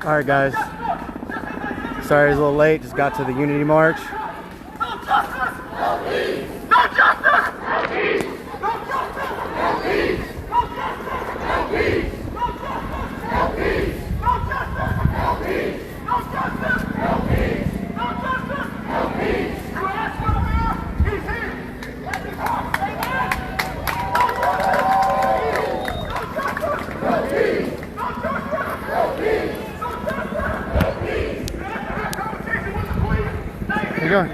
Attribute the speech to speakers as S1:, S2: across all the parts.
S1: All right, guys. Sorry, it's a little late. Just got to the Unity March.
S2: No justice! No peace! No justice! No peace! No justice! No peace! No justice! No peace! No justice! No peace! No justice! No peace! No justice! No peace! No justice! No peace! You ask for the mayor? He's here! Let me talk! Amen! No justice! No peace! No justice! No peace! No justice! No peace! You have to have a conversation with the police! Stay here!
S1: You going?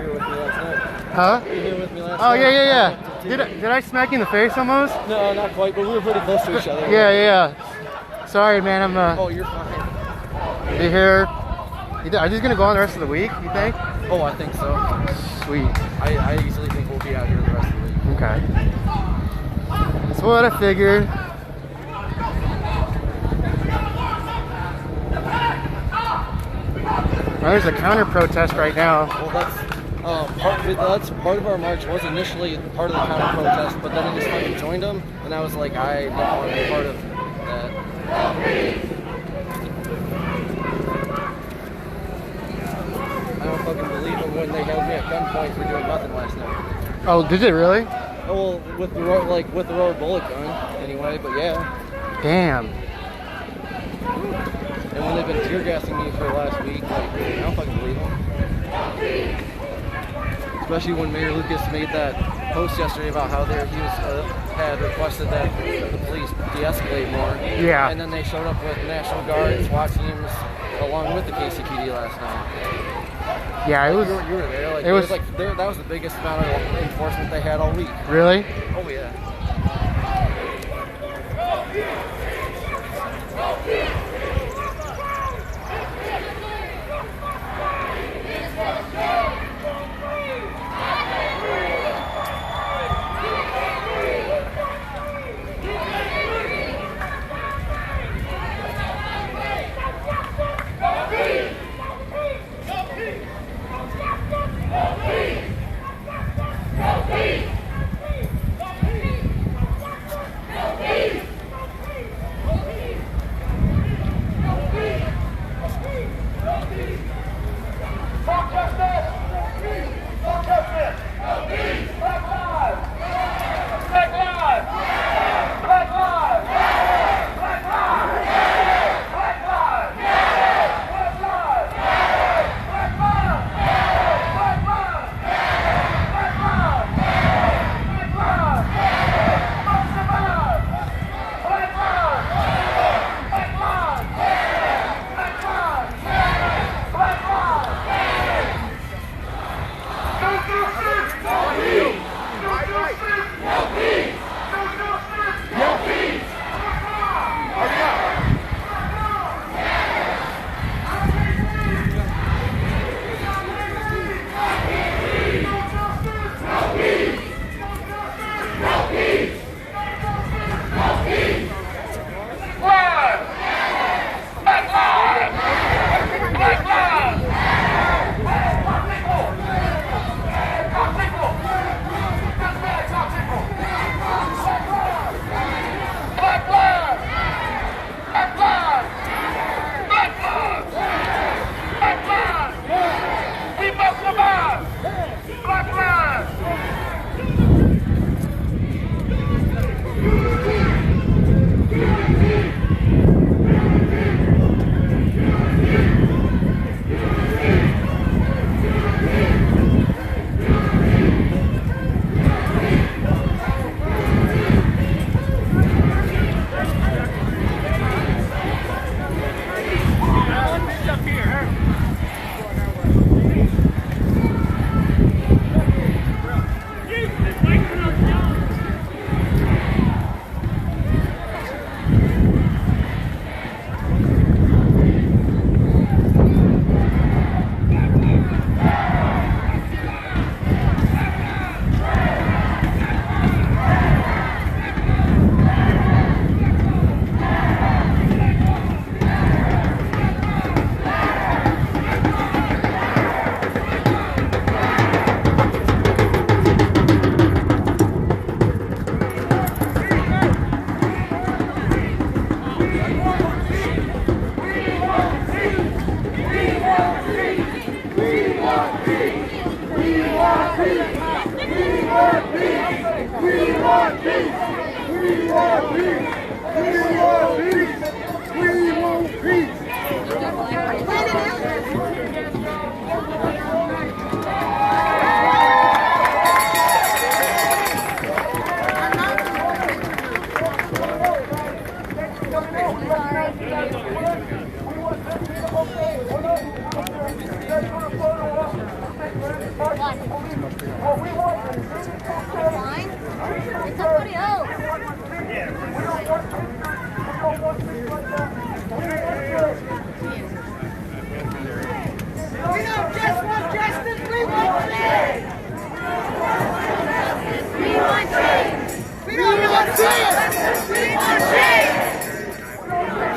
S1: Huh?
S3: You were here with me last
S1: Oh,
S3: night?
S1: yeah. Did I smack you in the face almost?
S3: No, not quite, but we were pretty close to each other.
S1: Yeah. Sorry, man. I'm
S3: Oh, you're fine.
S1: be here. Are you just gonna go on the rest of the week? You think?
S3: Oh, I think so.
S1: Sweet.
S3: I easily think we'll be out here the rest of the week.
S1: Okay. That's what I figured. Well, there's a counter protest right now.
S3: Well, that's part of our march. Was initially part of the counter protest, but then I just fucking joined them, and I was like, I don't want to be part of that. I don't fucking believe them when they held me at gunpoint for doing nothing last night.
S1: Oh, did it really?
S3: Oh, well, with the rubber bullet gun, anyway. But yeah.
S1: Damn.
S3: And when they've been tear gassing me for the last week, like, I don't fucking believe them. Especially when Mayor Lucas made that post yesterday about how had requested that the police de-escalate more.
S1: Yeah.
S3: And then they showed up with National Guard and SWAT teams along with the KCPD last night.
S1: Yeah, it was.
S3: You were there. Like,
S1: it was
S3: like that was the biggest amount of enforcement they had all week.
S1: Really?
S3: Oh yeah.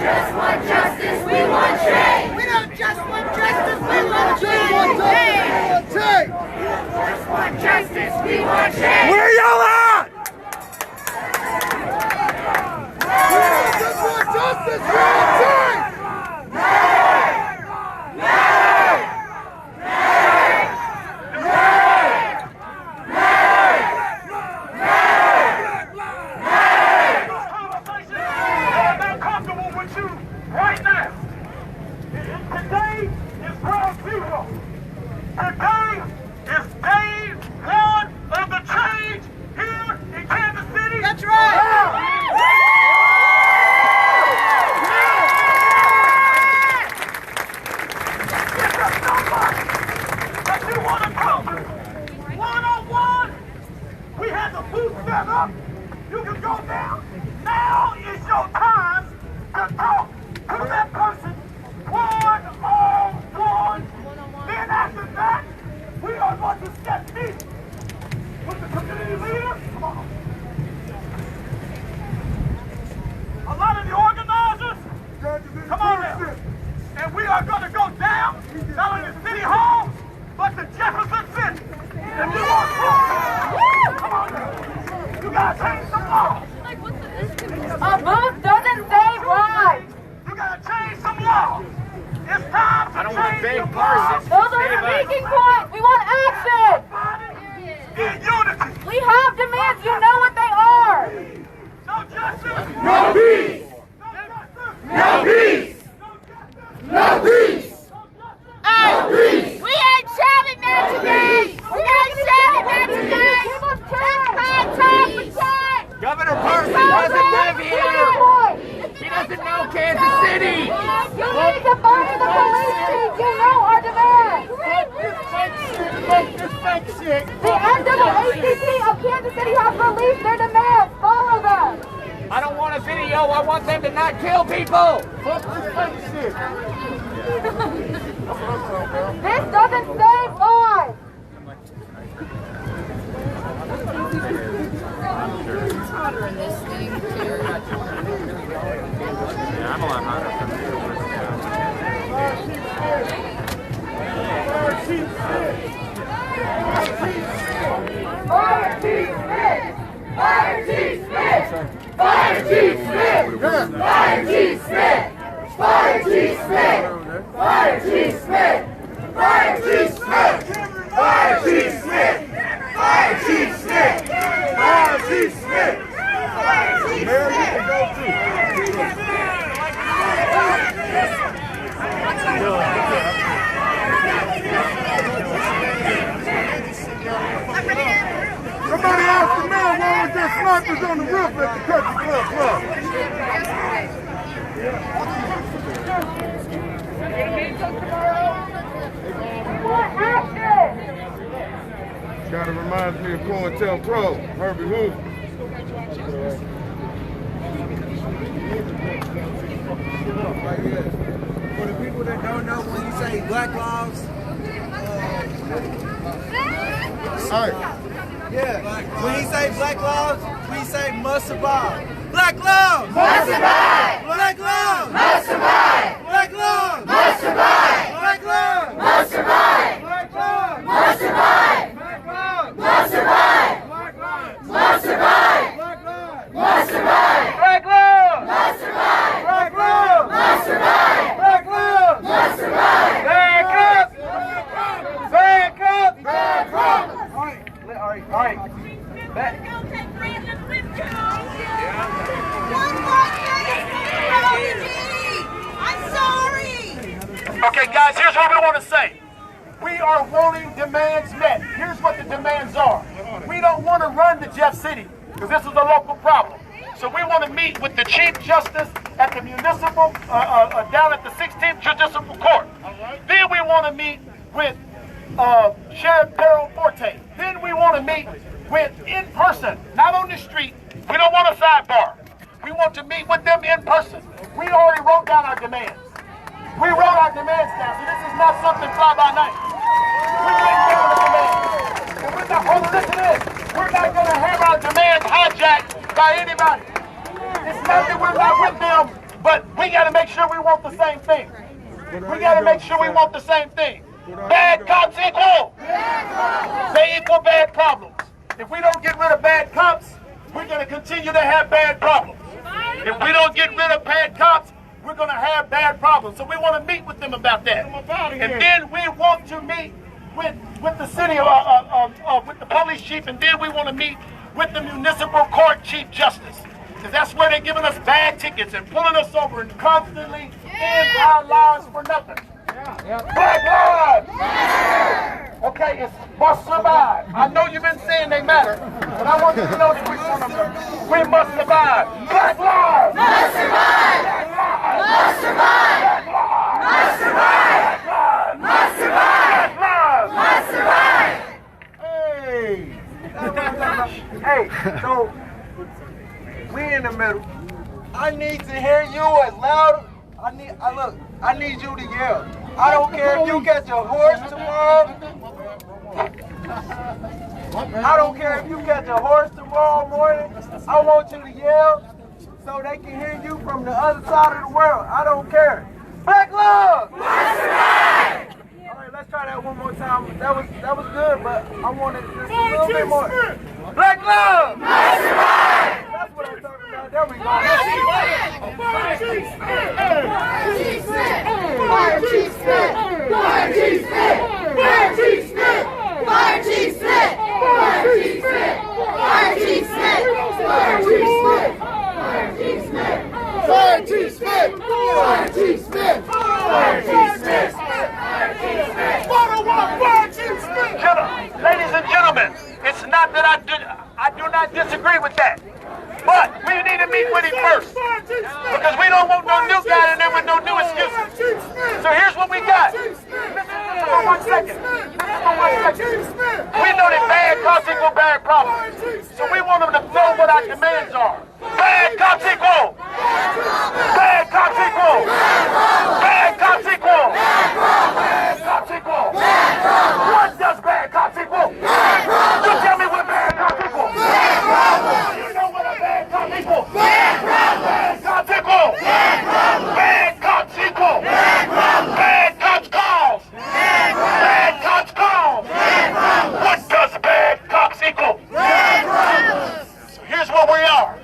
S2: just want justice, we want change. We don't just want justice, we want change. Just want justice, we want change.
S1: Where y'all at?
S2: Just want justice, we want change. You can go now. Now is your time to talk to that person one-on-one. Then after that, we are going to set meetings with the community leaders. Come on. A lot of the organizers, come on now. And we are going to go down, not only the city hall, but the Jefferson City. And you want to come on now. You gotta change some laws.
S4: A booth doesn't save lives.
S2: You gotta change some laws. It's time to change some laws.
S4: Those are the speaking points. We want action.
S2: In unity.
S4: We have demands. You know what they are.
S2: No justice.
S5: No peace!
S2: No justice.
S5: No peace! No peace!
S4: No peace. We ain't shouting that today. We ain't shouting that today. It's time for change.
S5: Governor Parson doesn't live here! He doesn't know Kansas City!
S4: You need to fire the police chief. You know our demands. The NAACP of Kansas City has released their demands. Follow them.
S5: I don't want a video, I want them to not kill people!
S4: This doesn't save lives.
S6: It's hotter in this thing too.
S7: Yeah, I'm a lot hotter.
S2: Fire Chief Smith! Fire Chief Smith! Fire Chief Smith! Fire Chief Smith! Fire Chief Smith! Fire Chief Smith! Fire Chief Smith! Fire Chief Smith! Fire Chief Smith! Fire Chief Smith! Mayor, you can go too. Somebody asked the mayor why was there snipers on the roof at the Country Club Club. Kind of reminds me of COINTELPRO, Herbie Hoover.
S8: For the people that don't know, when you say Black Lives, when he say Black Lives, we say must survive. Black Lives
S2: Must survive!
S8: Black Lives
S2: Must survive!
S8: Black Lives
S2: Must survive!
S8: Black Lives
S2: Must survive!
S8: Black Lives
S2: Must survive!
S8: Black Lives
S2: Must survive!
S8: Black Lives
S2: Must survive!
S8: Black Lives
S2: Must survive!
S8: Black Lives
S2: Must survive!
S8: Black Lives
S2: Must survive!
S8: Black Lives
S2: Must survive!
S8: Back up! Back up!
S2: Back up!
S8: All right. Back.
S4: I'm sorry.
S2: Okay, guys, here's what we want to say. We are wanting demands met. Here's what the demands are. We don't want to run to Jeff City because this is a local problem. So we want to meet with the Chief Justice at the municipal, down at the 16th Judicial Court. Then we want to meet with Sheriff Darrell Forte. Then we want to meet with in person, not on the street. We don't want a sidebar. We want to meet with them in person. We already wrote down our demands. We wrote our demands down, so this is not something fly by night. We wrote down the demands. And we're not, hold on, listen to this. We're not going to have our demands hijacked by anybody. not that we're not with them, but we got to make sure we want the same thing. We got to make sure we want the same thing. Bad cops equal. They equal bad problems. If we don't get rid of bad cops, we're going to continue to have bad problems. If we don't get rid of bad cops, we're going to have bad problems. So we want to meet with them about that. And then we want to meet with the city, with the police chief, and then we want to meet with the municipal court chief justice. Because that's where they're giving us bad tickets and pulling us over and constantly end our lives for nothing. Black lives! Okay, it's must survive. I know you've been saying they matter, but I want you to know that we must survive. Black lives! Must survive! Must survive! Must survive! Must survive! Must survive!
S8: Hey, so we in the middle. I need to hear you as loud. I need you to yell. I don't care if you catch a horse tomorrow. I don't care if you catch a horse tomorrow morning. I want you to yell so they can hear you from the other side of the world. I don't care. Black love! All right, let's try that one more time. That was good, but I wanted just a little bit more. Black love! That's what I'm talking about. There we go.
S4: Fire chief spit! Fire chief spit! Fire chief spit! Fire chief spit! Fire chief spit! Fire chief spit! Fire chief spit! Fire chief spit! Fire chief spit! Fire chief spit! Fire chief spit! Fire chief spit! Fire chief spit!
S2: Ladies and gentlemen, it's not that I do not disagree with that. But we need to meet with him first. Because we don't want no new guy in there with no new excuses. So here's what we got. Listen for 1 second. We know that bad cops equal bad problems. So we want them to know what our demands are. Bad cops equal. Bad cops equal. Bad cops equal. Bad cops equal. What does bad cops equal? You tell me what bad cops equal. You know what a bad cop equal. Bad cops equal. Bad cops equal. Bad cops calls. Bad cops calls. What does bad cops equal? So here's what we are.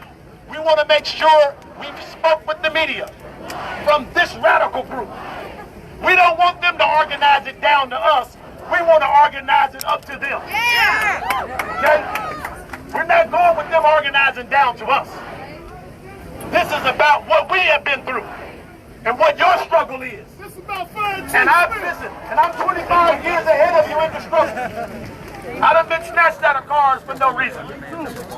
S2: We want to make sure we spoke with the media from this radical group. We don't want them to organize it down to us. We want to organize it up to them. Okay? We're not going with them organizing down to us. This is about what we have been through and what your struggle is. And I'm 25 years ahead of you in the struggle. I done been snatched out of cars for no reason.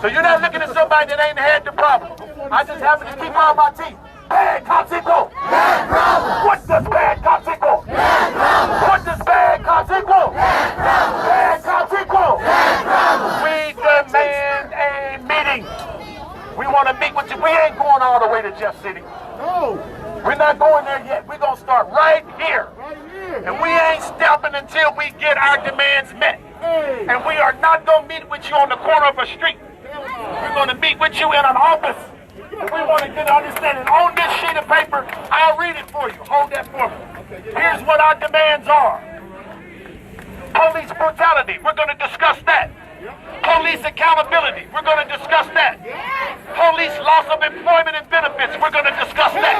S2: So you're not looking at somebody that ain't had the problem. I just happen to keep on my teeth. Bad cops equal. Bad problem. What does bad cops equal? Bad problem. What does bad cops equal? Bad problem. Bad cops equal. Bad problem. We demand a meeting. We want to meet with you. We ain't going all the way to Jeff City. No. We're not going there yet. We're going to start right here. And we ain't stopping until we get our demands met. And we are not going to meet with you on the corner of a street. We're going to meet with you in an office. And we want to get an understanding. On this sheet of paper, I'll read it for you. Hold that for me. Here's what our demands are. Police brutality, we're going to discuss that. Police accountability, we're going to discuss that. Police loss of employment and benefits, we're going to discuss that.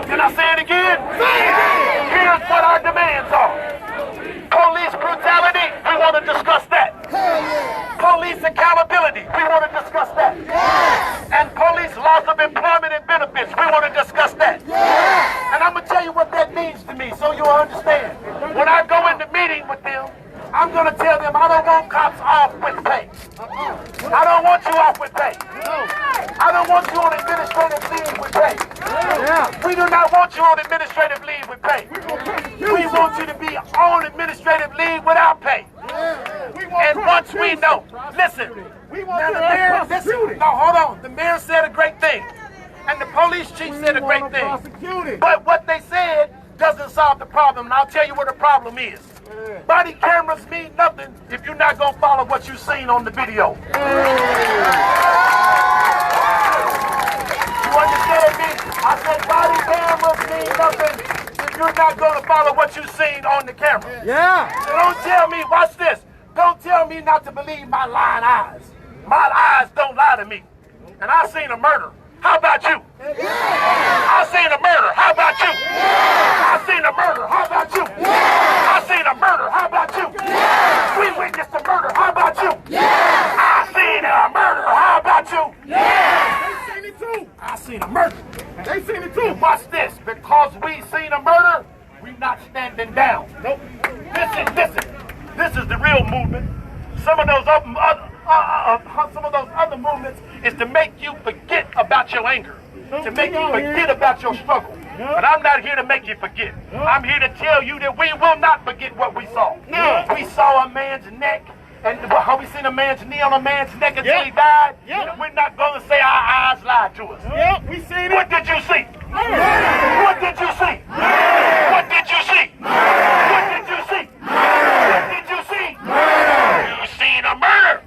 S2: Can I say it again? Here's what our demands are. Police brutality, we want to discuss that. Police accountability, we want to discuss that. And police loss of employment and benefits, we want to discuss that. And I'm going to tell you what that means to me so you'll understand. When I go into meeting with them, I'm going to tell them I don't want cops off with pay. I don't want you off with pay. I don't want you on administrative leave with pay. We do not want you on administrative leave with pay. We want you to be on administrative leave without pay. And once we know, listen, now the mayor, listen, no, hold on. The mayor said a great thing. And the police chief said a great thing. But what they said doesn't solve the problem. And I'll tell you what the problem is. Body cameras mean nothing if you're not going to follow what you've seen on the video. you're not going to follow what you've seen on the camera.
S8: Yeah.
S2: So don't tell me, watch this. Don't tell me not to believe my lying eyes. My eyes don't lie to me. And I seen a murder. How about you? I seen a murder. How about you? I seen a murder. How about you? I seen a murder. How about you? We witnessed a murder. How about you? I seen a murder. How about you? They seen it too. I seen a murder. They seen it too. Watch this. Because we seen a murder, we not standing down. Nope. Listen. This is the real movement. Some of those other movements is to make you forget about your anger, to make you forget about your struggle. But I'm not here to make you forget. I'm here to tell you that we will not forget what we saw. We saw a man's neck, and how we seen a man's knee on a man's neck until he died. And we're not going to say our eyes lied to us.
S8: We seen it.
S2: What did you see? What did you see? What did you see? What did you see? What did you see? You seen a murder.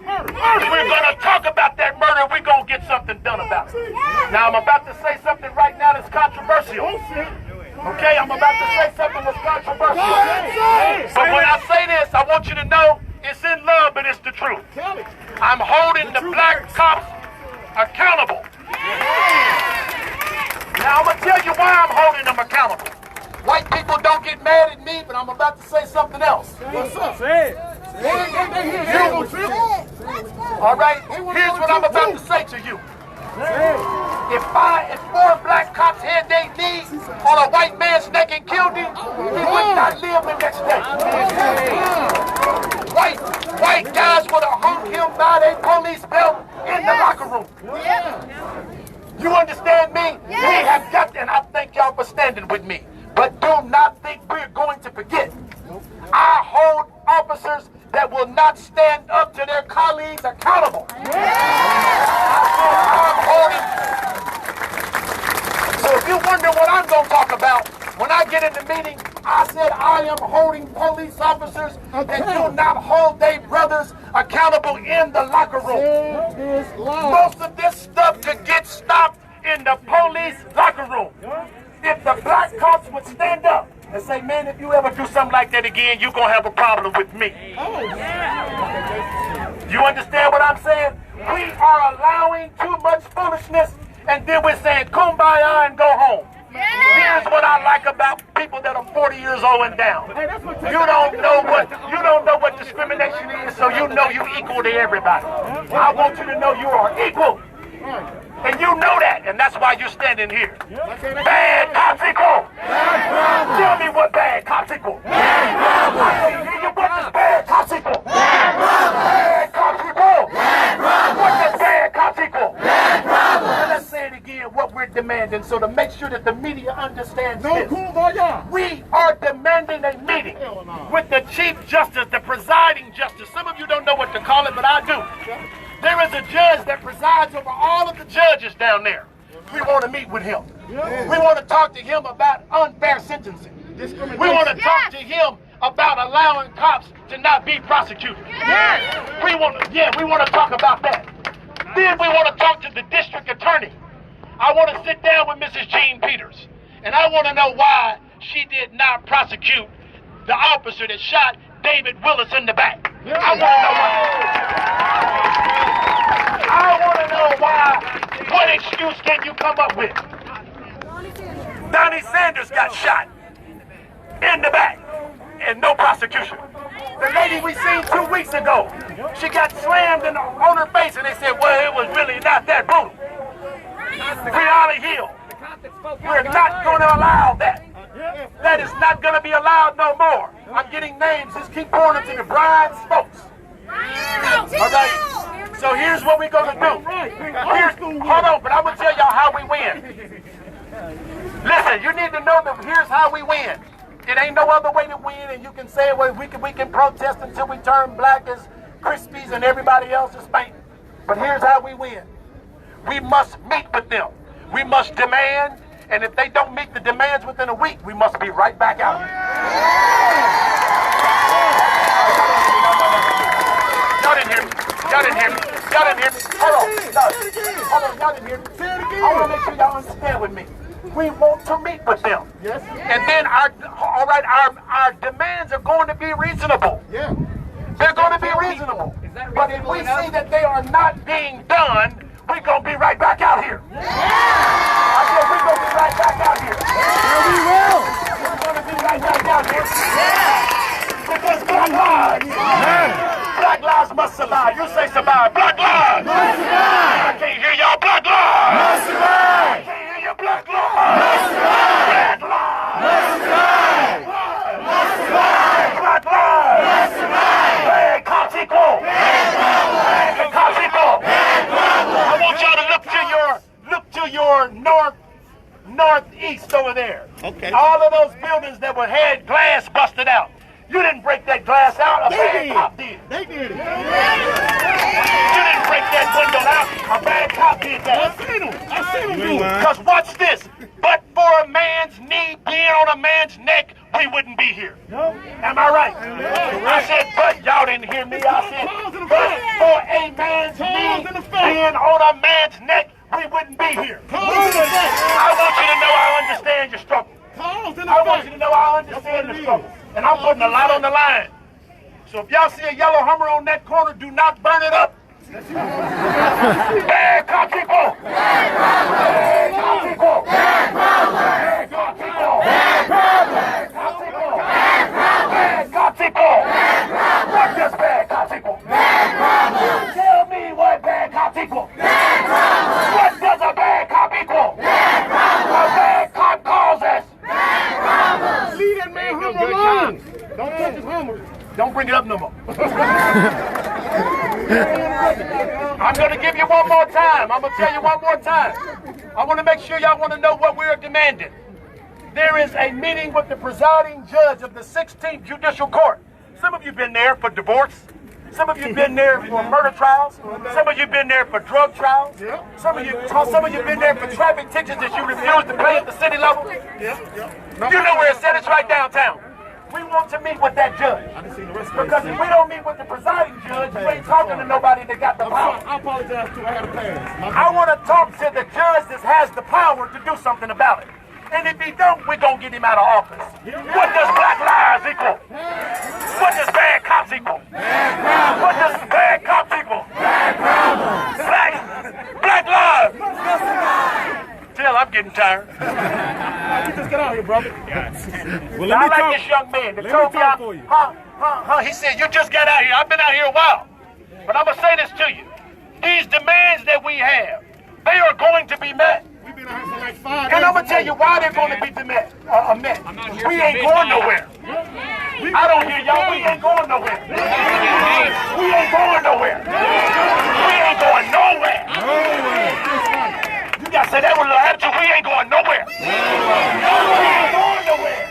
S2: We're going to talk about that murder. We're going to get something done about it. Now, I'm about to say something right now that's controversial. Okay, I'm about to say something that's controversial. But when I say this, I want you to know it's in love, but it's the truth. I'm holding the black cops accountable. Now, I'm going to tell you why I'm holding them accountable. White people don't get mad at me, but I'm about to say something else.
S8: What's up? Say it.
S2: All right, here's what I'm about to say to you. If 4 black cops had their knee on a white man's neck and killed him, he would not live the next day. White guys would have hung him by their police belt in the locker room. You understand me? We have got to, and I thank y'all for standing with me. But do not think we're going to forget. I hold officers that will not stand up to their colleagues accountable. I'm holding. So if you wonder what I'm going to talk about, when I get in the meeting, I said I am holding police officers that do not hold their brothers accountable in the locker room. Most of this stuff could get stopped in the police locker room. If the black cops would stand up and say, man, if you ever do something like that again, you're going to have a problem with me. You understand what I'm saying? We are allowing too much foolishness, and then we're saying, kumbaya and go home. Here's what I like about people that are 40 years old and down. You don't know what discrimination is, so you know you're equal to everybody. I want you to know you are equal. And you know that, and that's why you're standing here. Bad cops equal. Tell me what bad cops equal. What does bad cops equal? Bad cops equal. What does bad cops equal? Now let's say it again, what we're demanding, so to make sure that the media understands this. We are demanding a meeting with the Chief Justice, the presiding justice. Some of you don't know what to call it, but I do. There is a judge that presides over all of the judges down there. We want to meet with him. We want to talk to him about unfair sentencing. We want to talk to him about allowing cops to not be prosecuted. We want to talk about that. Then we want to talk to the district attorney. I want to sit down with Mrs. Jean Peters, and I want to know why she did not prosecute the officer that shot David Willis in the back. I want to know why. What excuse can you come up with? Donnie Sanders got shot in the back and no prosecution. The lady we seen 2 weeks ago, she got slammed on her face, and they said, well, it was really not that brutal. Breonna Hill. We're not going to allow that. That is not going to be allowed no more. I'm getting names. Just keep pouring them to the Brian Stokes. All right. So here's what we're going to do. Hold on, but I'm going to tell y'all how we win. Listen, you need to know that here's how we win. It ain't no other way to win, and you can say, well, we can protest until we turn black as Krispies and everybody else is faint. But here's how we win. We must meet with them. We must demand, and if they don't meet the demands within a week, we must be right back out here. Y'all didn't hear me. Y'all didn't hear me. Y'all didn't hear me. Hold on. Y'all didn't hear me. I want to make sure y'all understand with me. We want to meet with them.
S5: Yes.
S2: And then our demands are going to be reasonable.
S5: Yeah.
S2: They're going to be reasonable. But if we see that they are not being done, we're going to be right back out here. I said we're going to be right back out here.
S1: Yeah, we will.
S2: We're going to be right back out here. Because Black lives. Black lives must survive. You say survive. Black lives. Must survive. I can't hear y'all. Black lives. Must survive. I can't hear you. Black lives. Must survive. Black lives. Must survive. Must survive. Black lives. Must survive. Bad cops equal. Bad cops equal. I want y'all to look to your northeast over there.
S5: Okay.
S2: All of those buildings that had glass busted out. You didn't break that glass out, a bad cop did.
S5: They did it.
S2: You didn't break that window out, a bad cop did that.
S5: I seen him do it.
S2: Because watch this, but for a man's knee being on a man's neck, we wouldn't be here.
S5: No.
S2: Am I right? I said, but y'all didn't hear me. I said, but for a man's knee being on a man's neck, we wouldn't be here. I want you to know I understand your struggle. I want you to know I understand the struggle. And I'm putting a lot on the line. So if y'all see a yellow Hummer on that corner, do not burn it up. Bad cop people! Bad cop people! Bad cop people! Bad cop people! Bad cop people! What does bad cop people? Tell me what bad cop equal. What does a bad cop equal? A bad cop causes.
S5: Leave that man Hummer alone. Don't touch his Hummer.
S2: Don't bring it up no more. I'm going to give you one more time. I'm going to tell you one more time. I want to make sure y'all want to know what we're demanding. There is a meeting with the presiding judge of the 16th Judicial Court. Some of you have been there for divorce. Some of you have been there for murder trials. Some of you have been there for drug trials. Some of you have been there for traffic tickets that you refused to pay at the city level. You know where it's at. It's right downtown. We want to meet with that judge. Because if we don't meet with the presiding judge, you ain't talking to nobody that got the power.
S5: I apologize too. I had a pass.
S2: I want to talk to the judge that has the power to do something about it. And if he don't, we're going to get him out of office. What does black lives equal? What does bad cops equal? What does bad cops equal? Black lives. Tell, I'm getting tired.
S5: You just get out here, brother.
S2: Well, I like this young man. They told me, he said, you just got out here. I've been out here a while. But I'm going to say this to you. These demands that we have, they are going to be met.
S5: We've been out here for like 5 days.
S2: And I'm going to tell you why they're going to be met. We ain't going nowhere. I don't hear y'all. We ain't going nowhere. We ain't going nowhere. We ain't going nowhere. You got to say that with a little attitude. We ain't going nowhere. We ain't going nowhere.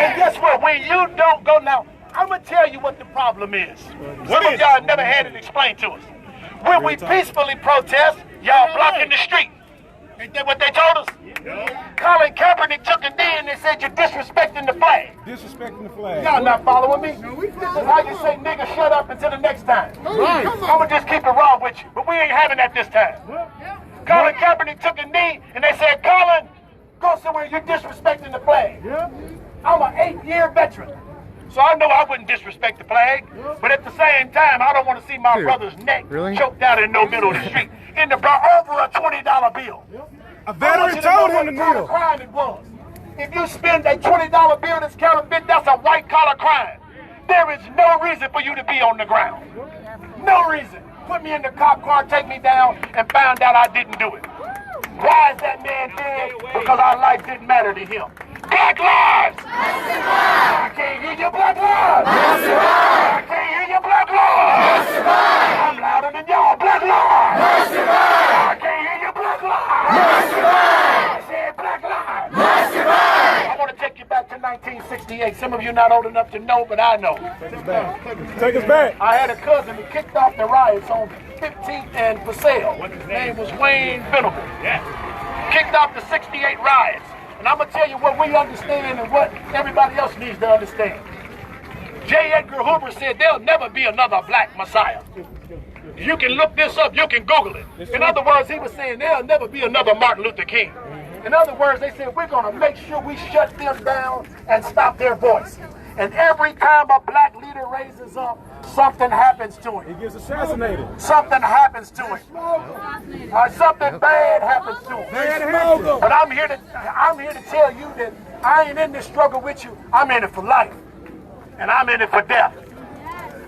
S2: And guess what? When you don't go now, I'm going to tell you what the problem is. Some of y'all have never had it explained to us. When we peacefully protest, y'all blocking the street. Ain't that what they told us? Colin Kaepernick took a knee and they said you're disrespecting the flag.
S5: Disrespecting the flag.
S2: Y'all not following me? This is how you say nigga shut up until the next time.
S5: Right.
S2: I'm going to just keep it raw with you, but we ain't having that this time. Colin Kaepernick took a knee and they said, Colin, go somewhere, you're disrespecting the flag. I'm an 8-year veteran. So I know I wouldn't disrespect the flag, but at the same time, I don't want to see my brother's neck choked out in the middle of the street over a $20 bill.
S5: A veteran told him to kneel.
S2: Crime it was. If you spend a $20 bill that's counterfeit, that's a white-collar crime. There is no reason for you to be on the ground. No reason. Put me in the cop car, take me down, and find out I didn't do it. Why is that man dead? Because our life didn't matter to him. Black lives! I can't hear you, black lives! I can't hear you, black lives! I'm louder than y'all, black lives! I can't hear you, black lives! I said black lives! I want to take you back to 1968. Some of you not old enough to know, but I know.
S5: Take us back.
S2: I had a cousin who kicked off the riots on 15th and Paseo. His name was Wayne Venable. Kicked off the 68 riots. And I'm going to tell you what we understand and what everybody else needs to understand. J. Edgar Hoover said there'll never be another black Messiah. You can look this up. You can Google it. In other words, he was saying there'll never be another Martin Luther King. In other words, they said, we're going to make sure we shut them down and stop their voice. And every time a black leader raises up, something happens to him.
S7: He gets assassinated.
S2: Something happens to him. Something bad happens to him. But I'm here to tell you that I ain't in this struggle with you. I'm in it for life. And I'm in it for death.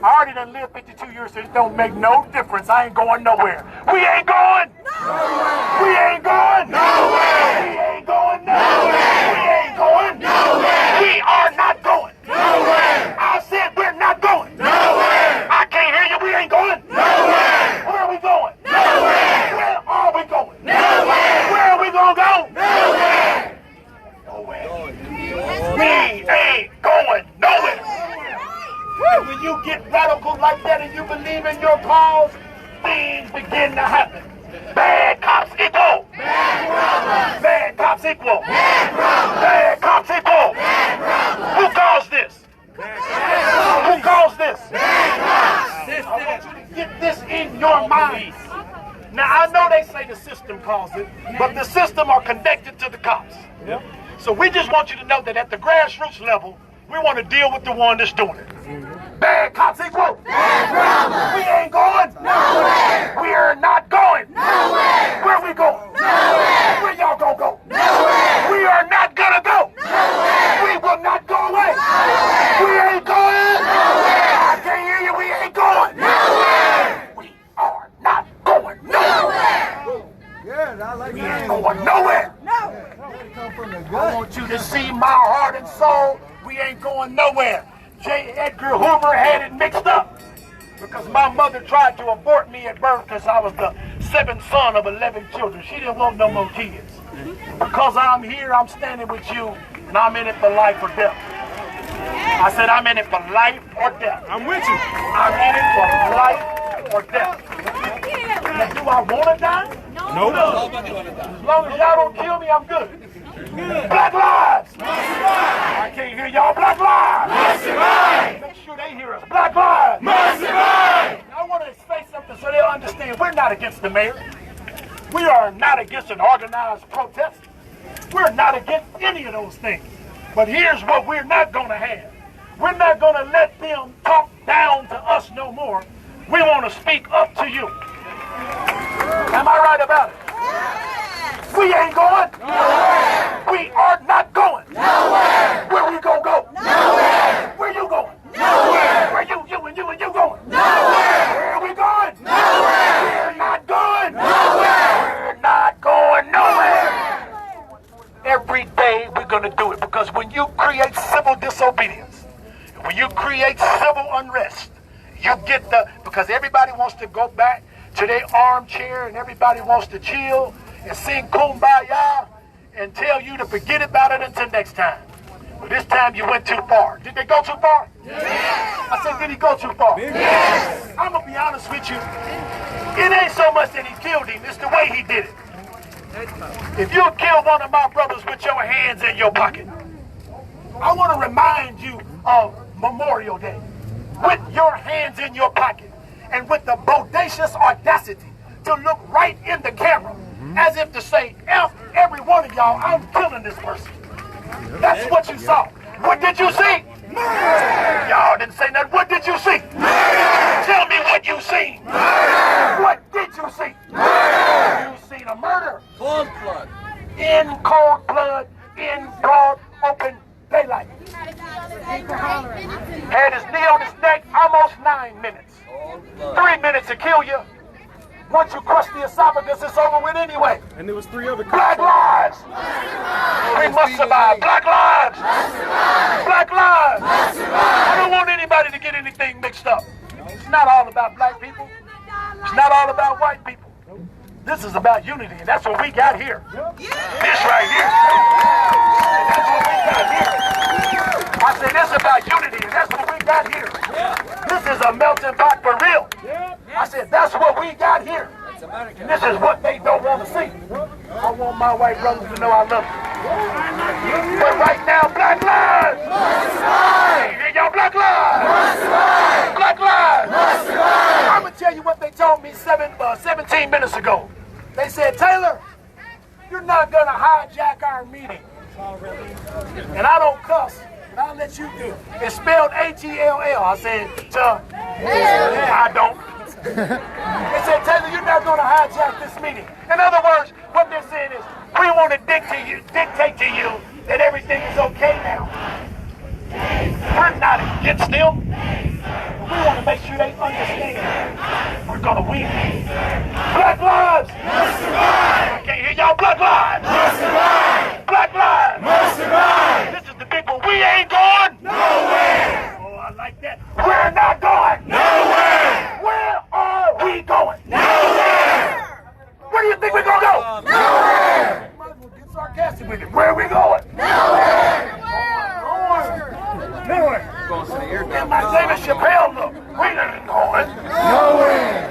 S2: I already done lived 52 years, so it don't make no difference. I ain't going nowhere. We ain't going. Nowhere. We ain't going. Nowhere. We ain't going nowhere. We ain't going nowhere. We are not going. Nowhere. I said we're not going. Nowhere. I can't hear you. We ain't going. Nowhere. Where are we going? Nowhere. Where are we going? Nowhere. Where are we gonna go? Nowhere. Nowhere. We ain't going nowhere. And when you get radical like that and you believe in your cause, things begin to happen. Bad cops equal. Bad problems. Bad cops equal. Bad problems. Bad cops equal. Bad problems. Who caused this? Who caused this? Bad cops. I want you to get this in your mind. Now, I know they say the system caused it, but the system are connected to the cops. Yep. So we just want you to know that at the grassroots level, we want to deal with the one that's doing it. Bad cops equal. Bad problems. We ain't going nowhere. We're not going nowhere. Where we going? Nowhere. Where y'all gonna go? Nowhere. We are not gonna go. Nowhere. We will not go away. Nowhere. We ain't going nowhere. I can't hear you. We ain't going nowhere. We are not going nowhere.
S7: Yeah, I like
S2: we
S7: that.
S2: ain't going nowhere.
S7: No.
S2: I want you to see my heart and soul. We ain't going nowhere. J. Edgar Hoover had it mixed up because my mother tried to abort me at birth because I was the seventh son of 11 children. She didn't want no more kids. Because I'm here, I'm standing with you, and I'm in it for life or death. I said I'm in it for life or death.
S7: I'm with you.
S2: I'm in it for life or death. Now, do I want to die?
S7: No.
S2: As long as y'all don't kill me, I'm good. Black lives! I can't hear y'all. Black lives! Make sure they hear us. Black lives! I want to say something so they'll understand we're not against the mayor. We are not against an organized protest. We're not against any of those things. But here's what we're not going to have. We're not going to let them talk down to us no more. We want to speak up to you. Am I right about it? We ain't going. Nowhere. We are not going. Nowhere. Where we gonna go? Nowhere. Where you going? Nowhere. Where you going? Nowhere. Where are we going? Nowhere. We're not going. Nowhere. We're not going nowhere. Every day we're gonna do it because when you create civil disobedience, when you create civil unrest, you get because everybody wants to go back to their armchair and everybody wants to chill and sing kumbaya and tell you to forget about it until next time. But this time you went too far. Did they go too far? Yes. I said, did he go too far? Yes. I'm going to be honest with you. It ain't so much that he killed him, it's the way he did it. If you kill one of my brothers with your hands in your pocket, I want to remind you of Memorial Day. With your hands in your pocket and with the bodacious audacity to look right in the camera as if to say, F every one of y'all, I'm killing this person. That's what you saw. What did you see? Murder. Y'all didn't say nothing. What did you see? Murder. Tell me what you seen. Murder. What did you see? Murder. You seen a murder.
S3: Cold blood.
S2: In cold blood, in broad open daylight. Had his knee on his neck, almost 9 minutes. 3 minutes to kill you. Once you crush the esophagus, it's over with anyway.
S7: And there was 3 other
S2: Black lives! We must survive. Black lives! Black lives! I don't want anybody to get anything mixed up. It's not all about black people. It's not all about white people. This is about unity, and that's what we got here. This right here. And that's what we got here. I said this is about unity, and that's what we got here. This is a melting pot for real. I said that's what we got here. And this is what they don't want to see. I want my white brothers to know I love them. But right now, black lives! Y'all black lives! Black lives! I'm going to tell you what they told me 17 minutes ago. They said, Taylor, you're not going to hijack our meeting. And I don't cuss, but I'll let you do. It's spelled H-E-L-L. I said, I don't. They said, Taylor, you're not going to hijack this meeting. In other words, what they're saying is, we want to dictate to you that everything is okay now. We're not against them. We want to make sure they understand we're going to win. Black lives must survive. I can't hear y'all. Black lives must survive. Black lives must survive. This is the big one. We ain't going nowhere. Oh, I like that. We're not going nowhere. Where are we going? Nowhere. Where do you think we're going to go? Nowhere. You might as well get sarcastic with it. Where are we going? Nowhere. Nowhere. And my David Chappelle look. We ain't going nowhere.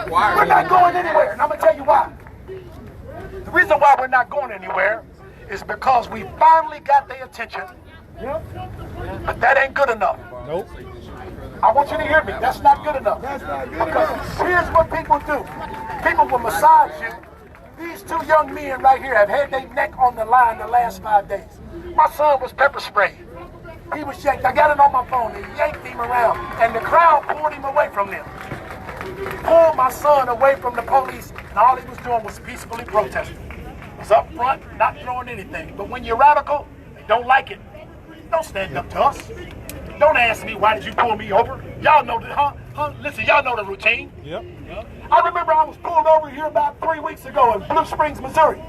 S2: We're not going anywhere. And I'm going to tell you why. The reason why we're not going anywhere is because we finally got their attention. But that ain't good enough. Nope. I want you to hear me. That's not good enough. That's not good enough. Here's what people do. People will massage you. These two young men right here have had their neck on the line the last 5 days. My son was pepper sprayed. He was yanked. I got it on my phone. They yanked him around, and the crowd pulled him away from them. Pulled my son away from the police, and all he was doing was peacefully protesting. He was up front, not throwing anything. But when you're radical, they don't like it. Don't stand up to us. Don't ask me, why did you pull me over? Y'all know the, Listen, y'all know the routine. Yep. I remember I was pulled over here about 3 weeks ago in Blue Springs, Missouri.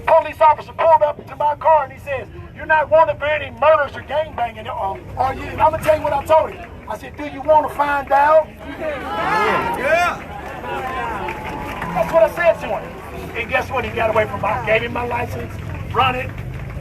S2: Police officer pulled up to my car and he says, "You're not wanted for any murders or gangbanging, are you?" And I'm gonna tell you what I told him. I said, "Do you want to find out?" Yeah. That's what I said to him. And guess what? He got away from me. I gave him my license, run it,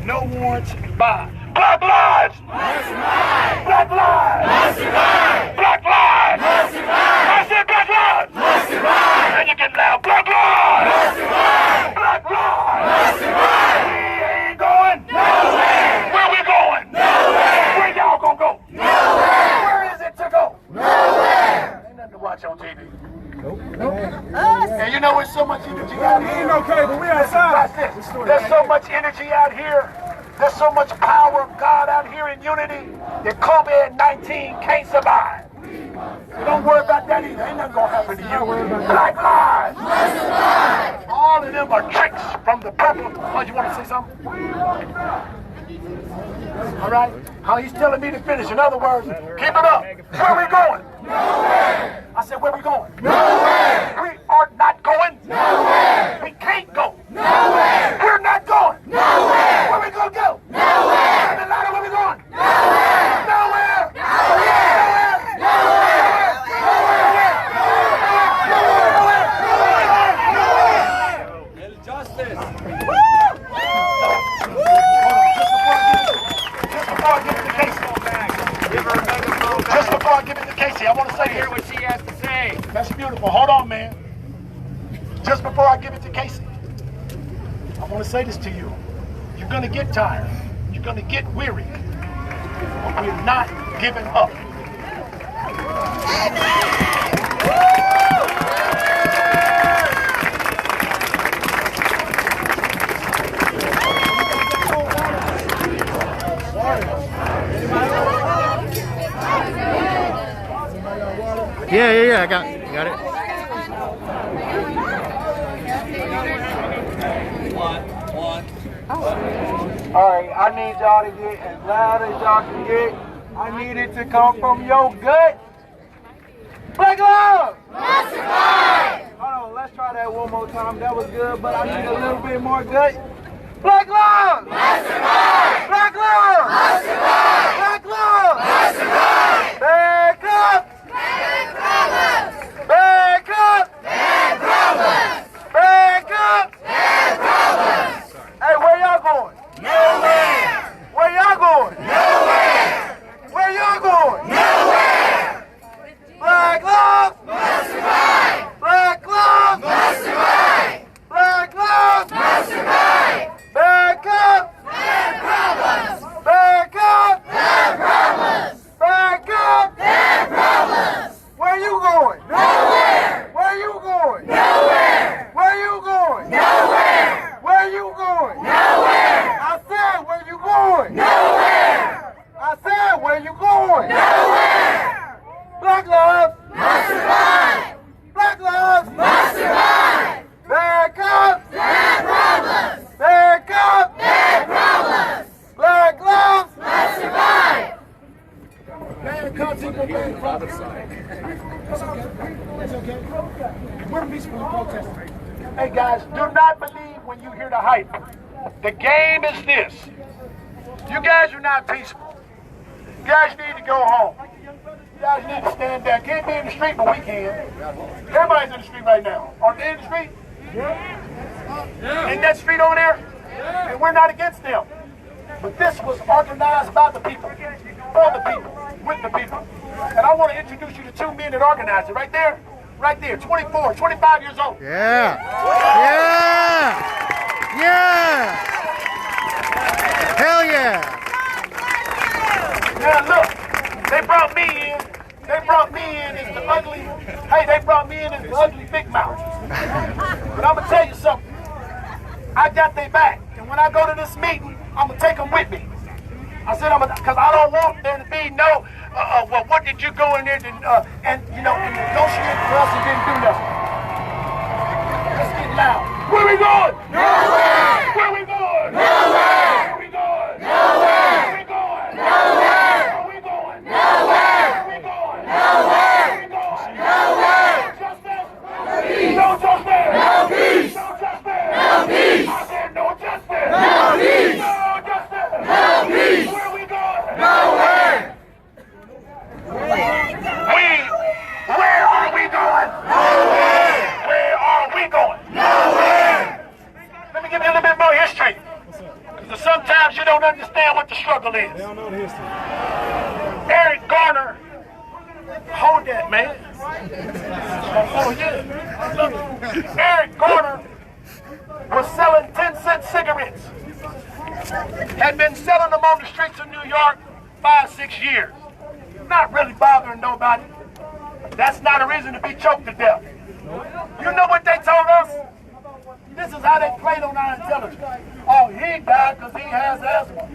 S2: no warrants, bye. Black lives must survive. Black lives must survive. Black lives must survive. I said black lives must survive. And you get loud. Black lives must survive. Black lives must survive. We ain't going nowhere. Where we going? Nowhere. Where y'all gonna go? Nowhere. Where is it to go? Nowhere. Ain't nothing to watch on TV. Nope. And you know there's so much energy out here.
S7: Ain't okay, but we outside.
S2: Watch this. There's so much energy out here. There's so much power of God out here in unity that COVID-19 can't survive. So don't worry about that either. Ain't nothing gonna happen to you. Black lives must survive. All of them are tricks from the purple. Oh, you want to say something? All right. How he's telling me to finish. In other words, keep it up. Where are we going? Nowhere. I said, where are we going? Nowhere. We are not going. Nowhere. We can't go. Nowhere. We're not going. Nowhere. Where we gonna go? Nowhere. Where we going? Nowhere. Nowhere. Nowhere. Nowhere. Nowhere.
S7: Justice.
S2: Just before I give it to Casey, I want to say
S5: Hear what she has to say.
S2: that's beautiful. Hold on, man. Just before I give it to Casey, I want to say this to you. You're going to get tired. You're going to get weary. But we're not giving up.
S1: Yeah, I got it.
S8: Alright, I need y'all to get as loud as y'all can get. I need it to come from your gut. Black love!
S4: Must survive!
S8: Hold on, let's try that one more time. That was good, but I need a little bit more gut. Black love!
S4: Must survive!
S8: Black love!
S4: Must survive!
S8: Black love!
S4: Must survive!
S8: Back up!
S4: Bad problems!
S8: Back up!
S4: Bad problems!
S8: Back up!
S4: Bad problems!
S8: Hey, where y'all going?
S4: Nowhere!
S8: Where y'all going?
S4: Nowhere!
S8: Where y'all going?
S4: Nowhere!
S8: Black love!
S4: Must survive!
S8: Black love!
S4: Must survive!
S8: Black love!
S4: Must survive!
S8: Back up!
S4: Bad problems!
S8: Back
S2: Hey guys, do not believe when you hear the hype. The game is this. You guys are not peaceful. You guys need to go home. You guys need to stand down. Can't be in the street, but we can. Everybody's in the street right now. Aren't they in the street? Yeah. Ain't that street over there? Yeah. And we're not against them. But this was organized by the people, for the people, with the people. And I want to introduce you to two men that organized it. Right there. Right there. 24, 25 years old.
S1: Yeah. Yeah. Yeah. Hell yeah.
S2: Now look, they brought me in. They brought me in as the ugly. Hey, they brought me in as the ugly big mouth. But I'm gonna tell you something. I got their back, and when I go to this meeting, I'm gonna take them with me. I said because I don't want there to be no. Well, what did you go in there and negotiate for us and didn't do nothing? Let's get loud. Where we going? Nowhere. Where we going? Nowhere. Where we going? Nowhere. Where we going? Nowhere. Where we going? Nowhere. Where we going? Nowhere. Where we going? Nowhere. Justice. No justice. No peace. No justice. No peace. I said no justice. No peace. No justice. No peace. Where are we going? Nowhere. Where are we going? Nowhere. Where are we going? Nowhere. Let me give you a little bit more history. Because sometimes you don't understand what the struggle is.
S7: They don't know the history.
S2: Eric Garner, hold that, man. Oh, yeah. Look, Eric Garner was selling 10-cent cigarettes. Had been selling them on the streets of New York 5-6 years. Not really bothering nobody. That's not a reason to be choked to death. You know what they told us? This is how they played on our intelligence. Oh, he died because he has asthma.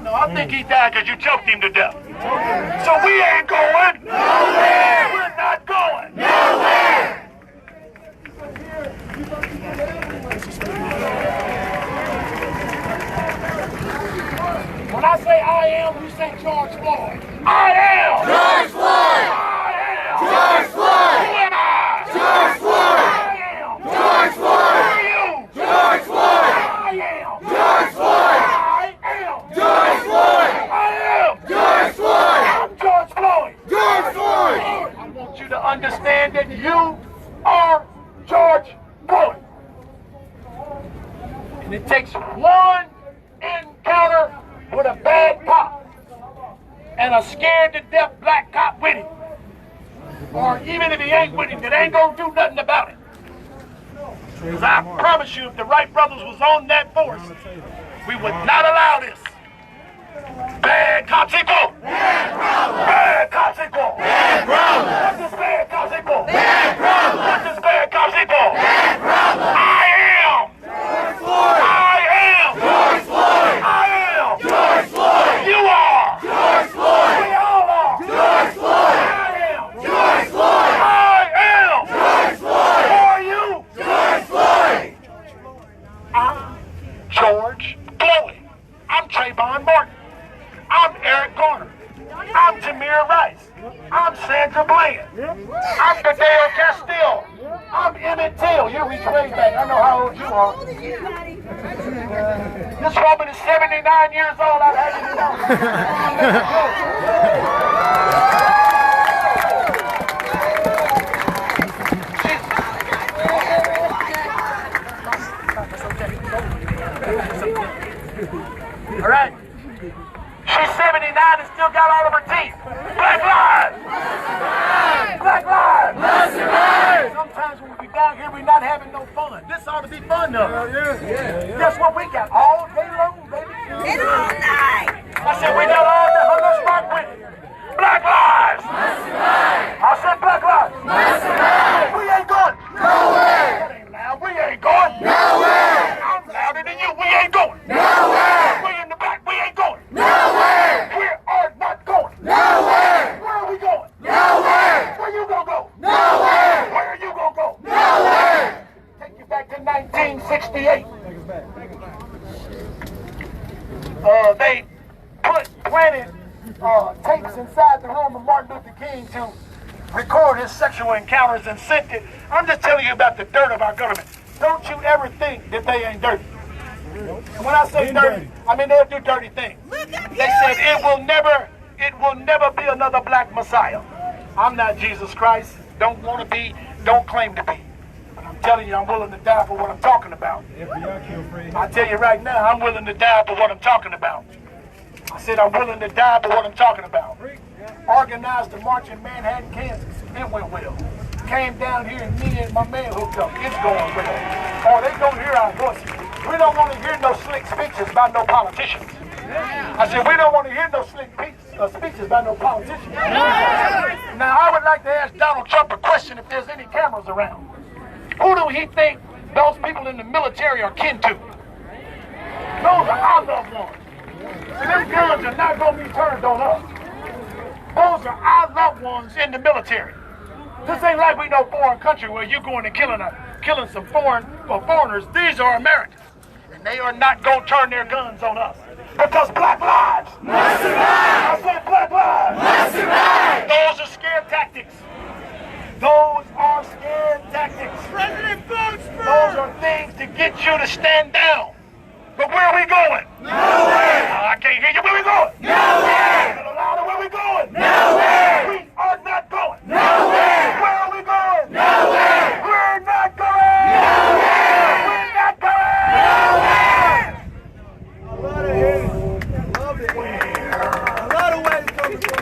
S2: No, I think he died because you choked him to death. So we ain't going nowhere. We're not going nowhere. When I say I am, you say George Floyd. I am George Floyd. I am George Floyd. Who am I? George Floyd. I am George Floyd. Who are you? George Floyd. I am George Floyd. I am George Floyd. I am George Floyd. I'm George Floyd. George Floyd. I want you to understand that you are George Floyd. And it takes one encounter with a bad cop and a scared to death black cop with him, or even if he ain't with him, that ain't gonna do nothing about it. Because I promise you, if the Wright brothers was on that force, we would not allow this. Bad cops equal. Bad problem. Bad cops equal. Bad problem. What does bad cops equal? Bad problem. What does bad cops equal? Bad problem. I am George Floyd. I am George Floyd. I am George Floyd. You are George Floyd. We all are George Floyd. I am George Floyd. I am George Floyd. Who are you? George Floyd. I'm George Floyd. I'm Trayvon Martin. I'm Eric Garner. I'm Tamir Rice. I'm Sandra Bland. I'm Fidel Castile. I'm Emmett Till. You reach way back. I know how old you are. This woman is 79 years old. I've had it enough. All right. She's 79 and still got all of her teeth. Black lives! Black lives! Sometimes when we be down here, we're not having no fun. This ought to be fun, though. Guess what we got? All day long, baby.
S4: And all night.
S2: I said we got all day. Let's rock with it. Black lives! I said black lives! We ain't going nowhere! That ain't loud. We ain't going nowhere! I'm louder than you. We ain't going nowhere! We in the back. We ain't going nowhere! We are not going nowhere! Where are we going? Nowhere! Where you gonna go? Nowhere! Where are you gonna go? Nowhere! Take you back to 1968. They planted tapes inside the room of Martin Luther King to record his sexual encounters and sent it. I'm just telling you about the dirt of our government. Don't don't you ever think that they ain't dirty. And when I say dirty, I mean they'll do dirty things. They said it will never be another black Messiah. I'm not Jesus Christ. Don't want to be, don't claim to be. But I'm telling you, I'm willing to die for what I'm talking about. I tell you right now, I'm willing to die for what I'm talking about. I said I'm willing to die for what I'm talking about. Organized a march in Manhattan, Kansas. It went well. Came down here and me and my man hooked up. It's going well. Oh, they don't hear our voices. We don't want to hear no slick speeches by no politicians. I said we don't want to hear no slick speeches by no politicians. Now I would like to ask Donald Trump a question if there's any cameras around. Who do he think those people in the military are kin to? Those are our loved ones. Them guns are not going to be turned on us. Those are our loved ones in the military. This ain't like we know foreign country where you're going and killing some foreigners. These are Americans. And they are not going to turn their guns on us. Because black lives must survive. I said black lives must survive. Those are scare tactics. Those are scare tactics. President Foxburg. Those are things to get you to stand down. But where are we going? Nowhere! I can't hear you. Where are we going? Nowhere! A little louder. Where are we going? Nowhere! We are not going. Nowhere! Where are we going? Nowhere! We're not going. Nowhere! We're not going. Nowhere!
S7: A lot of hate. Love it. A lot of ways coming from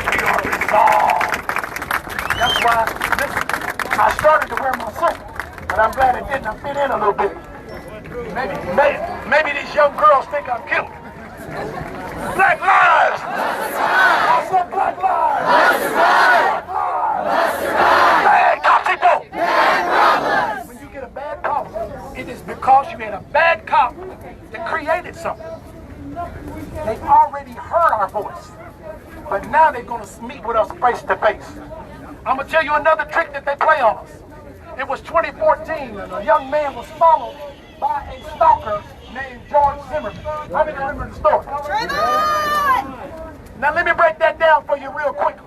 S2: We are resolved. That's why, listen, I started to wear my suit. But I'm glad it didn't. I fit in a little bit. Maybe these young girls think I'm cute. Black lives! I said black lives! Black lives! Bad cops, people! When you get a bad cop, it is because you had a bad cop that created something. They've already heard our voice. But now they're going to meet with us face to face. I'm going to tell you another trick that they play on us. It was 2014, and a young man was followed by a stalker named George Zimmerman. How many remember the story? Now let me break that down for you real quickly.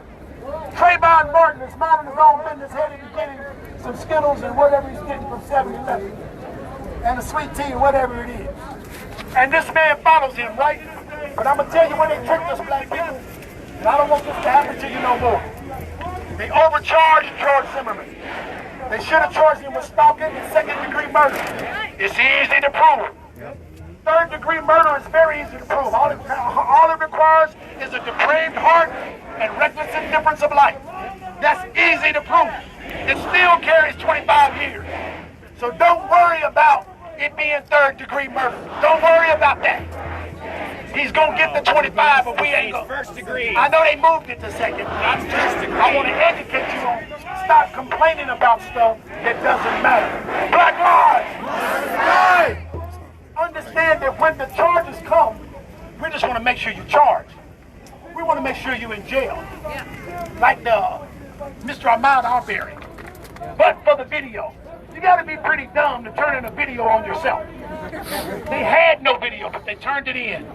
S2: Trayvon Martin is minding his own business, headed to getting some Skittles and whatever he's getting from 7-Eleven. And a sweet tea and whatever it is. And this man follows him, right? But I'm going to tell you when they tricked us black people, and I don't want this to happen to you no more. They overcharged George Zimmerman. They should have charged him with stalking and second-degree murder. It's easy to prove. Third-degree murder is very easy to prove. All it requires is a depraved heart and reckless indifference of life. That's easy to prove. It still carries 25 years. So don't worry about it being third-degree murder. Don't worry about that. He's gonna get the 25, but we ain't gonna.
S5: First degree.
S2: I know they moved it to second.
S5: That's first degree.
S2: I want to educate you on. Stop complaining about stuff that doesn't matter. Black lives. Understand that when the charges come, we just want to make sure you charge. We want to make sure you're in jail. Like the Mr. Ahmaud Arbery. But for the video, you got to be pretty dumb to turn in a video on yourself. They had no video, but they turned it in.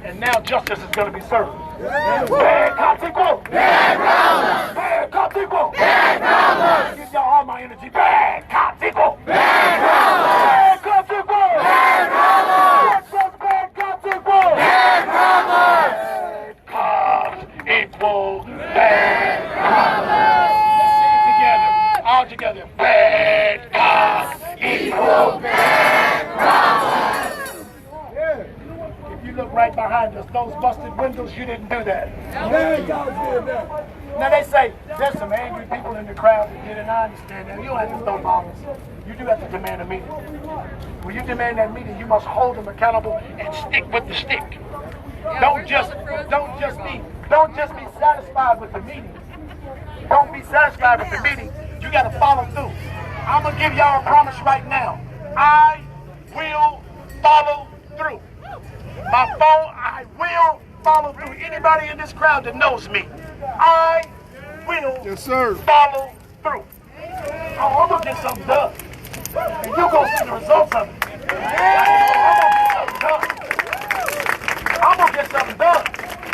S2: And now justice is going to be served. Bad cops equal. Bad problems. Bad cops equal. Bad problems. Give y'all all my energy. Bad cops equal. Bad problems. Bad cops equal. Bad problems. Bad cops equal. Bad problems. Bad cops equal. Bad problems. Say it together. All together. Bad cops equal. Bad problems. Look right behind us. Those busted windows, you didn't do that. Now they say there's some angry people in the crowd that did it. I understand that. You don't have to throw bottles. You do have to demand a meeting. When you demand that meeting, you must hold them accountable and stick with the stick. Don't just be satisfied with the meeting. Don't be satisfied with the meeting. You got to follow through. I'm gonna give y'all a promise right now. I will follow through. My phone, I will follow through. Anybody in this crowd that knows me, I will follow through. Oh, I'm going to get something done. And you're going to see the results of it. I'm going to get something done.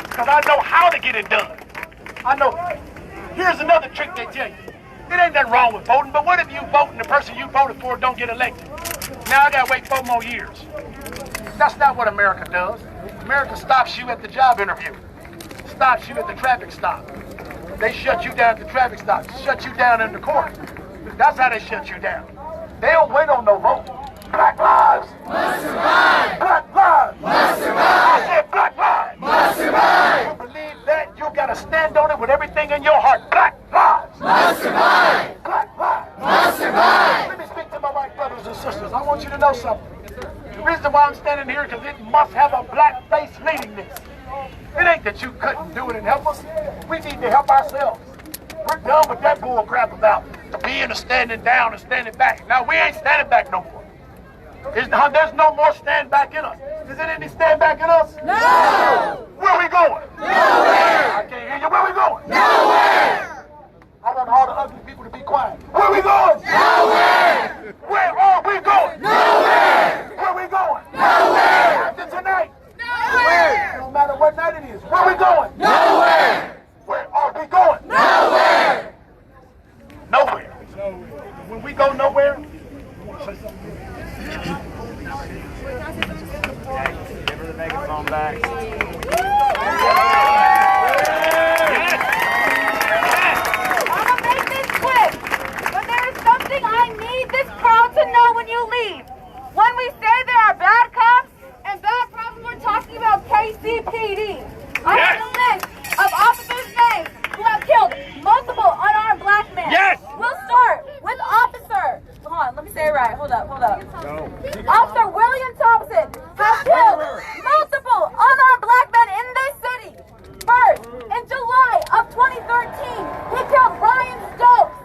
S2: Because I know how to get it done. I know. Here's another trick they tell you. It ain't nothing wrong with voting, but what if you vote and the person you voted for don't get elected? Now I gotta wait 4 more years. That's not what America does. America stops you at the job interview, stops you at the traffic stop. They shut you down at the traffic stop, shut you down in the court. That's how they shut you down. They don't wait on no vote. Black lives must survive. Black lives must survive. I said black lives must survive. You believe that, you gotta stand on it with everything in your heart. Black lives must survive. Black lives must survive. Let me speak to my white brothers and sisters. I want you to know something. The reason why I'm standing here is because it must have a black face leading this. It ain't that you couldn't do it and help us. We need to help ourselves. We're done with that bull crap about being a standing down and standing back. Now, we ain't standing back no more. There's no more stand back in us. Is there any stand back in us? No! Where we going? Nowhere! I can't hear you. Where we going? Nowhere! I want all the ugly people to be quiet. Where we going? Nowhere! Where are we going? Nowhere! Where we going? Nowhere! After tonight? Nowhere! No matter what night it is. Where we going? Nowhere! Where are we going? Nowhere! Nowhere. When we go nowhere, you want to say something?
S1: Give her the megaphone back.
S4: I'm gonna make this quick, but there is something I need this crowd to know when you leave. When we say there are bad cops and bad problems, we're talking about KCPD. I have a list of officers' names who have killed multiple unarmed black men.
S5: Yes!
S4: We'll start with Officer. Hold on, let me say it right. Hold up. Officer William Thompson has killed multiple unarmed black men in this city. First, in July of 2013, he killed Ryan Stokes.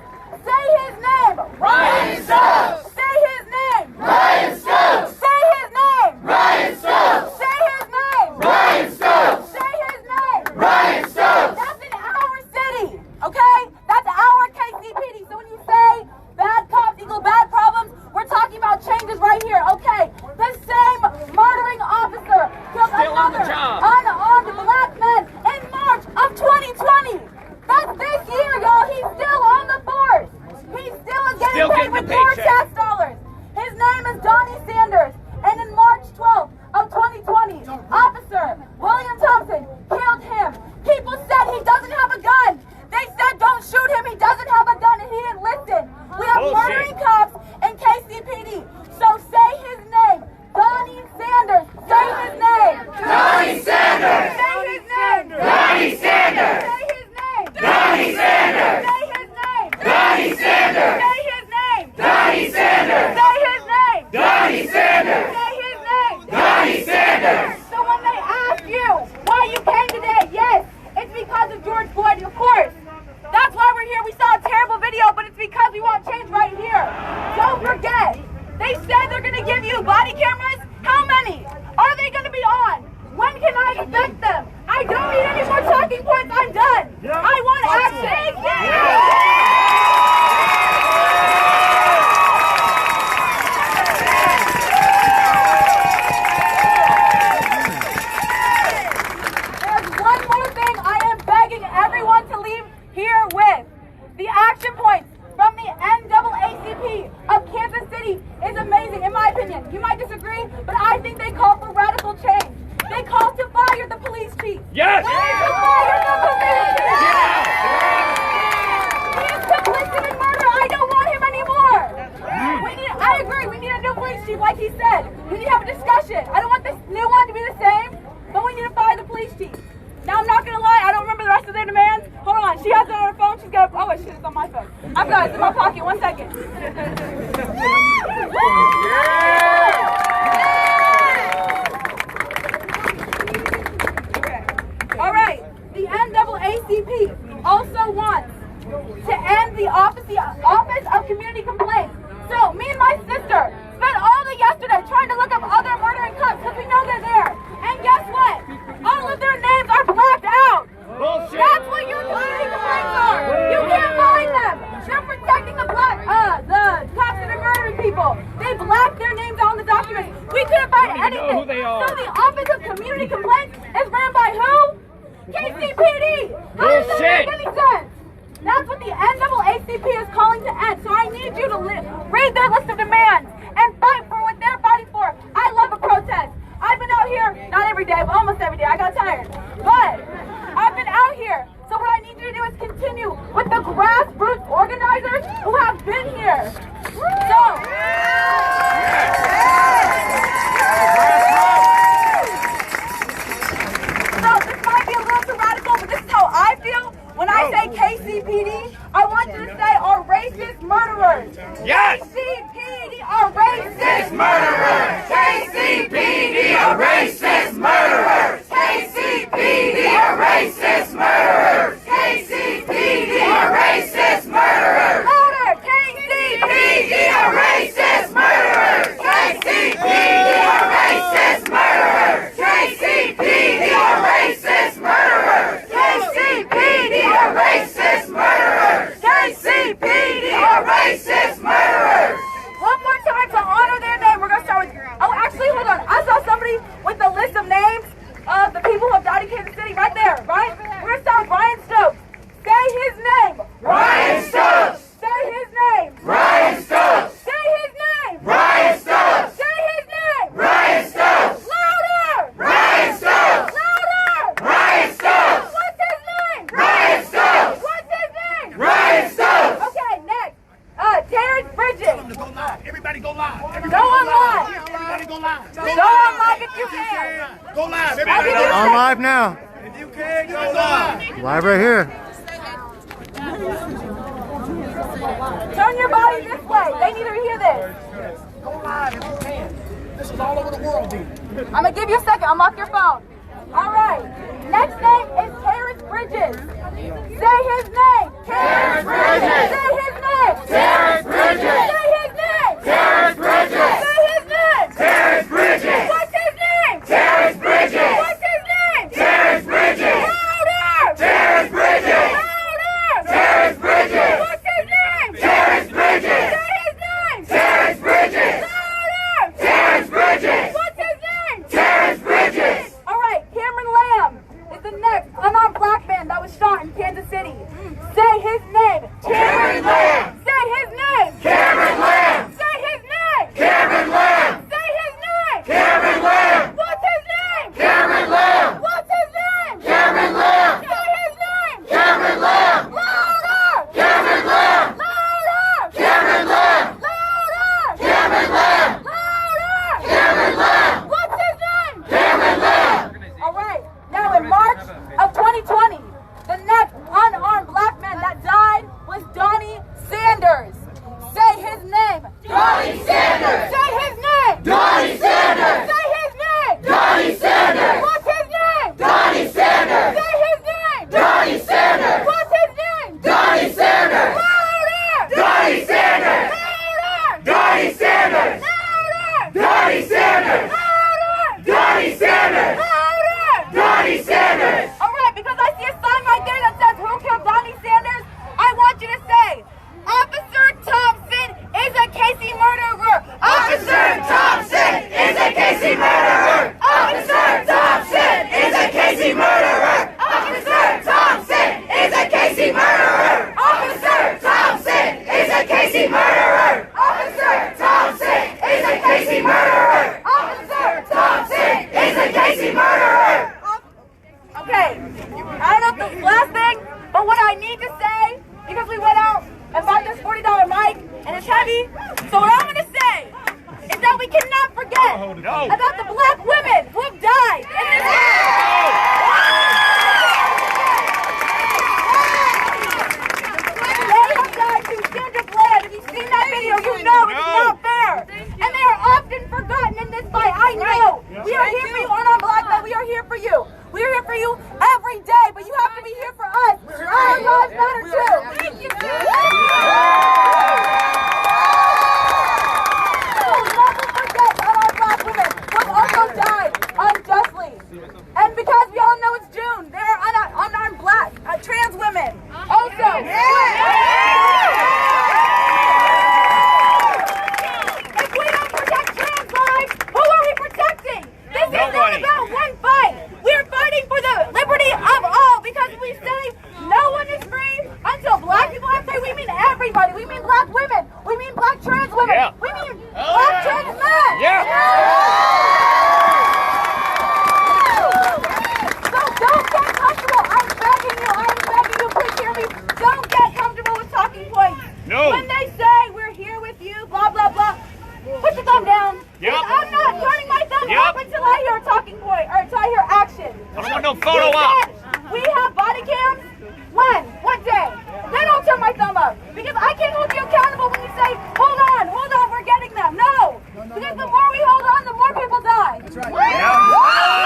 S4: Say his name. Ryan Stokes. Say his name. Ryan Stokes. Say his name. Ryan Stokes. Say his name. Ryan Stokes. Say his name. Ryan Stokes. That's in our city, okay? That's our KCPD. So when you say bad cops equal bad problems, we're talking about changes right here, okay? The same murdering officer killed another unarmed black man in March of 2020. That's this year, y'all. He's still on the force. He's still getting paid with more tax dollars. His name is Donnie Sanders. And in March 12th of 2020, Officer William Thompson killed him. People said he doesn't have a gun. They said don't shoot him. He doesn't have a gun and he didn't listen. We have murdering cops in KCPD. So say his name. Donnie Sanders. Say his name. Donnie Sanders. Say his name. Donnie Sanders. Say his name. Donnie Sanders. Say his name. Donnie Sanders. Say his name. Donnie Sanders. Say his name. Donnie Sanders. Say his name. Donnie Sanders. So when they ask you why you came today, yes, it's because of George Floyd, of course. That's why we're here. We saw a terrible video, but it's because we want change right here. Don't forget, they said they're going to give you body cameras. How many are they going to be on? When can I expect them? I don't need any more talking points. I'm done. I want action. There's one more thing I am begging everyone to leave here with. The action points from the NAACP of Kansas City is amazing, in my opinion. You might disagree, but I think they call for radical change. They call to fire the police chief.
S5: Yes!
S4: They need to fire the police chief. He is complicit in murder. I don't want him anymore. I agree. We need a new police chief, like he said. We need to have a discussion. I don't want this new one to be the same, but we need to fire the police chief. Now, I'm not going to lie, I don't remember the rest of their demands. Hold on, she has it on her phone. She's got, oh, shit, it's on my phone. I've got it, it's in my pocket. 1 second. Okay. All right, the NAACP also wants to end the Office of Community Complaints. So, me and my sister spent all day yesterday trying to look up other murdering cops because we know they're there. And guess what? All of their names are blacked out.
S5: Bullshit.
S4: That's what your community complaints are. You can't find them. They're protecting the cops that are murdering people. They blacked their names out on the documents. We couldn't find anything.
S5: Know who they are.
S4: So the Office of Community Complaints is ran by who? KCPD. How does that make any sense? That's what the NAACP is read their list of demands and fight for what they're fighting for. I love a protest. I've been out here, not every day, but almost every day. I got tired. But I've been out here. So what I need you to do is continue with the grassroots organizers who have been here. So this might be a little too radical, but this is how I feel. When I say KCPD, I want you to say our racist murderers.
S5: Yes!
S4: KCPD are racist
S5: Murderers! KCPD are racist murderers! KCPD are racist murderers! KCPD are racist murderers!
S4: Louder! KCPD
S5: are racist murderers! KCPD are racist murderers! KCPD are racist murderers! KCPD are racist murderers! KCPD are racist murderers!
S4: One more time to honor their name. We're gonna start with. Oh, actually, hold on. I saw somebody with a list of names of the people who have died in Kansas City right there. Right? We're gonna start with Ryan Stokes. Say his name.
S5: Ryan Stokes!
S4: Say his name.
S5: Ryan Stokes!
S4: Say his name.
S5: Ryan Stokes!
S4: Say his name.
S5: Ryan Stokes!
S4: Louder.
S5: Ryan Stokes!
S4: Louder.
S5: Ryan Stokes!
S4: What's his name?
S5: Ryan Stokes!
S4: What's his name?
S5: Ryan Stokes!
S4: Okay, next. Terrence Bridges.
S7: Go live. Everybody go live.
S4: Go on live.
S7: Everybody go live.
S4: Go on live if you can.
S7: Go live.
S4: I'll give
S7: Everybody
S4: you
S7: go
S4: a
S7: live.
S1: On live now.
S7: If you can, go live.
S1: Live right here.
S4: Turn your body this way. They need to hear this.
S7: Go live if you can. This is all over the world, dude.
S4: I'm gonna give you a second. Unlock your phone. All right. Next name is Terrence Bridges. Say his name.
S5: Terrence Bridges!
S4: Say his name.
S5: Terrence Bridges!
S4: Say his name.
S5: Terrence Bridges!
S4: Say his name.
S5: Terrence Bridges!
S4: What's his name?
S5: Terrence Bridges!
S4: What's his name?
S5: Terrence Bridges!
S4: Louder.
S5: Terrence Bridges!
S4: Louder.
S5: Terrence Bridges!
S4: What's his name?
S5: Terrence Bridges!
S4: Say his name.
S5: Terrence Bridges!
S4: Louder.
S5: Terrence Bridges!
S4: What's his name?
S5: Terrence Bridges!
S4: All right, Cameron Lamb is the next unarmed black man that was shot in Kansas City. Say his name.
S5: Cameron Lamb!
S4: Say his name.
S5: Cameron Lamb!
S4: Say his name.
S5: Cameron Lamb!
S4: Say his name.
S5: Cameron Lamb!
S4: What's his name?
S5: Cameron Lamb!
S4: What's his name?
S5: Cameron Lamb!
S4: Say his name.
S5: Cameron Lamb!
S4: Louder.
S5: Cameron Lamb!
S4: Louder.
S5: Cameron Lamb!
S4: Louder.
S5: Cameron Lamb!
S4: Louder.
S5: Cameron Lamb!
S4: What's his name?
S5: Cameron Lamb!
S4: All right. Now in March of 2020, the next unarmed black man that died was Donnie Sanders. Say his name.
S5: Donnie Sanders!
S4: Say his name.
S5: Donnie Sanders!
S4: Say his name.
S5: Donnie Sanders!
S4: What's his name?
S5: Donnie Sanders!
S4: Say his name.
S5: Donnie Sanders!
S4: What's his name?
S5: Donnie Sanders!
S4: Louder.
S5: Donnie Sanders!
S4: Louder.
S5: Donnie Sanders!
S4: Louder.
S5: Donnie Sanders!
S4: Louder.
S5: Donnie Sanders!
S4: Louder.
S5: Donnie Sanders!
S4: All right, because I see a sign right there that says "Who killed Donnie Sanders?" I want you to say, Officer Thompson is a Casey murderer.
S5: Officer Thompson is a Casey murderer! Officer Thompson is a Casey murderer! Officer Thompson is a Casey murderer! Officer Thompson is a Casey murderer! Officer Thompson is a Casey murderer! Officer Thompson is a Casey murderer!
S4: Okay, I don't know if the last thing, but what I need to say, because we went out and bought this $40 mic, and it's heavy, so what I'm going to say is that we cannot forget about the black women who have died in this They have died through Sandra's land. If you've seen that video, you know it's not fair. And they are often forgotten in this fight. I know. We are here for you, unarmed black men. We are here for you. We are here for you every day, but you have to be here for us. Our lives matter too. Thank you. We'll never forget unarmed black women who have also died unjustly. And because we all know it's June, there are unarmed black trans women also. If we don't protect trans lives, who are we protecting? This is not about one fight. We're fighting for the liberty of all, because we say no one is free until black people are free. We mean everybody. We mean black women. We mean black trans
S2: women.
S4: Yeah.
S2: We need black trans men.
S4: Yeah.
S2: So don't get comfortable. I'm begging you, please hear me. Don't get comfortable with talking points.
S4: No.
S2: When they say we're here with you, blah, blah, blah, put your thumb down.
S4: Yep.
S2: I'm not turning my thumb
S4: Yep.
S2: up until I hear a talking point or until I hear action.
S4: I don't want no photo op.
S2: We have body cams. When? What day? Then I'll turn my thumb up. Because I can't hold you accountable when you say, hold on, we're getting them. No. Because the more we hold on, the more people die. That's right.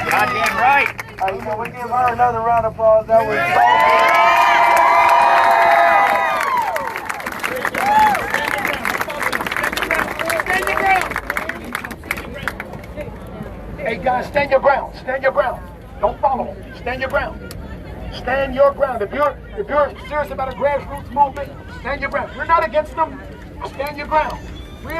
S4: Goddamn right.
S8: You know, we give her another round of applause. That was
S7: Hey guys, stand your ground. Stand your ground. Don't follow them. Stand your ground. Stand your ground. If you're serious about a grassroots movement, stand your ground. We're not against them. Stand your ground. We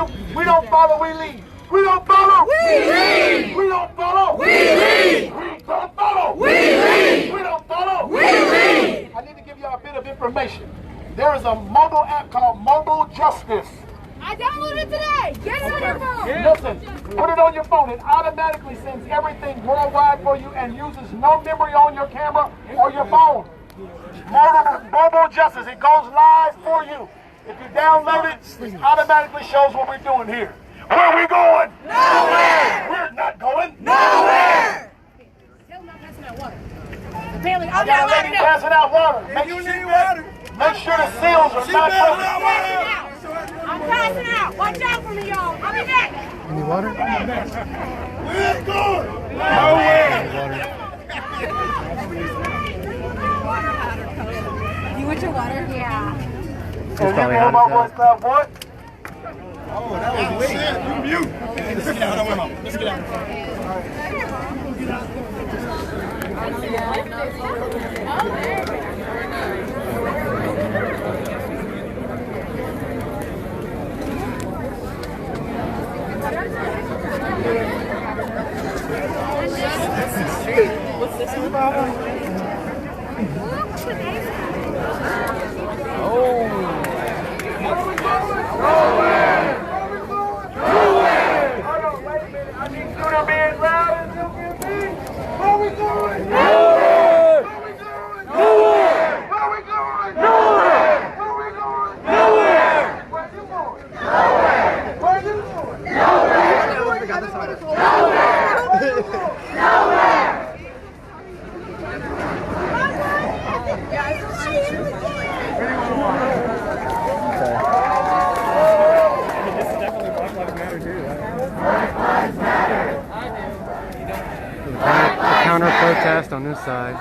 S7: don't follow, we lead. We don't follow. We lead. We don't follow. We lead. We don't follow. We lead. We don't follow. We lead. I need to give you a bit of information. There is a mobile app called Mobile Justice.
S2: I downloaded it today. Get it on your phone.
S7: Listen, put it on your phone. It automatically sends everything worldwide for you and uses no memory on your camera or your phone. Mobile Justice, it goes live for you. If you download it, it automatically shows what we're doing here. Where are we going? Nowhere! We're not going nowhere!
S2: Still not passing out water. Apparently,
S7: I got a lady passing out water. Make sure the seals are not broken.
S2: I'm passing out. Watch out for me, y'all. I'll be back.
S1: Any water?
S7: We're going nowhere!
S6: You want your water?
S2: Yeah.
S1: He's
S8: you
S1: probably
S8: hear
S1: hot
S8: my
S1: as
S8: voice
S1: hell.
S8: now, boy?
S7: Oh, that was weak. You mute. Let's get out. Let's get out.
S6: What's this one?
S1: Counter protest on this side.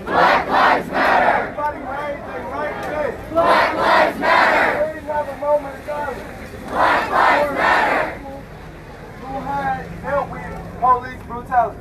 S8: Black Lives Matter! Black Lives Matter! Black Lives Matter! Who had dealt with police brutality?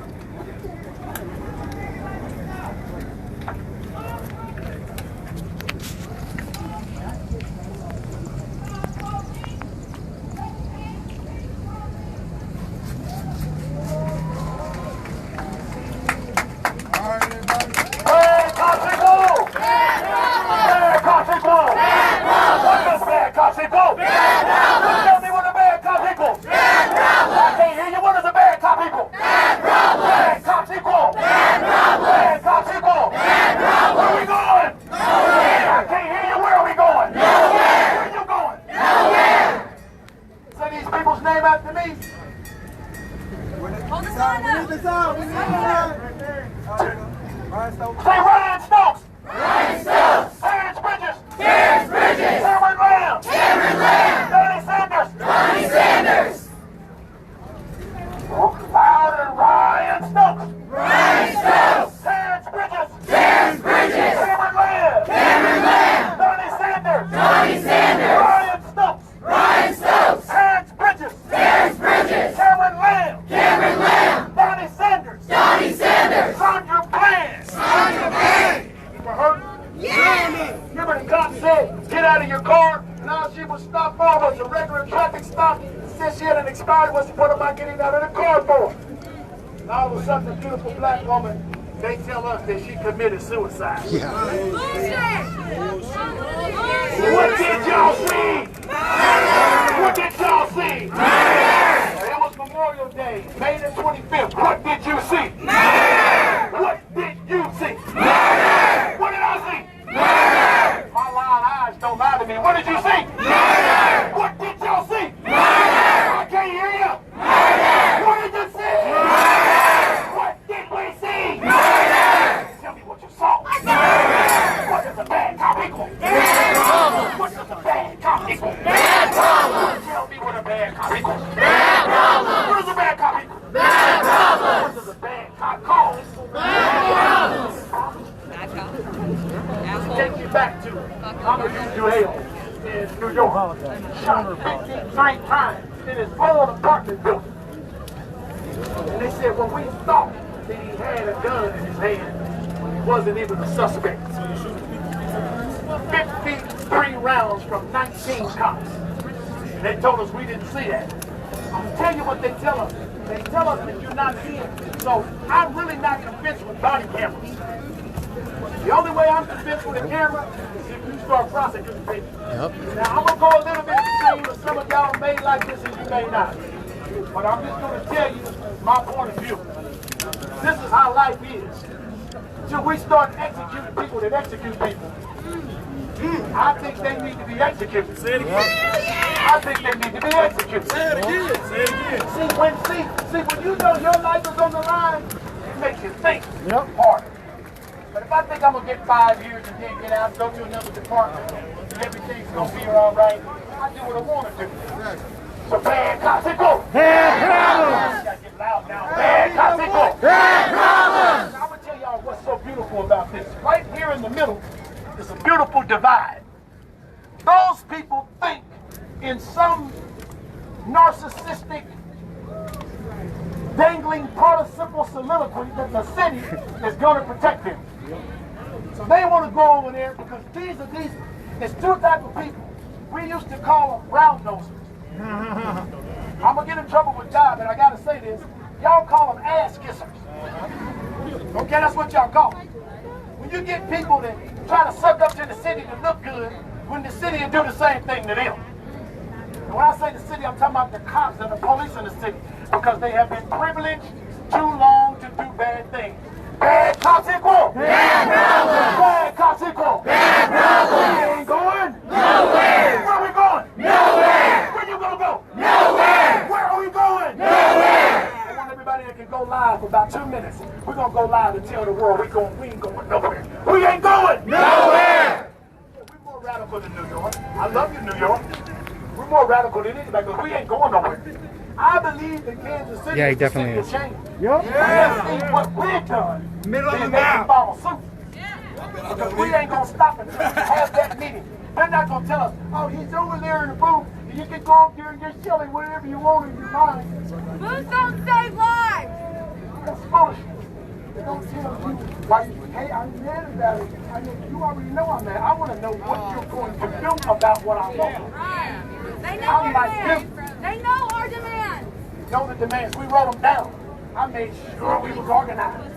S8: Say Ryan Stokes! Ryan Stokes! Terrence Bridges! Terrence Bridges! Cameron Lamb! Cameron Lamb! Bernie Sanders! Bernie Sanders! Louder, Ryan Stokes! Ryan Stokes! Terrence Bridges! Terrence Bridges! Cameron Lamb! Cameron Lamb! Bernie Sanders! Bernie Sanders! Ryan Stokes! Ryan Stokes! Terrence Bridges! Terrence Bridges! Cameron Lamb!
S7: what am I getting out of the car for? And all of a sudden, a beautiful black woman, they tell us that she committed suicide.
S4: Bullshit!
S7: What did y'all see? What did y'all see? It was Memorial Day, May the 25th. What did you see? What did you see? What did I see? My lying eyes don't lie to me. What did you see? What did y'all see? I can't hear you. What did you see? What did we see? Tell me what you saw. What does a bad cop equal? What does a bad cop equal? Bad problem. Tell me what a bad cop equals. Bad problem. What does a bad cop equal? Bad problem. What does a bad cop cause? Bad problem. Take you back to Amadou Duhale in New York. Shot 15 straight times in his own apartment building. And they said, well, we thought that he had a gun in his hand when he wasn't even a suspect. 53 rounds from 19 cops. And they told us we didn't see that. I'll tell you what they tell us. They tell us that you're not seeing. So I'm really not convinced with body cameras. The only way I'm convinced with a camera is if you start prosecuting people. Now, I'm going to go a little bit extreme, but some of y'all may like this and you may not. But I'm just going to tell you my point of view. This is how life is. Till we start executing people that execute people, I think they need to be executed. Say it again. I think they need to be executed. Say it again. Say it again. See, when you know your life is on the line, it makes you think harder. But if I think I'm going to get 5 years and then get out, go to another department, and everything's going to be all right, I do what I want to do. So bad cops equal. Bad problems. You got to get loud now. Bad cops equal. Bad problems. I'm going to tell y'all what's so beautiful about this. Right here in the middle is a beautiful divide. Those people think in some narcissistic, dangling participle soliloquy that the city is going to protect them. So they want to go over there because there's two types of people. We used to call them round nosers. I'm going to get in trouble with God, but I got to say this. Y'all call them ass kissers. Okay, that's what y'all call them. When you get people that try to suck up to the city to look good, when the city will do the same thing to them. And when I say the city, I'm talking about the cops and the police in the city, because they have been privileged too long to do bad things. Bad cops equal. Bad problems. Bad cops equal. Bad problems. We ain't going nowhere. Where are we going? Nowhere. Where you gonna go? Nowhere. Where are we going? Nowhere. I want everybody that can go live for about 2 minutes. We're gonna go live and tell the world we ain't going nowhere. We ain't going nowhere. We're more radical than New York. I love you, New York. We're more radical than anybody because we ain't going nowhere. I believe that Kansas City
S1: Yeah, he definitely is.
S7: Yep. Yeah. Let's see what we've done.
S8: Middle of the
S7: Then they can
S8: map.
S7: follow suit. Because we ain't going to stop until we have that meeting. They're not going to tell us, oh, he's over there in the booth. You can go up there and just tell him whatever you want in your mind.
S4: Booths don't save lives!
S7: That's foolishness. They don't tell you why you, hey, I'm mad about it. I mean, you already know I'm mad. I want to know what you're going to do about what I want.
S4: Right. They know
S7: I'm
S4: our
S7: like
S4: demands. They know our demands.
S7: Know the demands. We wrote them down. I made sure we was organized.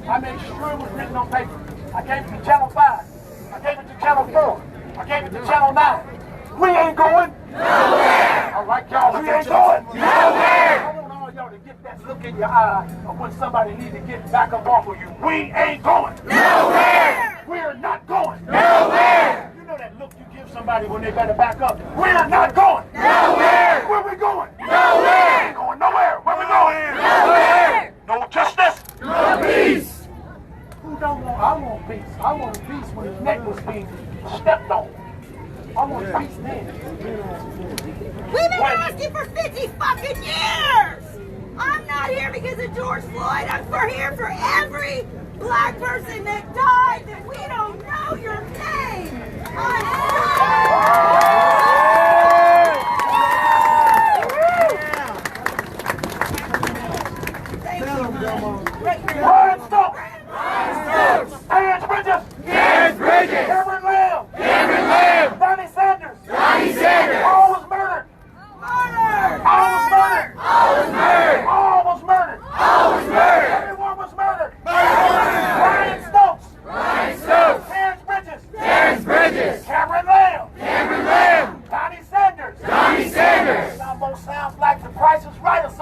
S7: I made sure it was written on paper. I gave it to Channel 5. I gave it to Channel 4. I gave it to Channel 9. We ain't going nowhere. I like y'all. We ain't going nowhere. I want all y'all to get that look in your eye of when somebody needs to get back up off of you. We ain't going nowhere. We're not going nowhere. You know that look you give somebody when they better back up. We're not going nowhere. Where we going? Nowhere. We ain't going nowhere. Where we going? Nowhere. No justice. No peace. Who don't want? I want peace. I want peace when his neck was being stepped on. I want peace then.
S4: We've been asking for 50 fucking years! I'm not here because of George Floyd. I'm here for every black person that died that we don't know your name.
S7: Brian Stokes! Terrence Bridges! Cameron Lamb! Donnie Sanders! All was murdered! All was murdered!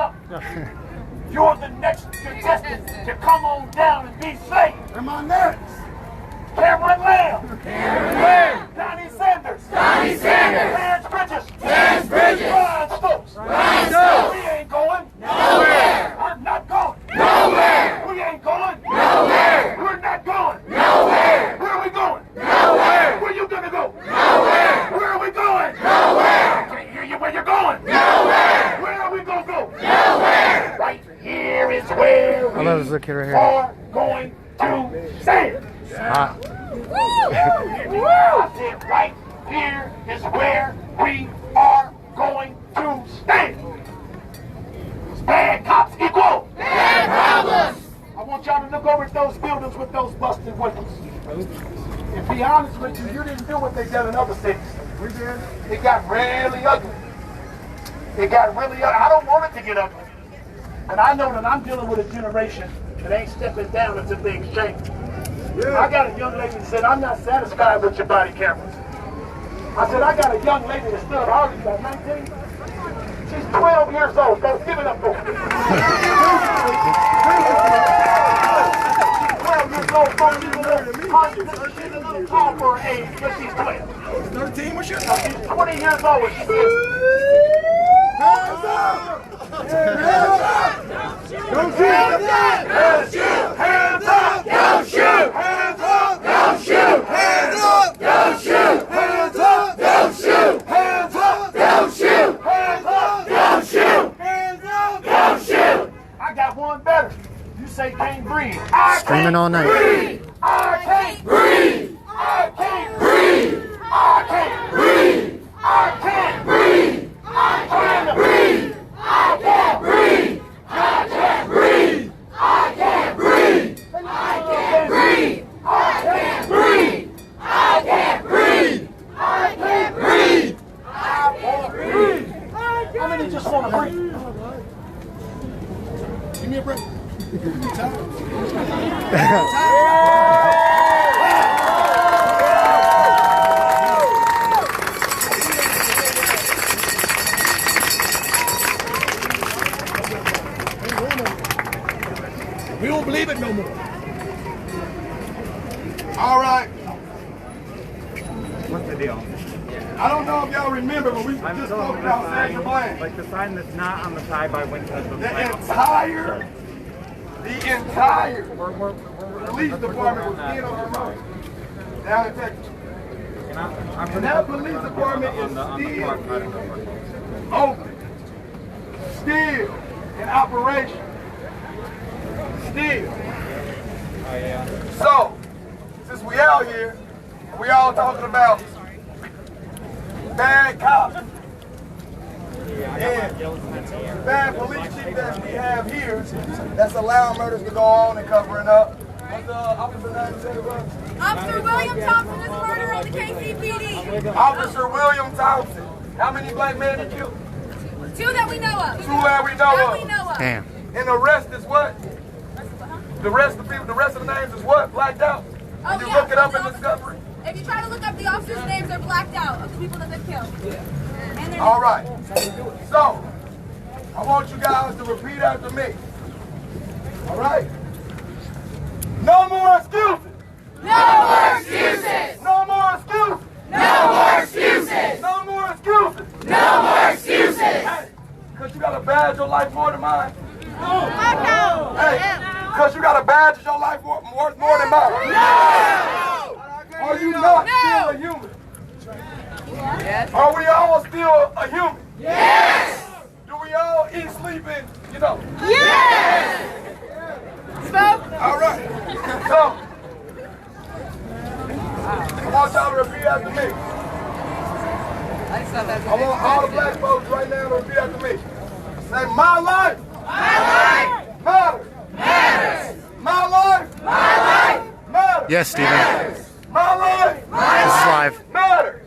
S7: up. You're the next contestant to come on down and be safe.
S2: Am I next?
S7: Cameron Lamb. Cameron Lamb. Donnie Sanders.
S5: Donnie Sanders.
S7: Terrence Bridges.
S5: Terrence Bridges.
S7: Ryan Stokes.
S5: Ryan Stokes.
S7: We ain't going
S5: Nowhere.
S7: We're not going
S5: Nowhere.
S7: We ain't going
S5: Nowhere.
S7: We're not going
S5: Nowhere.
S7: Where are we going?
S5: Nowhere.
S7: Where you gonna go?
S5: Nowhere.
S7: Where are we going?
S5: Nowhere.
S7: I can't hear you where you're going.
S5: Nowhere.
S7: Where are we gonna go?
S5: Nowhere.
S7: Right here is where we
S1: there's a kid right here.
S7: are going to stand.
S1: Hot.
S7: I said right here is where we are going to stand. Bad cops equal
S5: Bad problems.
S7: I want y'all to look over at those buildings with those busted windows. And be honest with you, you didn't do what they done in other cities. We did. It got really ugly. It got really ugly. I don't want it to get ugly. And I know that I'm dealing with a generation that ain't stepping down until things change. I got a young lady that said, I'm not satisfied with your body cameras. I said, I got a young lady that's still at Harvey, about 19. She's 12 years old. Go give it up for her. She's 12 years old, folks. She's a little tall for her age, but she's 12.
S2: 13, what's your
S7: She's 20 years old when she says,
S2: hands up! Hands up! Don't shoot!
S5: Don't shoot.
S7: hands up!
S5: Don't shoot.
S2: Hands up!
S5: Don't shoot.
S2: Hands up!
S5: Don't shoot.
S2: Hands up!
S5: Don't shoot.
S2: Hands up!
S5: Don't shoot.
S2: Hands up!
S5: Don't shoot.
S2: Hands up!
S5: Don't shoot.
S7: I got one better. You say can't breathe. I
S1: Screaming
S7: can't
S1: all night.
S5: Breathe.
S7: I can't
S5: Breathe.
S7: I can't
S5: Breathe.
S7: I can't
S5: Breathe.
S7: I can't
S5: Breathe.
S7: I can't
S5: Breathe. I can't breathe. I can't breathe. I can't breathe. I can't breathe. I can't breathe. I can't breathe. I can't breathe.
S7: I can't breathe. How many just want to breathe?
S2: Give me a break. We don't believe it no more. All right.
S9: What's the deal?
S2: I don't know if y'all remember, but we just spoke about Sandra Bland.
S9: Like the sign that's not on the side by Winchester.
S2: The entire police department was in on her mouth down in Texas. And that police department is still open, still in operation, still. So, since we out here, we all talking about bad cops and bad police chief that we have here that's allowing murders to go on and covering up. What's the officer name say it was?
S4: Officer William Thompson is murder on the KCPD.
S2: Officer William Thompson. How many black men he killed?
S4: Two that we know of.
S2: Two that we know
S4: That
S2: of.
S4: we know of.
S1: Damn.
S2: And the rest is what? The rest of the people, the rest of the names is what? Blacked out?
S4: Oh,
S2: You
S4: yeah,
S2: look it up in
S4: the
S2: Discovery?
S4: If you try to look up the officers' names, they're blacked out of the people that they've killed. And they're
S2: All right. So, I want you guys to repeat after me. All right? No more excuses.
S5: No more excuses.
S2: No more excuses.
S5: No more excuses.
S2: No more excuses.
S5: No more excuses.
S2: Hey, because you got a badge your life more than mine.
S4: blacked out.
S2: Hey, because you got a badge your life worth more than mine. Are you not still a human?
S4: Yes.
S2: Are we all still a human?
S5: Yes.
S2: Do we all eat, sleep, and, you know?
S4: Yes. Smoke.
S2: All right. So, I want y'all to repeat after me. I want all the black folks right now to repeat after me. Say, my life matters. My life matters.
S1: Yes, Steven.
S2: My life
S1: This is live.
S2: matters.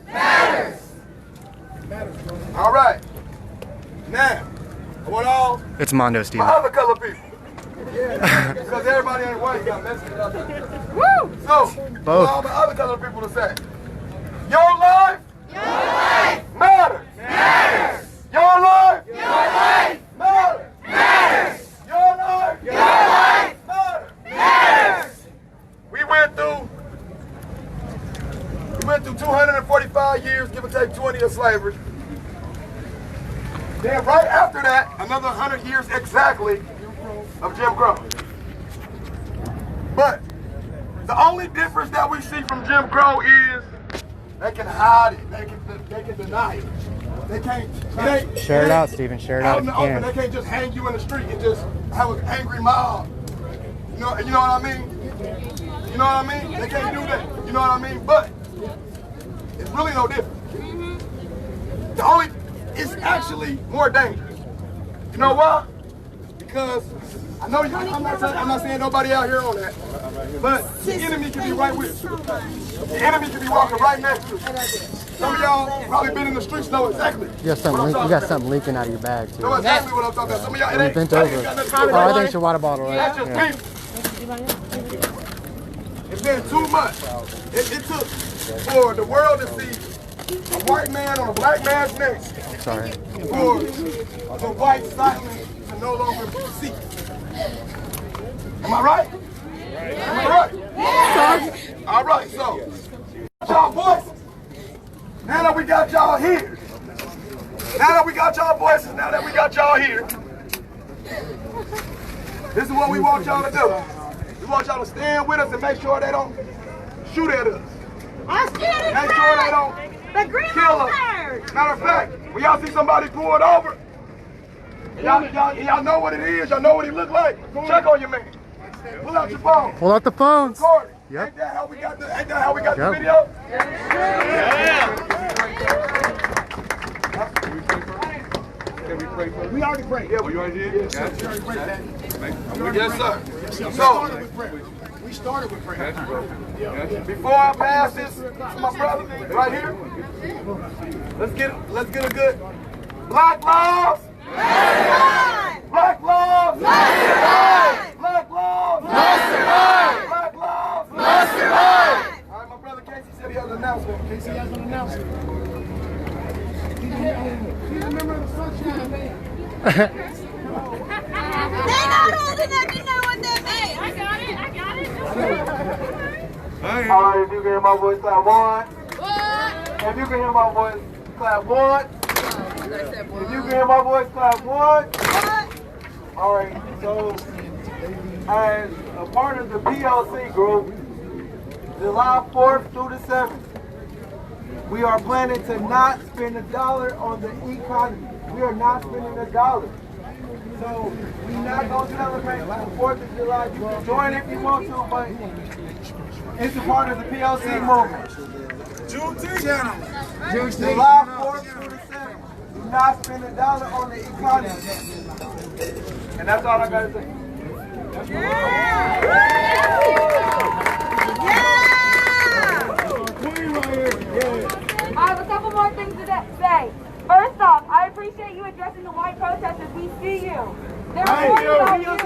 S2: All right. Now, I want all
S1: It's Mondo,
S2: my
S1: Steven.
S2: other color people. Because everybody ain't white got messages out there. Woo! So,
S1: Both.
S2: all my other color people to say, your life matters. Your life matters.
S7: 100 years, give or take 20 of slavery. Then right after that, another 100 years exactly of Jim Crow. But the only difference that we see from Jim Crow is they can hide it, they can deny it. They can't
S1: Share it out, Stephen. Share it out if
S7: in
S1: you
S7: the open.
S1: can.
S7: They can't just hang you in the street and just have an angry mob. You know what I mean? You know what I mean? They can't do that. You know what I mean? But it's really no different. It's actually more dangerous. You know why? Because I know I'm not saying nobody out here on that, but the enemy can be right with you. The enemy can be walking right next to you. Some of y'all probably been in the streets, know exactly.
S1: You got something leaking out of your bag too.
S7: Know exactly what I'm talking about. Some of y'all, it ain't
S1: Bent over. Oh, I think it's your water bottle, right?
S7: That's just people. It's been too much. It took for the world to see a white man on a black man's neck.
S1: Sorry.
S7: For the white silence to no longer see. Am I right? Am I right? Yeah. All right, so y'all voices. Now that we got y'all here. Now that we got y'all voices, now that we got y'all here. This is what we want y'all to do. We want y'all to stand with us and make sure they don't shoot at us. Make sure they don't kill us. Matter of fact, when y'all see somebody pulled over, y'all know what it is, y'all know what he look like, check on your man. Pull out your phone.
S1: Pull out the phones.
S7: Record it.
S1: Yep.
S7: Ain't that how we got the video?
S2: We already prayed.
S7: Yeah, we already did.
S2: Yes, sir. We already prayed that.
S7: Yes, sir. So,
S2: we started with prayer.
S7: before I pass this to my brother right here, let's get a good Black lives. Black lives. Black lives. Black lives. All right, my brother Casey said he has an announcement. Casey has an announcement. He's a member of the Sunshine Band.
S4: They're not old enough to know what that means. I got it.
S8: All right, if you can hear my voice, clap one. If you can hear my voice, clap one. If you can hear my voice, clap one. All right, so as a part of the PLC group, July 4th through the 7th, we are planning to not spend $1 on the economy. We are not spending $1. So we're not going to celebrate the 4th of July. You can join if you want to, but it's a part of the PLC movement. July 4th through the 7th. Do not spend $1 on the economy. And that's all I got to say.
S10: I have a couple more things to say. First off, I appreciate you addressing the white protesters. We see you. They're reporting about you.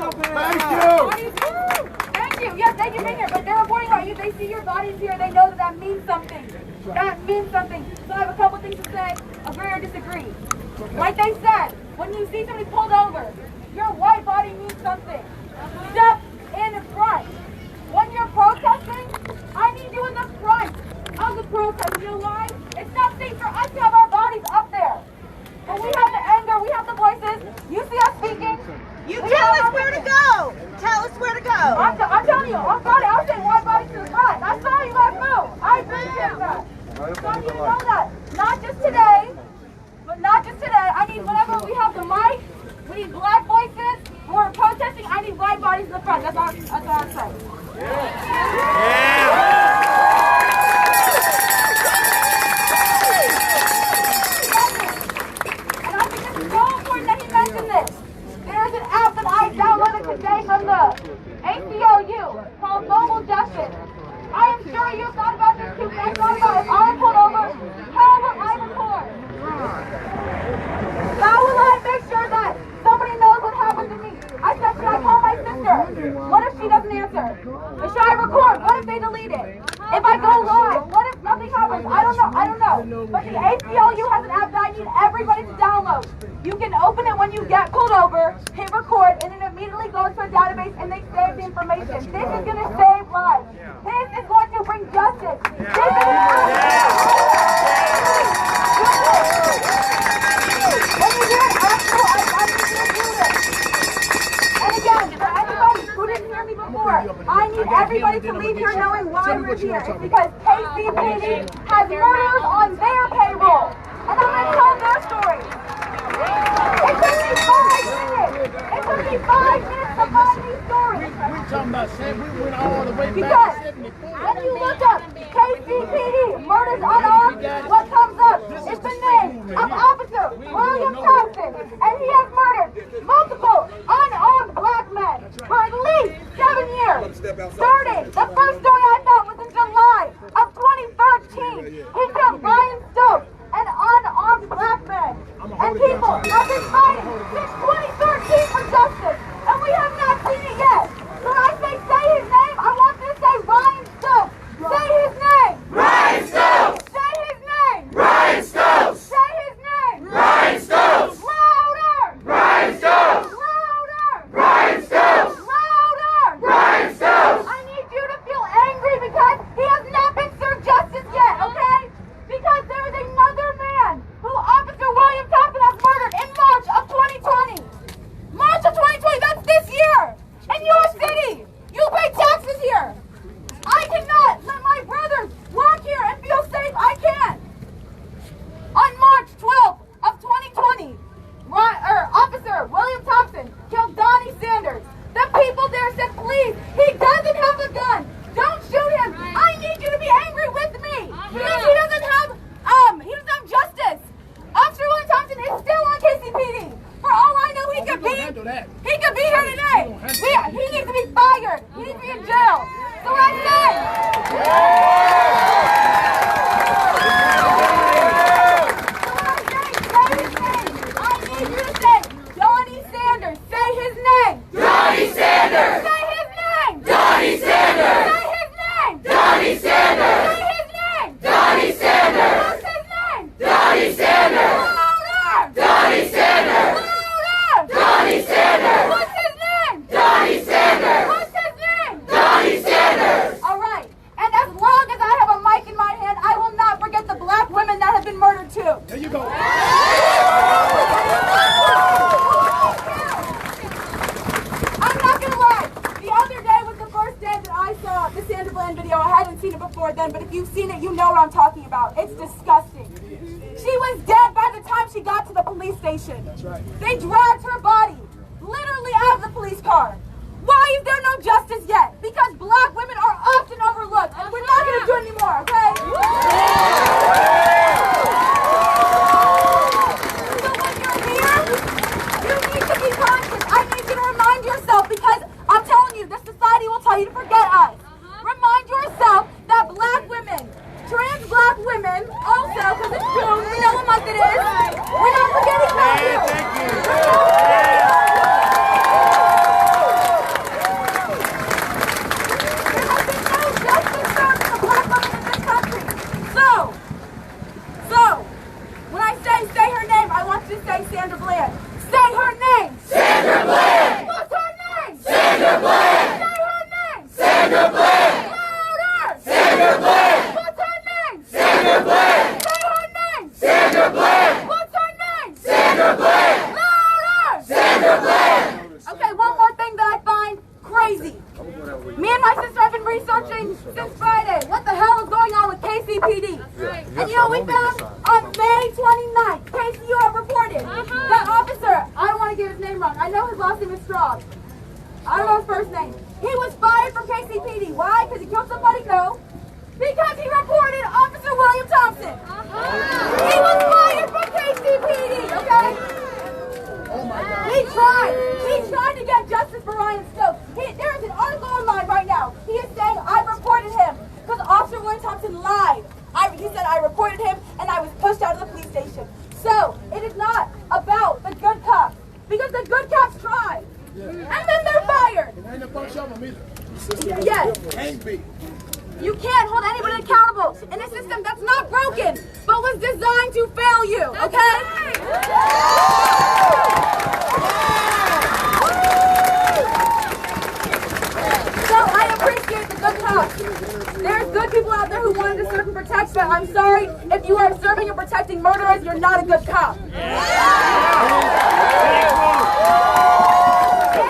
S10: Thank you. Yes, they can be here, but they're reporting about you. They see your bodies here. They know that means something. That means something. So I have a couple things to say. Agree or disagree. Like they said, when you see somebody pulled over, your white body means something. Step in front. When you're protesting, I need you in the front of the protest. You know why? It's not safe for us to have our bodies up there. But we have the anger, we have the voices. You see us speaking.
S4: You tell us where to go. Tell us where to go.
S10: I'm telling you, I'm sorry, I was saying white bodies to the front. I saw you last move. I appreciate that. So I need to know that. Not just today, but not just today. I need whenever we have the mic, we need black voices. When we're protesting, I need white bodies in the front. That's all I'm saying. There's an app that I downloaded today from the ACLU called Mobile Justice. I am sure you've thought about this too, but I thought about if I am pulled over, how will I record? How will I make sure that somebody knows what happened to me? I said, should I call my sister? What if she doesn't answer? Or should I record? What if they delete it? If I go live, what if nothing happens? I don't know. But the ACLU has an app that I need everybody to download. You can open it when you get pulled over, hit record, and it immediately goes to a database and they save the information. This is going to save lives. This is going to bring justice. This is everybody to leave here knowing why we're here. It's because KCPD has murderers on their payroll. And I'm going to tell their story. It took me 5 minutes. It took me 5 minutes to find these stories.
S7: We talking about we went all the way
S10: Because
S7: back to 74.
S10: when you look up KCPD murders unarmed, what comes up is the name of Officer William Thompson, and he has murdered multiple unarmed black men for at least 7 years. Starting, the first story I found was in July of 2013. He killed Ryan Stokes, an unarmed black man. And people have been fighting since 2013 for justice, and we have not seen it yet. So when I say his name, I want you to say Ryan Stokes. Say his name.
S5: Ryan Stokes!
S10: Say his name.
S5: Ryan Stokes!
S10: Say his name.
S5: Ryan Stokes!
S10: Louder.
S5: Ryan Stokes!
S10: Louder.
S5: Ryan Stokes!
S10: Louder.
S5: Ryan Stokes!
S10: I need you to feel angry because he has not been served justice yet, okay? Because there is another man who Officer William Thompson has murdered in March of 2020. March of 2020, that's this year. In your city. You pay taxes here. I cannot let my brothers work here and feel safe. I can't. On March 12th of 2020, Officer William Thompson killed Donnie Sanders. The people there said, please, he doesn't have a gun. Don't shoot him. I need you to be angry with me. Because he doesn't have justice. Officer William Thompson is still on KCPD. For all I know, he could be here today. He needs to be fired. He needs to be in jail. So I need you to say, Donnie Sanders. Say his name.
S5: Donnie Sanders!
S10: Say his name.
S5: Donnie Sanders!
S10: Say his name.
S5: Donnie Sanders!
S10: Say his name.
S5: Donnie Sanders!
S10: What's his name?
S5: Donnie Sanders!
S10: Louder.
S5: Donnie Sanders!
S10: Louder.
S5: Donnie Sanders!
S10: What's his name?
S5: Donnie Sanders!
S10: What's his name?
S5: Donnie Sanders!
S10: All right. And as long as I have a mic in my hand, I will not forget the black women that have been murdered too.
S7: There you go.
S10: I'm not gonna lie. The other day was the first day that I saw the Sandra Bland video. I hadn't seen it before then, but if you've seen it, you know what I'm talking about. It's disgusting. She was dead by the time she got to the police station. That's right. They dragged her body literally out of the police car. Why is there no justice yet? Because black women are often overlooked, and we're not gonna do it anymore, okay? So when you're here, you need to be conscious. I need you to remind yourself, because I'm telling you, this society will tell you to forget us. Remind yourself that black women, trans black women, also, because it's June, we know what month it is. We're not forgetting about you. There has been no justice served to black women in this country. So, when I say her name, I want you to say Sandra Bland. Say her name.
S5: Sandra Bland!
S10: What's her name?
S5: Sandra Bland!
S10: Say her name.
S5: Sandra Bland!
S10: Louder.
S5: Sandra Bland!
S10: What's her name?
S5: Sandra Bland!
S10: Say her name.
S5: Sandra Bland!
S10: What's her name?
S5: Sandra Bland!
S10: Louder.
S5: Sandra Bland!
S10: Okay, one more thing that I find crazy. Me and my sister have been researching since Friday. What the hell is going on with KCPD? And you know, we found on May 29th, KCU reported that officer, I don't want to get his name wrong. I know his last name is Strong. I don't know his first name. He was fired from KCPD. Why? Because he killed somebody? No. Because he reported Officer William Thompson. He was fired from KCPD, okay? He tried to get justice for Ryan Stokes. There is an article online right now. He is saying, I reported him because Officer William Thompson lied. He said, I reported him and I was pushed out of the police station. So, it is not about the good cops, because the good cops tried. And then they're fired.
S7: Ain't a bunch of them either.
S10: Yes.
S7: Can't be.
S10: You can't hold anybody accountable in a system that's not broken, but was designed to fail you, So I appreciate the good cops. There's good people out there who wanted to serve and protect, but I'm sorry, if you are serving and protecting murderers, you're not a good cop. And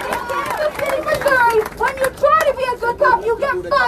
S10: in Kansas City, Missouri, when you try to be a good cop, you get fired.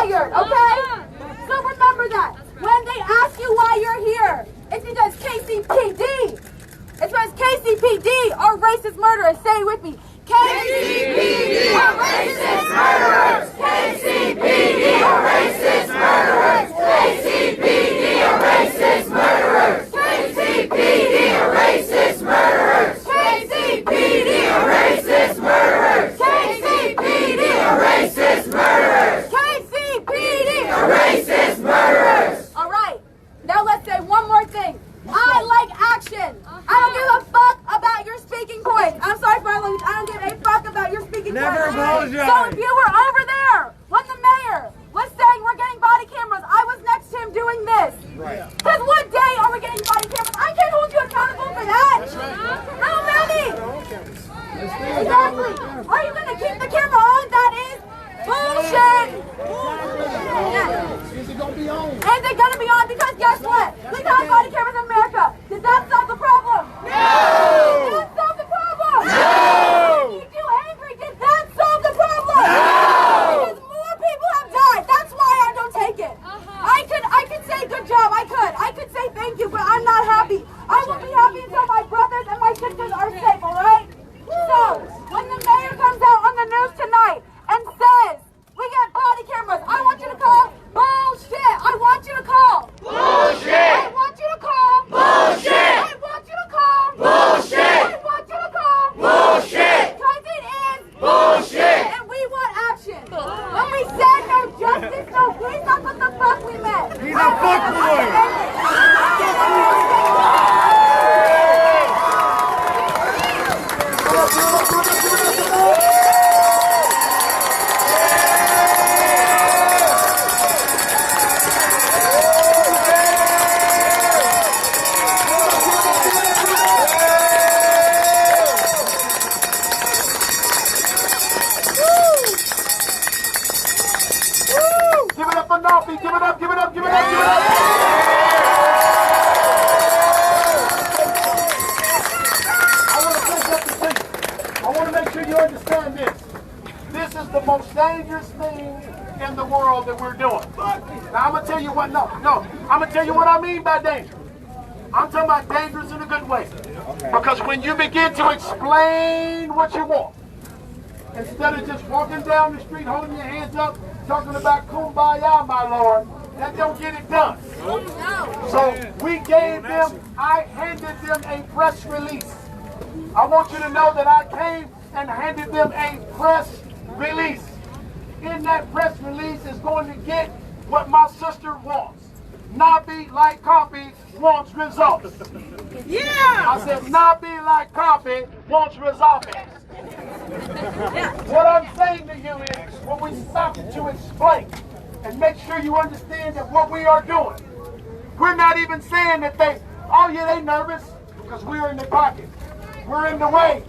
S10: Never apologize. So if you were over there when the mayor was saying we're getting body cameras, I was next to him doing this. Right. Because what day are we getting body cameras? I can't hold you accountable for that. That's right. How many? Exactly. Are you going to keep the camera on? That is bullshit.
S7: Is it going to be on?
S10: Is it going to be on? Because guess what? We got body cameras in America. Did that solve the problem? No. Did that solve the problem? No. Did you angry? Did that solve the problem? No. Because more people have died. That's why I don't take it. I could say good job. I could say thank you, but I'm not happy. I won't be happy until my brothers and my sisters are safe, all right? So, when the mayor comes out on the news tonight and says, we get body cameras, I want you to call bullshit. I want you to call bullshit. I want you to call bullshit. I want you to call bullshit. I want you to call bullshit. Because it is bullshit. And we want action. When we said no justice, no peace, that's what the fuck we meant.
S2: He's a fuckboy.
S7: Give it up for Nafi. Give it up, give it up, give it up, give it up. I want to make sure you understand this. This is the most dangerous thing in the world that we're doing. Now, I'm going to tell you what, I'm going to tell you what I mean by dangerous. I'm talking about dangerous in a good way. Because when you begin to explain what you want, instead of just walking down the street, holding your hands up, talking about kumbaya, my Lord, that don't get it done. So we gave them, I handed them a press release. I want you to know that I came and handed them a press release. In that press release is going to get what my sister wants. Nabi like coffee wants results. Yeah! I said Nabi like coffee wants results. What I'm saying to you is, when we stop to explain and make sure you understand that what we are doing, we're not even saying that they nervous, because we're in the pocket. We're in the way.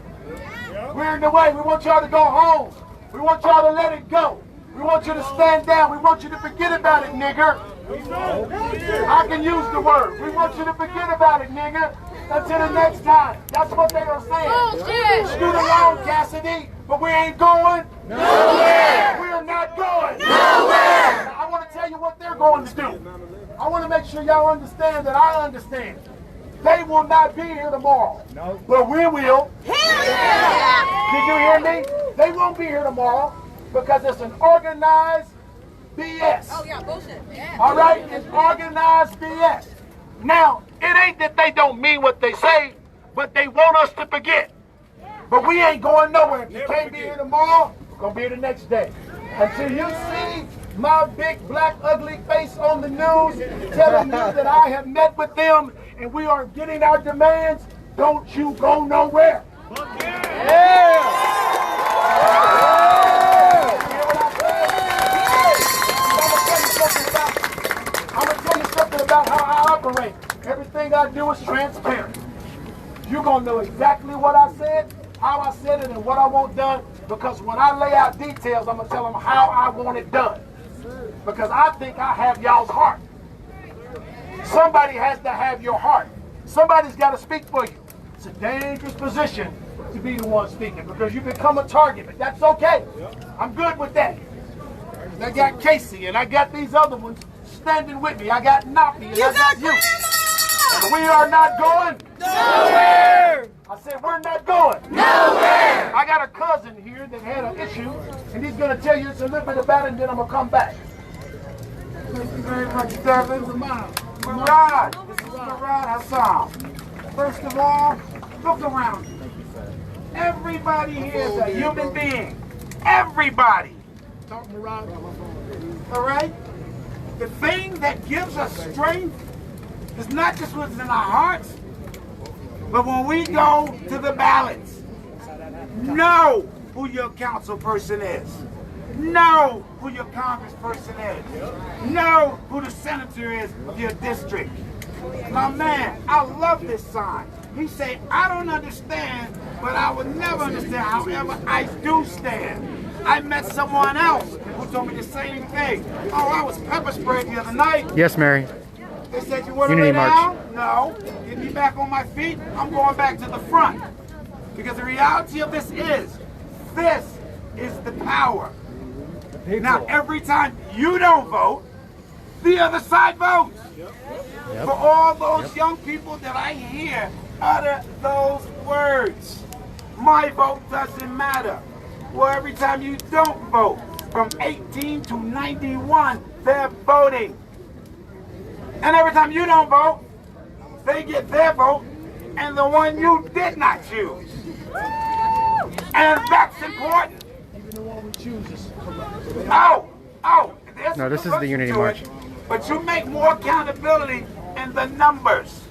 S7: We're in the way. We want y'all to go home. We want y'all to let it go. We want you to stand down. We want you to forget about it, nigger. I can use the word. We want you to forget about it, nigger. Until the next time. That's what they are saying. Scoot along, Cassidy, but we ain't going nowhere. We are not going nowhere. Now, I want to tell you what they're going to do. I want to make sure y'all understand that I understand. They will not be here tomorrow. No. But we will. Hell yeah! Did you hear me? They won't be here tomorrow because it's an organized BS. Oh yeah, bullshit. Yeah. All right, it's organized BS. Now, it ain't that they don't mean what they say, but they want us to forget. But we ain't going nowhere. If you can't be here tomorrow, we're going to be here the next day. Until you see my big, black, ugly face on the news telling you that I have met with them and we are getting our demands, don't you go nowhere. Yeah! I'm going to tell you something about how I operate. Everything I do is transparent. You're going to know exactly what I said, how I said it, and what I want done, because when I lay out details, I'm going to tell them how I want it done. Because I think I have y'all's heart. Somebody has to have your heart. Somebody's got to speak for you. It's a dangerous position to be the one speaking because you become a target, but that's okay. I'm good with that. I got Casey and I got these other ones standing with me. I got Nappy and I got you. And we are not going nowhere. I said we're not going nowhere. I got a cousin here that had an issue, and he's going to tell you a little bit about it, and then I'm going to come back. Thank you very much, Devin. Murad, this is Murad Hassan. First of all, look around you. Everybody here is a human being. Everybody. Talk Murad. All right? The thing that gives us strength is not just what's in our hearts, but when we go to the ballots. No,
S2: who your council person is. Know who your congressperson is. Know who the senator is of your district. My man, I love this sign. He say, I don't understand, but I will never understand. However, I do stand. I met someone else who told me the same thing. Oh, I was pepper sprayed the other night.
S1: Yes, Mary.
S2: They said, you want to
S1: Unity
S2: lay
S1: March.
S2: down? No. Get me back on my feet. I'm going back to the front. Because the reality of this is the power. Now, every time you don't vote, the other side votes.
S1: Yep.
S2: For all those young people that I hear utter those words, my vote doesn't matter. Well, every time you don't vote, from 18 to 91, they're voting. And every time you don't vote, they get their vote and the one you did not choose. And that's important.
S1: No, this is the Unity
S2: to
S1: March.
S2: it, but you make more accountability in the numbers,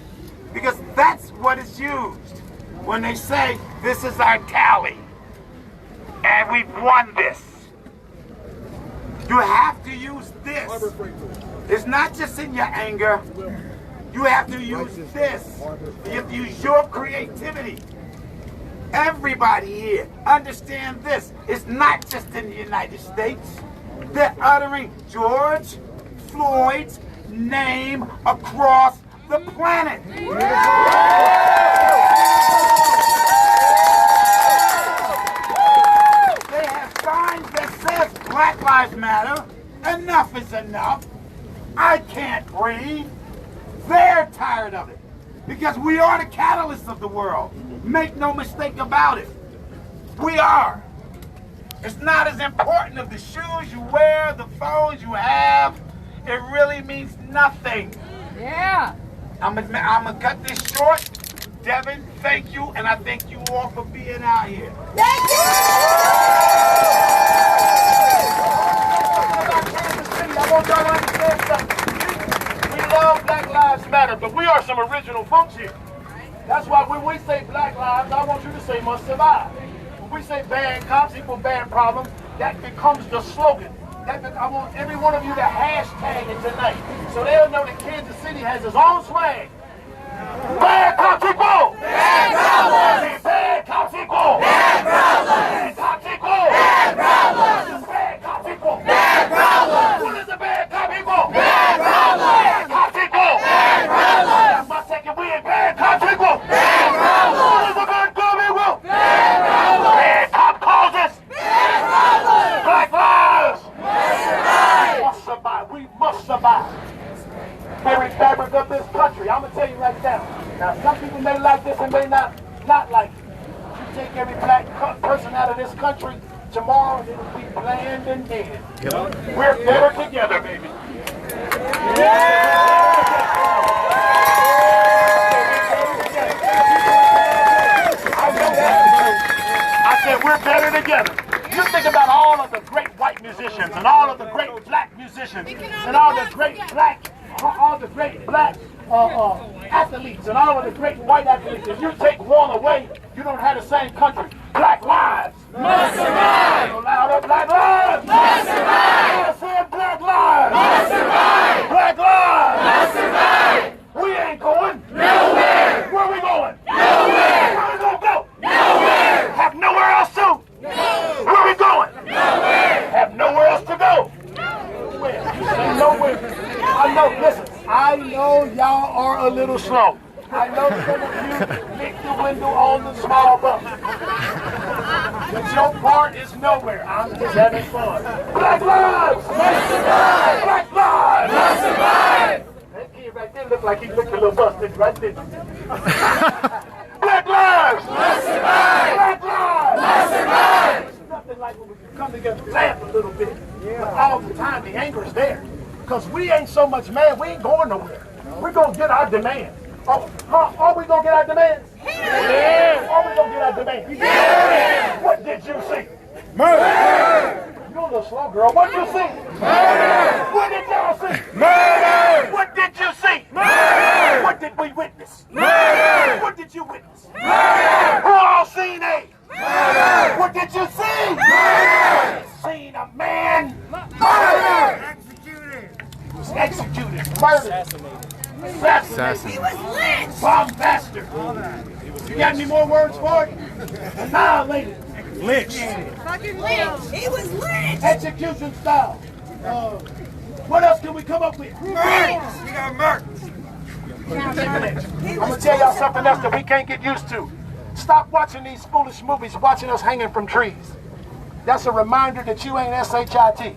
S2: because that's what is used when they say this is our tally and we've won this. You have to use this. It's not just in your anger. You have to use this. You have to use your creativity. Everybody here understand this. It's not just in the United States. They're uttering George Floyd's name across the planet. They have signs that says Black Lives Matter. Enough is enough. I can't breathe. They're tired of it. Because we are the catalyst of the world. Make no mistake about it. We are. It's not as important of the shoes you wear, the phones you have. It really means nothing.
S6: Yeah.
S2: I'm gonna cut this short. Devin, thank you, and I thank you all for being out here.
S6: Thank you.
S7: I want y'all to understand something. We love Black Lives Matter, but we are some original folks here. That's why when we say Black Lives, I want you to say must survive. When we say bad cops equal bad problem, that becomes the slogan. I want every one of you to hashtag it tonight, so they'll know that Kansas City has its own swag. Bad cops equal bad problems. Bad cops equal bad problems. Bad cops equal bad problems. Bad cops equal bad problems. What is a bad cop equal? Bad problems. Bad cops equal bad problems. That's my second win. Bad cops equal bad problems. What is a good cop equal? Bad problems. Bad cop causes bad problems. Black lives must survive. Must survive. We must survive. Very fabric of this country. I'm gonna tell you right now. Now, some people may like this and may not like it. You take every black person out of this country, tomorrow it'll be bland and dead. Yep. We're better together, baby. I said we're better together. You think about all of the great white musicians and all of the great black musicians and all the great black athletes and all of the great white athletes. If you take one away, you don't have the same country. Black lives must survive. No louder, black lives must survive. I said black lives must survive. Black lives must survive. We ain't going nowhere. Where we going? Nowhere. Where we gonna go? Nowhere. Have nowhere else to? No. Where we going? Nowhere. Have nowhere else to go? Nowhere. Nowhere. I know, listen, I know y'all are a little slow. I know some of you lick the window on the small bus. But your part is nowhere. I'm just having fun. Black lives must survive! Black lives must survive! That kid right there looked like he licked a little bus, didn't he? Right there. Black lives must survive! Black lives must survive! It's nothing like when we come together and laugh a little bit. But all the time the anger is there. Because we ain't so much mad, we ain't going nowhere. We're going to get our demands. Oh, are we going to get our demands? Yeah. Are we going to get our demands? Yeah. What did you see? Murder. You're a little slow, girl. What did you see? Murder. What did y'all see? Murder. What did you see? Murder. What did we witness? Murder. What did you witness? Murder. Who all seen A? Murder. What did you see? Murder! Seen a man murdered. Executed. He was executed. Murdered. Assassinated.
S4: He was lynched.
S7: Bombastic. You got any more words for it? Annihilated.
S9: Lynched.
S4: Fucking lynched. He was lynched.
S7: Execution style. What else can we come up with?
S4: Lynched.
S7: We got murked. I'm gonna tell y'all something else that we can't get used to. Stop watching these foolish movies, watching us hanging from trees. That's a reminder that you ain't SHIT.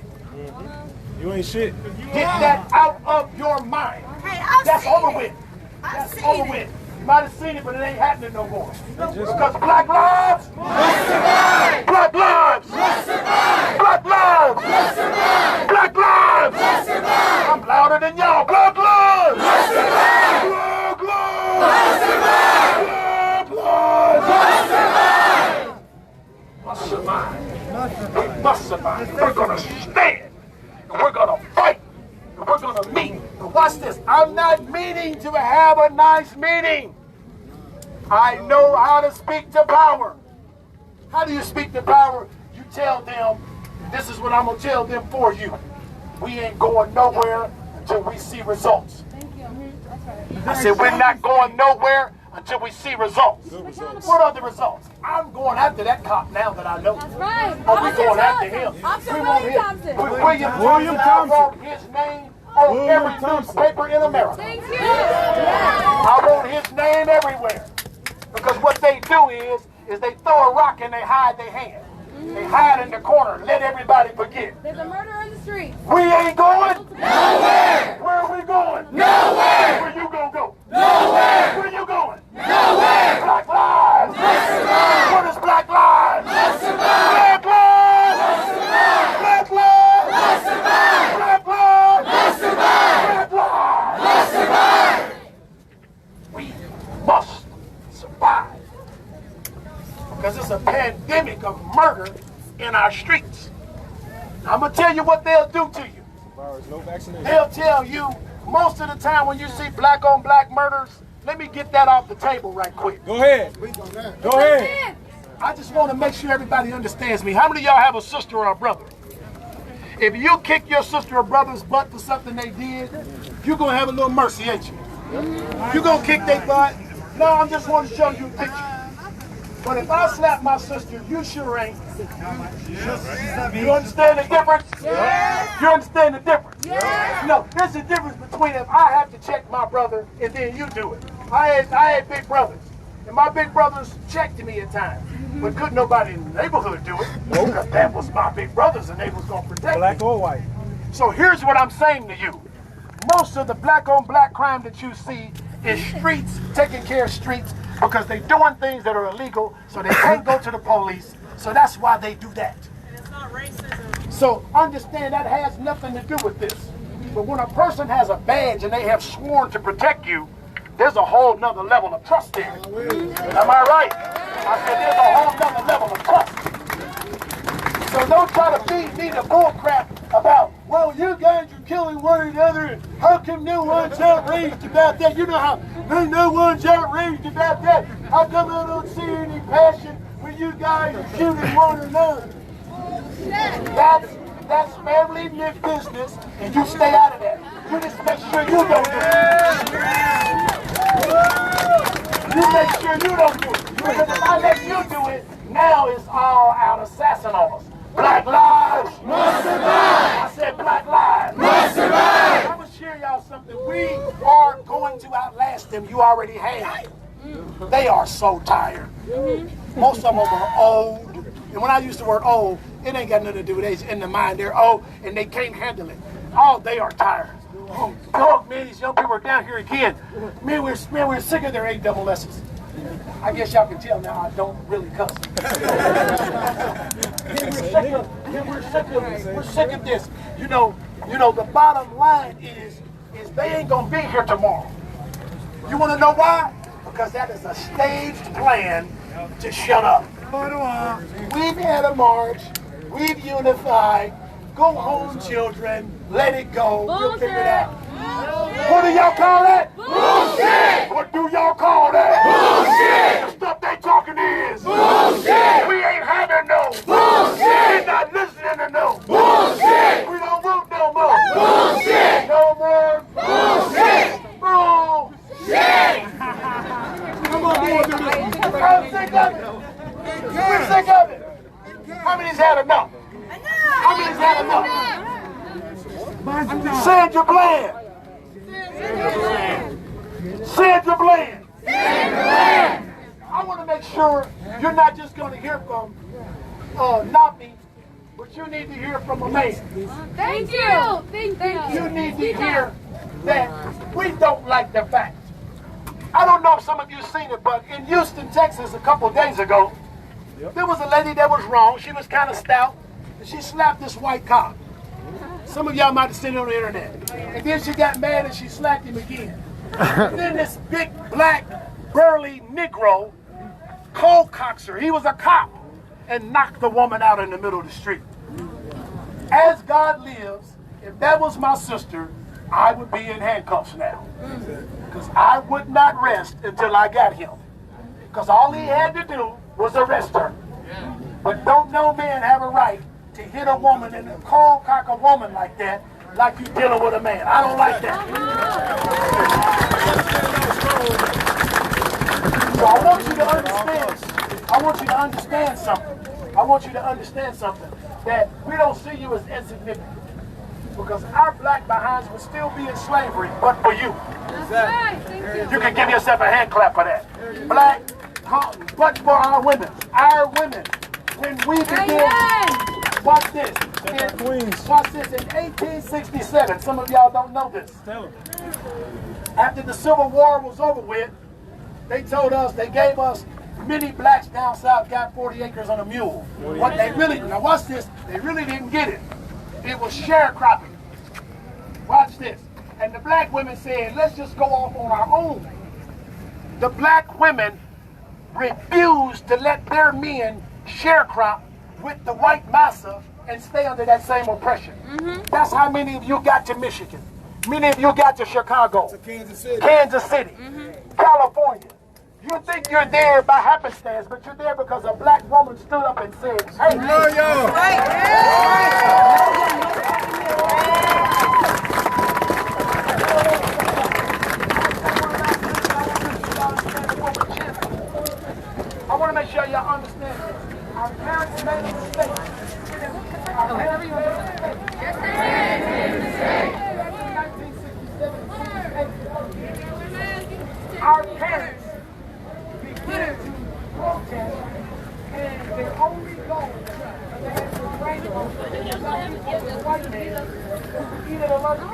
S9: You ain't shit.
S7: Get that out of your mind.
S4: Hey, I've
S7: That's
S4: seen
S7: over
S4: it.
S7: with.
S4: I've
S7: That's
S4: seen
S7: over
S4: it.
S7: with. You might have seen it, but it ain't happening no more. Because black lives must survive. Black lives must survive. Black lives must survive. Black lives must survive. I'm louder than y'all. Black lives must survive. Black lives must survive. Black lives must survive. Must survive. They must survive. We're gonna stand. And we're gonna fight. And we're gonna meet. And watch this. I'm not meaning to have a nice meeting. I know how to speak to power. How do you speak to power? You tell them, this is what I'm gonna tell them for you. We ain't going nowhere until we see results.
S10: Thank you. That's right.
S7: I said we're not going nowhere until we see results. What are the results? I'm going after that cop now that I know.
S10: That's right.
S7: Oh, we're going after him.
S10: Officer
S7: We want
S10: William
S7: him.
S10: Thompson.
S7: William
S9: Thompson.
S7: I want his name on every newspaper in America.
S10: Thank you. Yeah.
S7: I want his name everywhere. Because what they do is they throw a rock and they hide their hand. They hide in the corner, let everybody forget.
S10: There's a murder in the street.
S7: We ain't going
S4: Nowhere.
S7: Where are we going?
S4: Nowhere.
S7: Where you gonna go?
S4: Nowhere.
S7: Where you going?
S4: Nowhere.
S7: Black lives
S4: Must survive.
S7: What is black lives?
S4: Must survive.
S7: Black lives
S4: Must survive.
S7: Black lives
S4: Must survive.
S7: Black lives
S4: Must survive.
S7: Black lives
S4: Must survive.
S7: We must survive. Because it's a pandemic of murder in our streets. I'm going to tell you what they'll do to you.
S9: No vaccination.
S7: They'll tell you most of the time when you see black on black murders, let me get that off the table right quick.
S9: Go ahead. Go ahead.
S7: I just want to make sure everybody understands me. How many of y'all have a sister or a brother? If you kick your sister or brother's butt for something they did, you're going to have a little mercy, ain't you? You're going to kick their butt? No, I just want to show you a picture. But if I slap my sister, you sure ain't. You understand the difference?
S10: Yes.
S7: You understand the difference?
S10: Yes.
S7: No, there's a difference between if I have to check my brother and then you do it. I had big brothers, and my big brothers checked me at times, but couldn't nobody in the neighborhood do it because that was my big brothers and they was gonna protect
S9: Black
S7: me.
S9: or white.
S7: So here's what I'm saying to you. Most of the black on black crime that you see is streets, taking care of streets, because they're doing things that are illegal, so they can't go to the police, so that's why they do that.
S11: And it's not racism.
S7: So understand that has nothing to do with this. But when a person has a badge and they have sworn to protect you, there's a whole nother level of trust there. Am I right? I said there's a whole nother level of trust. So don't try to feed me the bull crap about, well, you guys are killing one another, and how come no one's outraged about that? You know how no one's outraged about that? How come I don't see any passion when you guys are shooting one another? That's family business, and you stay out of that. You just make sure you don't do it. You make sure you don't do it. Because if I let you do it, now it's all out assassin on us. Black lives must survive. I said black lives must survive. I'm going to share y'all something. We are going to outlast them. You already have. They are so tired. Most of them are old. And when I use the word old, it ain't got nothing to do with age. In the mind, they're old and they can't handle it. Oh, they are tired. Oh, dog, man, these young people are down here again. Man, we're sick of their ASS's. I guess y'all can tell now I don't really cuss. We're sick of this. You know, the bottom line is they ain't gonna be here tomorrow. You wanna know why? Because that is a staged plan to shut up. We've had a march, we've unified. Go home, children. Let it go. We'll figure it out. What do y'all call that?
S4: Bullshit.
S7: What do y'all call that?
S4: Bullshit.
S7: The stuff they talking is
S2: bullshit.
S7: We ain't having no
S2: Bullshit.
S7: We're not listening to no
S2: Bullshit.
S7: We don't want no more
S2: Bullshit.
S7: No more
S2: Bullshit.
S7: bullshit.
S9: Come on, boy, do this.
S7: I'm sick of it. We're sick of it. How many's had enough? How many's had enough? Send your plan. Send your plan. I want to make sure you're not just going to hear from not me, but you need to hear from a man.
S10: Thank you. Thank you.
S7: You need to hear that we don't like the fact. I don't know if some of you seen it, but in Houston, Texas, a couple of days ago, there was a lady that was wrong. She was kind of stout, and she slapped this white cop. Some of y'all might have seen it on the internet. And then she got mad and she slapped him again. And then this big, black, burly Negro, cold coxer, he was a cop, and knocked the woman out in the middle of the street. As God lives, if that was my sister, I would be in handcuffs now. Because I would not rest until I got him. Because all he had to do was arrest her. But don't no man have a right to hit a woman and cold cock a woman like that, like you dealing with a man. I don't like that. So I want you to understand. I want you to understand something. I want you to understand something. That we don't see you as insignificant. Because our black behinds would still be in slavery, but for you. You can give yourself a hand clap for that. Black, but for our women. Our women. When we begin, watch this. Watch this in 1867. Some of y'all don't know this. After the Civil War was over with, they told us, they gave us many blacks down south got 40 acres on a mule. What they really, now watch this, they really didn't get it. It was sharecropping. Watch this. And the black women said, let's just go off on our own. The black women refused to let their men sharecrop with the white massa and stay under that same oppression. That's how many of you got to Michigan. Many of you got to Chicago, to Kansas City, California. You think you're there by happenstance, but you're there because a black woman stood up and said, hey, love y'all. I want to make sure y'all understand this. Our parents made a mistake. Our parents made a mistake. Our parents began to protest, and their only goal was to bring the white man who either alert them.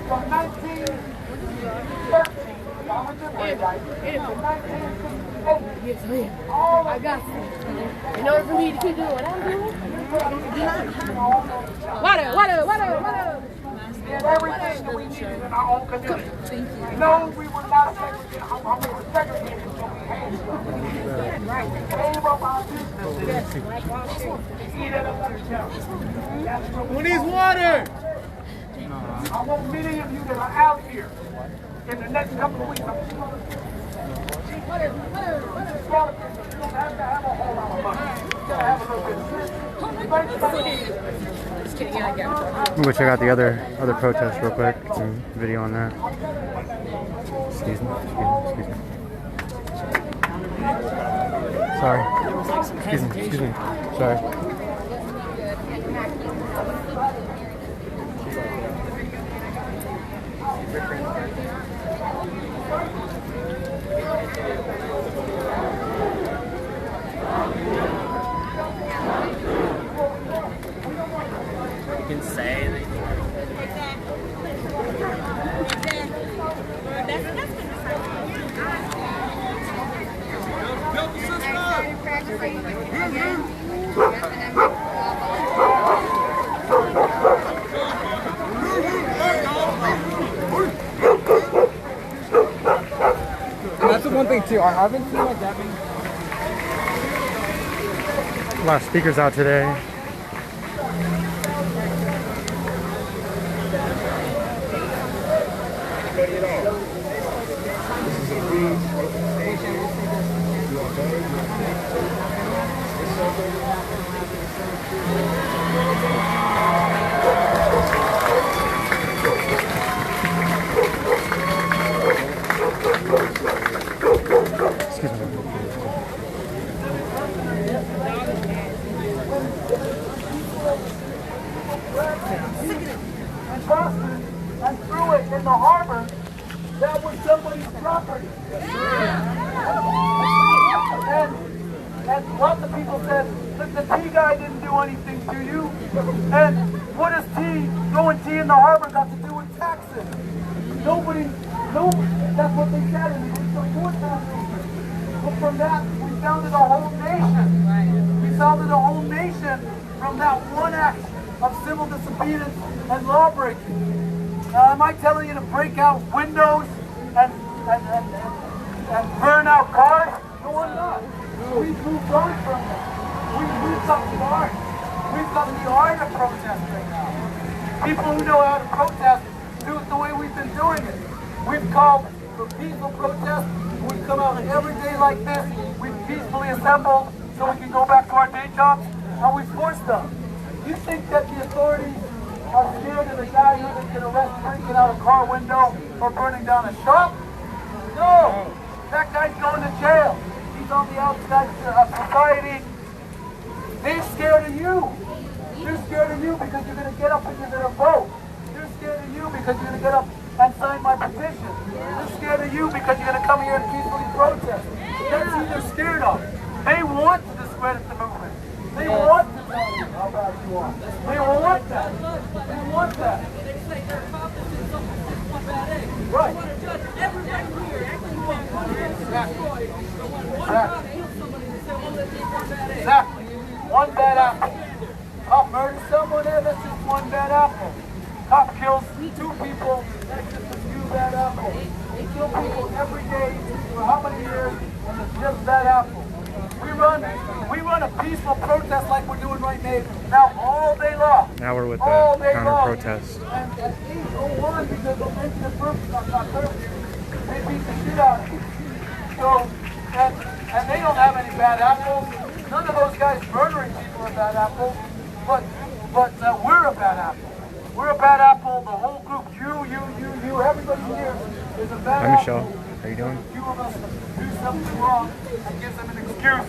S7: From 1913, I went to right, to 1968, all I got in order for me to keep doing what I'm doing. Water. And everything that we needed in our own community. No, we were not segregated. We were segregated, so we had to. Gave up our businesses to eat at another town. Who needs water? I want many of you that are out here in the next couple of weeks. You don't have to have a whole lot of money. You gotta have a little bit of
S1: I'm gonna check out the other protests real quick. Get some video on that. Excuse me. Sorry. Excuse me. Sorry.
S3: You can say that.
S1: And that's the one thing too. I haven't seen like that many. A lot of speakers out today.
S9: This is a free station.
S8: process and threw it in the harbor, that was somebody's property. And lots of people said, look, the tea guy didn't do anything to you. And what does throwing tea in the harbor got to do with taxes? Nobody, that's what they said, and they support that movement. But from that, we founded a whole nation. We founded a whole nation from that one act of civil disobedience and law breaking. Now, am I telling you to break out windows and burn out cars? No, I'm not. We've moved on from that. We've got the art. We've got the art of protest right now. People who know how to protest do it the way we've been doing it. We've called for peaceful protest. We come out every day like this. We've peacefully assembled so we can go back to our day jobs, and we forced them. You think that the authorities are scared of the guy who they can arrest breaking out a car window or burning down a shop? No! That guy's going to jail. He's on the outside of society. They're scared of you. They're scared of you because you're going to get up and you're going to vote. They're scared of you because you're going to get up and sign my petition. They're scared of you because you're going to come here and peacefully protest. That's who they're scared of. They want to discredit the movement. They want to tell you how bad you are. They want that. They want that.
S11: They say their caucus is something one bad egg.
S8: Right.
S11: They want to judge everybody here. Actually, you want one man to destroy. So when one cop kills somebody, they say, well, that's just one bad egg.
S8: Exactly. One bad apple. Cop murders someone, that's just one bad apple. Cop kills 2 people, that's just a few bad apples. They kill people every day for how many years, and it's just bad apples. We run a peaceful protest like we're doing right now all day long.
S1: Now we're with the
S8: And
S1: counter-protest.
S8: at 8:01, because the mention of curfew, they beat the shit out of you. So, and they don't have any bad apples. None of those guys murdering people are bad apples. But we're a bad apple. We're a bad apple. The whole group, you, everybody here is a bad apple.
S1: Hi, Michelle. How you doing?
S8: Few of us do something wrong and gives them an excuse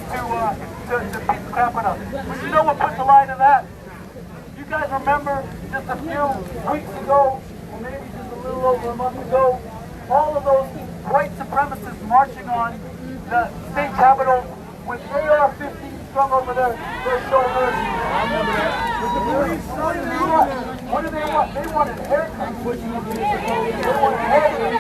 S8: to beat the crap out of them. But you know what put the lie to that? You guys remember just a few weeks ago, or maybe just a little over a month ago, all of those white supremacists marching on the state capitol with AR-15 strung over their shoulders. I remember that. With the police, what do they want? They wanted haircuts. They wanted haircuts.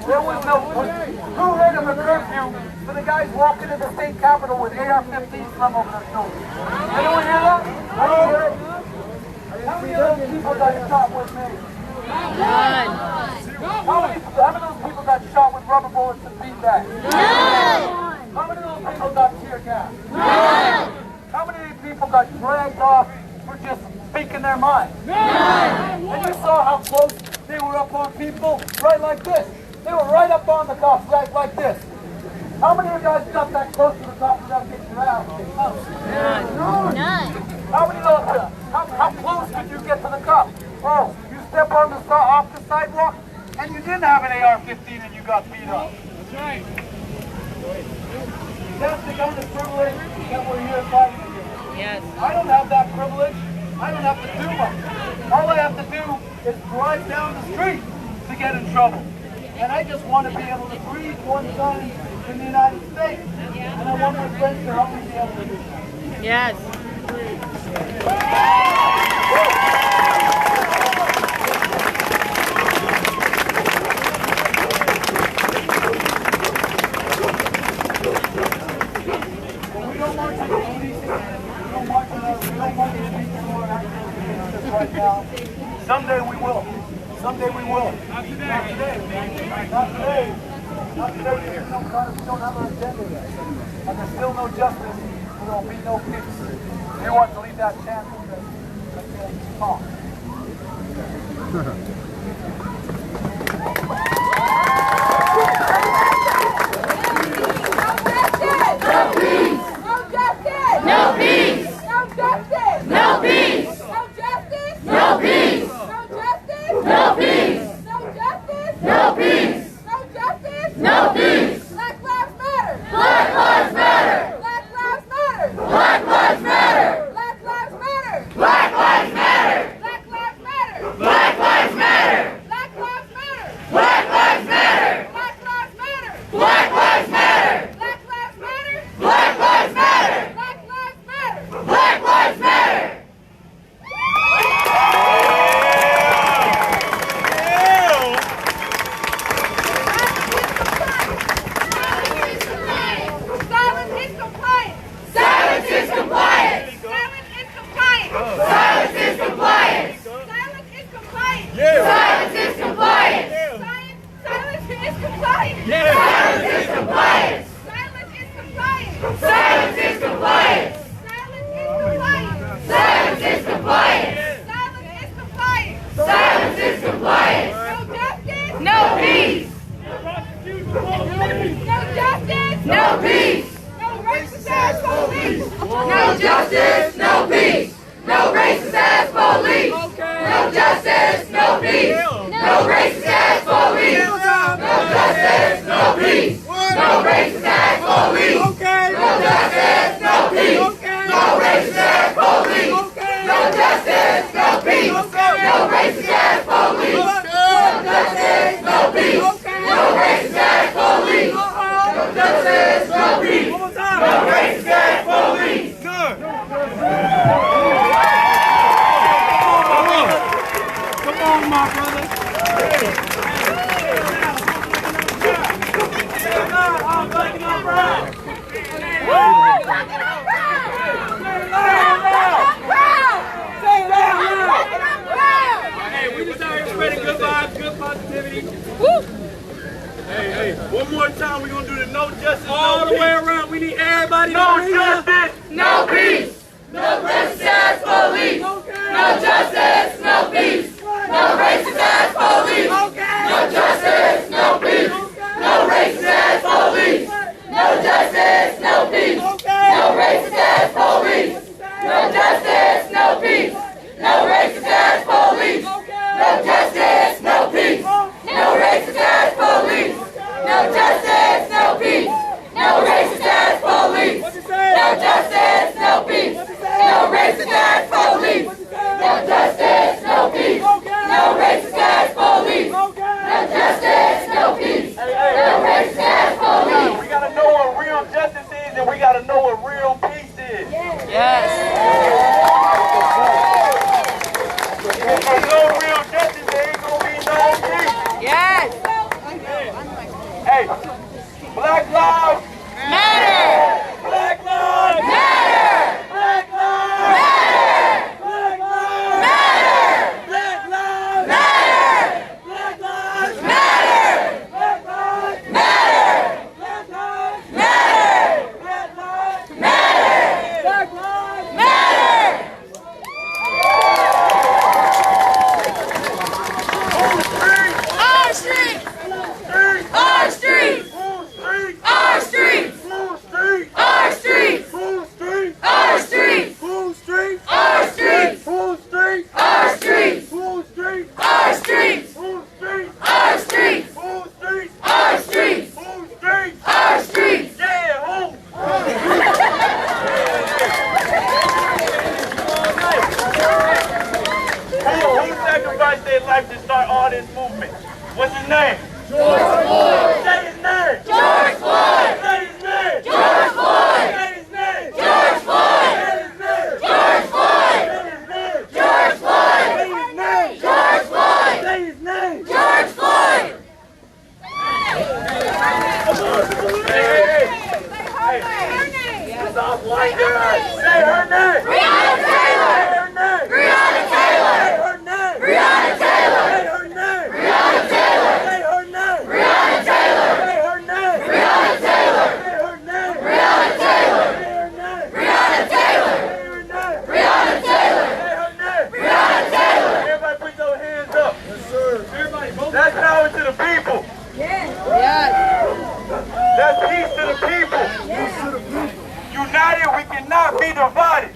S8: There was no, who heard of a curfew for the guys walking in the state capitol with AR-15 slung over their shoulders? Anyone hear that? Anyone hear it? How many of those people got shot with me?
S6: None.
S8: How many of those people got shot with rubber bullets and beanbags? None. How many of those people got tear gas? None. How many people got dragged off for just speaking their mind? None. And you saw how close they were up on people, right like this. They were right up on the cops, right like this. How many of you guys got that close to the cops without getting your ass kicked? None.
S6: None.
S8: How many of those? How close could you get to the cop? Oh, you step on the off the sidewalk, and you didn't have an AR-15 and you got beat up. That's right. That's the kind of privilege that we're here fighting for.
S6: Yes.
S8: I don't have that privilege. I don't have to do much. All I have to do is drive down the street to get in trouble. And I just want to be able to breathe one time in the United States. And I want my friends to help me be able to do that.
S6: Yes.
S8: We don't want to right now. Someday we will. Someday we will. Not today. Not today. Not today. Not today. We don't have an agenda yet. And there's still no justice. There will be no peace. We want to leave that chance to talk.
S5: No peace! No justice! No peace!
S10: No justice!
S5: No peace!
S10: No justice!
S5: No peace!
S10: No justice!
S5: No peace!
S10: No justice!
S5: No peace!
S10: Black lives matter!
S5: Black lives matter!
S10: Black lives matter!
S5: Black lives matter!
S10: Black lives matter!
S5: Black lives is compliance.
S4: Silence is compliance.
S5: Silence is compliance.
S4: Silence is compliance.
S5: Silence is compliance.
S4: Silence is compliance.
S5: Silence is compliance.
S4: Silence is compliance.
S5: Silence is compliance.
S4: Silence is compliance.
S5: Silence is compliance.
S4: Silence is compliance.
S5: Silence is compliance.
S4: No justice.
S5: No peace.
S4: No justice.
S5: No peace.
S4: No racist ass police.
S5: No justice, no peace. No racist ass police. No justice, no peace. No racist ass police. No justice, no peace. No racist ass police. No justice, no peace. No racist ass police. No justice, no peace. No racist ass police. No justice, no peace. No racist ass police. No justice, no peace. No racist ass police.
S8: Come on, my brother. I'm taking up right. Hey, we just out here spreading good vibes, good positivity. Hey, one more time, we're gonna do the no justice, all the way around. We need everybody to
S5: No justice, no peace. No racist ass police. No justice, no peace. No racist ass police. No justice, no peace. No racist ass police. No justice, no peace. No racist ass police. No justice, no peace. No racist ass police. No justice, no peace. No racist ass police. No justice, no peace. No racist ass police. No justice, no peace. No racist ass police. No justice, no peace. No racist ass police. No justice, no peace. No racist ass police.
S8: We gotta know what real justice is, and we gotta know what real peace is.
S5: Yes.
S8: If there's no real justice, there ain't gonna be no peace.
S5: Yes.
S8: Hey, Black lives
S5: Matter.
S8: Black lives
S5: Matter.
S8: Black lives
S5: Matter.
S8: Black lives
S5: Matter.
S8: Black lives
S5: Matter.
S8: Black lives
S5: Matter.
S8: Black lives
S5: Matter.
S8: Black lives
S5: Matter.
S8: Black lives
S5: Matter.
S8: Black lives
S5: Matter. Our streets. Our streets. Our streets. Our streets. Our streets. Our streets. Our streets. Our streets. Our streets. Our streets. Our streets.
S8: Who sacrificed their life to start all this movement? What's his name?
S5: George Floyd.
S8: Say his name.
S5: George Floyd.
S8: Say his name.
S5: George Floyd.
S8: Say his name.
S5: George Floyd.
S8: Say his name.
S5: George Floyd.
S8: Say his name.
S5: George Floyd.
S8: Say his name.
S5: George Floyd.
S8: Say his name.
S5: George Floyd.
S8: Hey. It's all white girls. Say her name.
S5: Breonna Taylor.
S8: Say her name.
S5: Breonna Taylor.
S8: Say her name.
S5: Breonna Taylor.
S8: Say her name.
S5: Breonna Taylor.
S8: Say her name.
S5: Breonna Taylor.
S8: Say her name.
S5: Breonna Taylor.
S8: Say her name.
S5: Breonna Taylor.
S8: Say her name.
S5: Breonna Taylor.
S8: Say her name.
S5: Breonna Taylor.
S8: Say her name.
S5: Breonna Taylor.
S8: Everybody put your hands up. Yes, sir. Everybody, that's power to the people.
S5: Yes.
S8: That's peace to the people. United, we cannot be divided.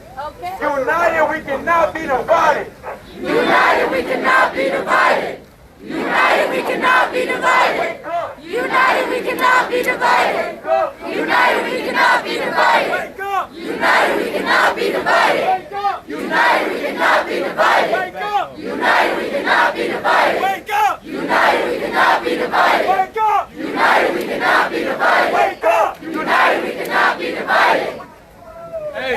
S8: United, we cannot be divided.
S5: United, we cannot be divided. United, we cannot be divided. United, we cannot be divided. United, we cannot be divided.
S8: Wake up!
S5: United, we cannot be divided.
S8: Wake up!
S5: United, we cannot be divided.
S8: Wake up!
S5: United, we cannot be divided.
S8: Wake up!
S5: United, we cannot be divided.
S8: Wake up!
S5: United, we cannot be divided.
S8: Wake up!
S5: United, we cannot be divided.
S8: Hey!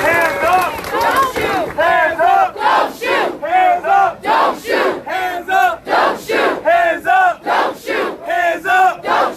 S8: Hands up!
S5: Don't shoot.
S8: Hands up!
S5: Don't shoot.
S8: Hands up!
S5: Don't shoot.
S8: Hands up!
S5: Don't shoot.
S8: Hands up!
S5: Don't shoot.
S8: Hands up!
S5: Don't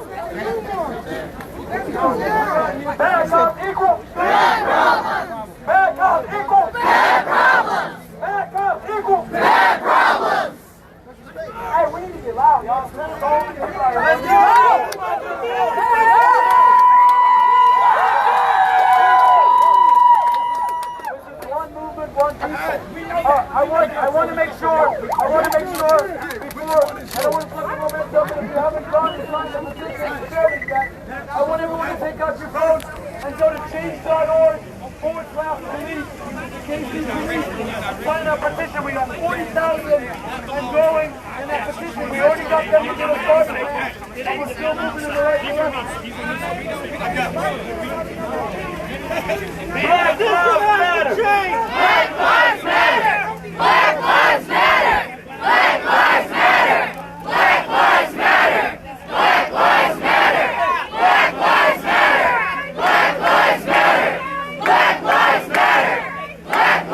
S8: sign the petition and share it yet, I want everyone to take out your phones and go to change.org/police. Sign that petition. We got 40,000 and growing in that petition. We already got them to get us started, and we're still moving in the right direction. Black lives matter.
S5: Black lives matter. Black lives matter. Black lives matter. Black lives matter. Black lives matter. Black lives matter. Black lives matter. Black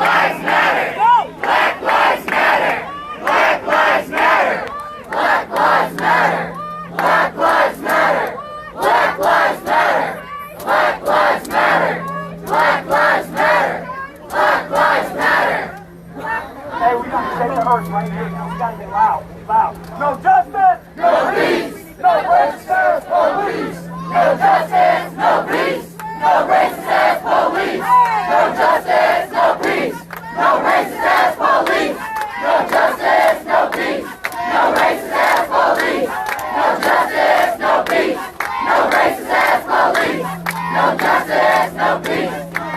S5: lives matter. Black lives matter. Black lives matter. Black lives matter. Black lives matter. Black lives matter. Black lives matter. Black lives matter. Black lives matter. Black lives matter.
S8: Hey, we gotta shake the earth right here. Now we gotta get loud. Loud. No justice.
S5: No peace. No racist ass police. No justice. No peace. No racist ass police. No justice. No peace. No racist ass police. No justice. No peace. No racist ass police. No justice. No peace. No racist ass police. No justice. No peace.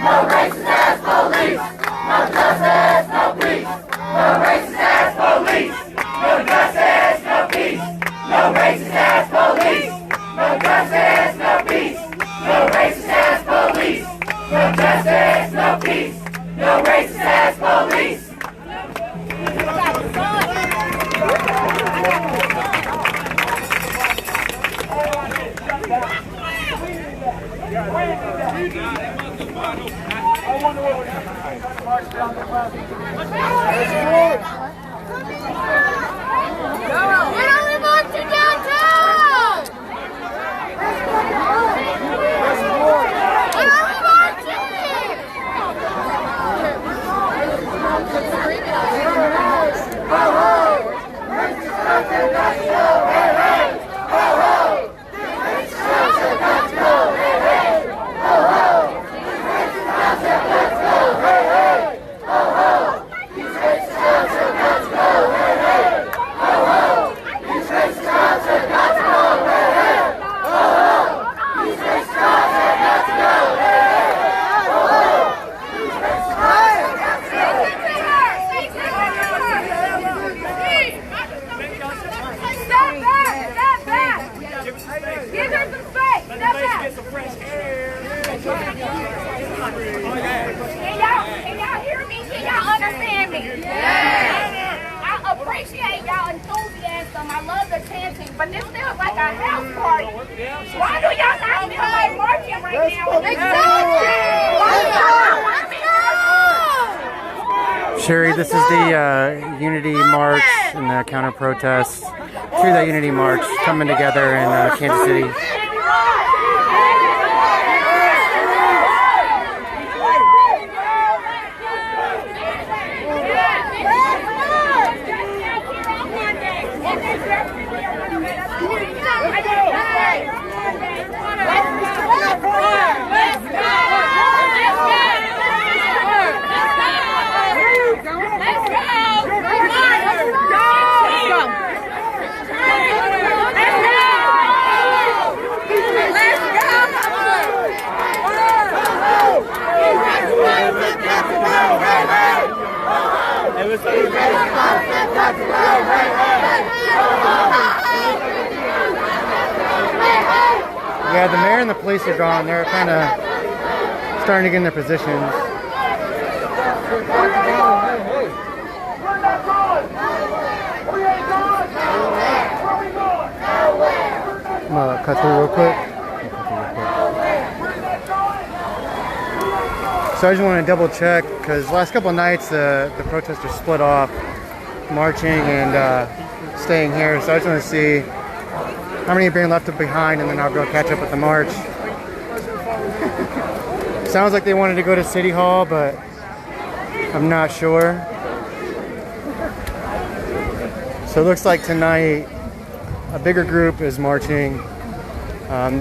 S5: No racist ass police. No justice. No peace. No racist ass police. No justice. No peace. No racist ass police. No justice. No peace. No racist ass police. No justice. No peace. No racist ass police.
S8: I wonder what would happen if we march down the ground.
S4: Why don't we march to downtown? Why are we marching?
S10: Can y'all hear me? Can y'all understand me? I appreciate y'all enthusiasm. I love the chanting, but this feels like a house party. Why do y'all not feel like marching right now? Exactly.
S1: Sherry, this is the Unity March and the counter protest to the Unity March coming together in Kansas City. Yeah, the mayor and the police are gone. They're kind of starting to get in their positions. I'm gonna cut through real quick. So I just want to double check because last couple of nights the protesters split off, marching and staying here. So I just want to see how many are being left behind, and then I'll go catch up with the march. Sounds like they wanted to go to City Hall, but I'm not sure. So it looks like tonight a bigger group is marching.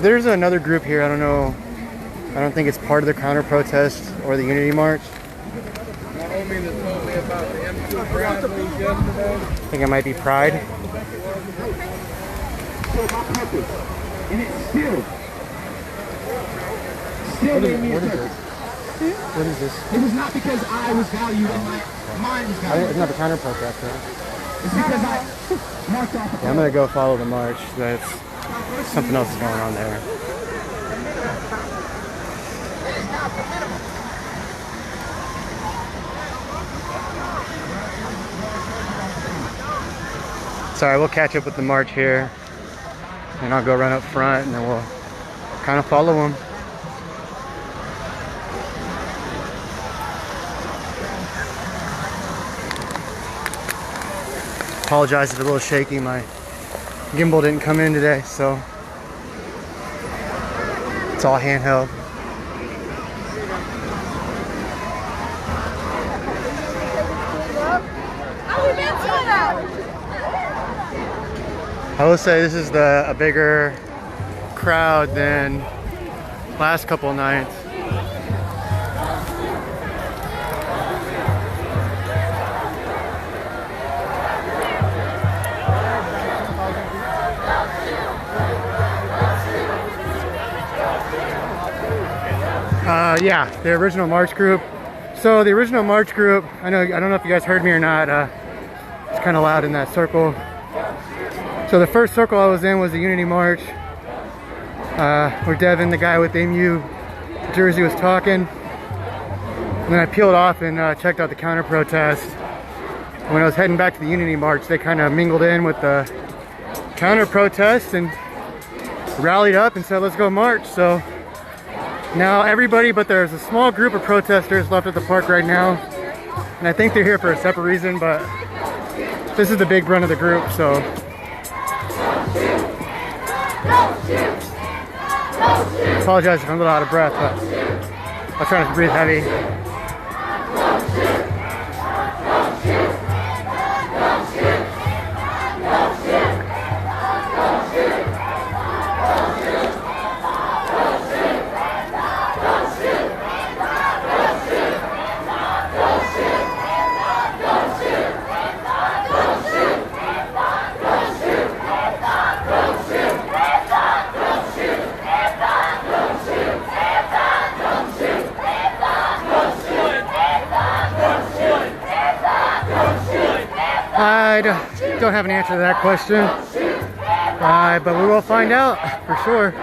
S1: There's another group here. I don't know. I don't think it's part of the counter protest or the Unity March. I think it might be Pride.
S7: fulfilled my purpose. And it's still made me a purpose.
S1: What is this?
S7: It was not because I was valued and my mind was valued.
S1: It's not the counter protest, right?
S7: It's because I marked off.
S1: Yeah, I'm gonna go follow the march. That's something else is going on there. Sorry, we'll catch up with the march here, and I'll go run up front, and then we'll kind of follow them. Apologize if it's a little shaky. My gimbal didn't come in today, so it's all handheld. I will say this is a bigger crowd than last couple nights. Yeah, the original march group. So the original march group, I don't know if you guys heard me or not. It's kind of loud in that circle. So the first circle I was in was the Unity March, where Devin, the guy with the MU jersey, was talking. And then I peeled off and checked out the counter protest. When I was heading back to the Unity March, they kind of mingled in with the counter protest and rallied up and said, let's go march. So now everybody, but there's a small group of protesters left at the park right now. And I think they're here for a separate reason, but this is the big brunt of the group, so. Apologize if I'm a little out of breath, but I'll try not to breathe heavy. I don't have an answer to that question, but we will find out for sure.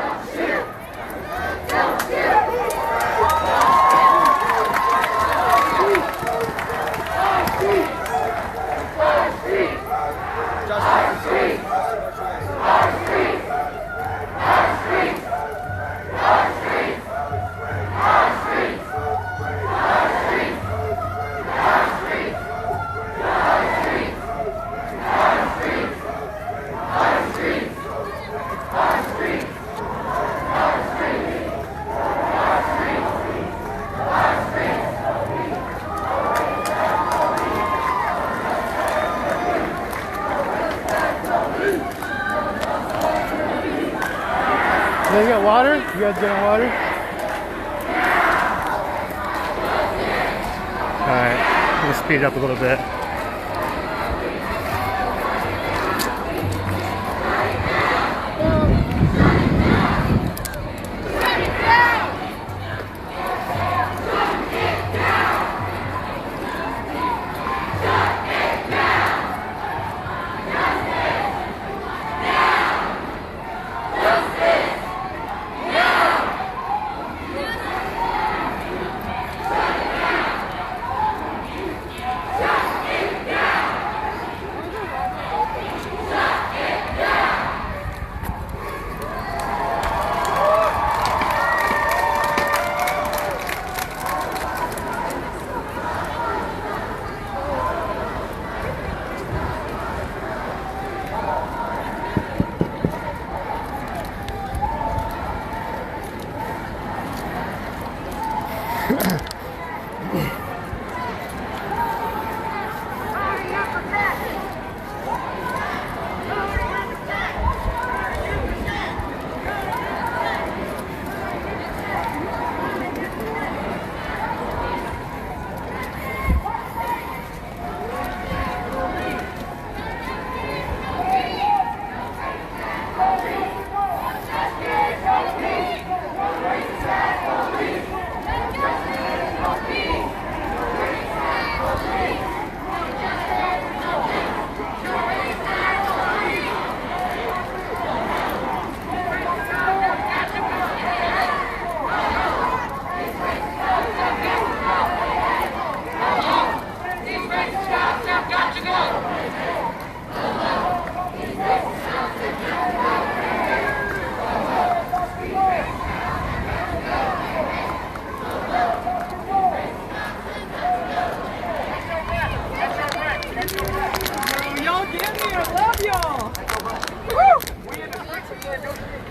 S1: You got water? You guys getting water? Alright, we'll speed it up a little bit.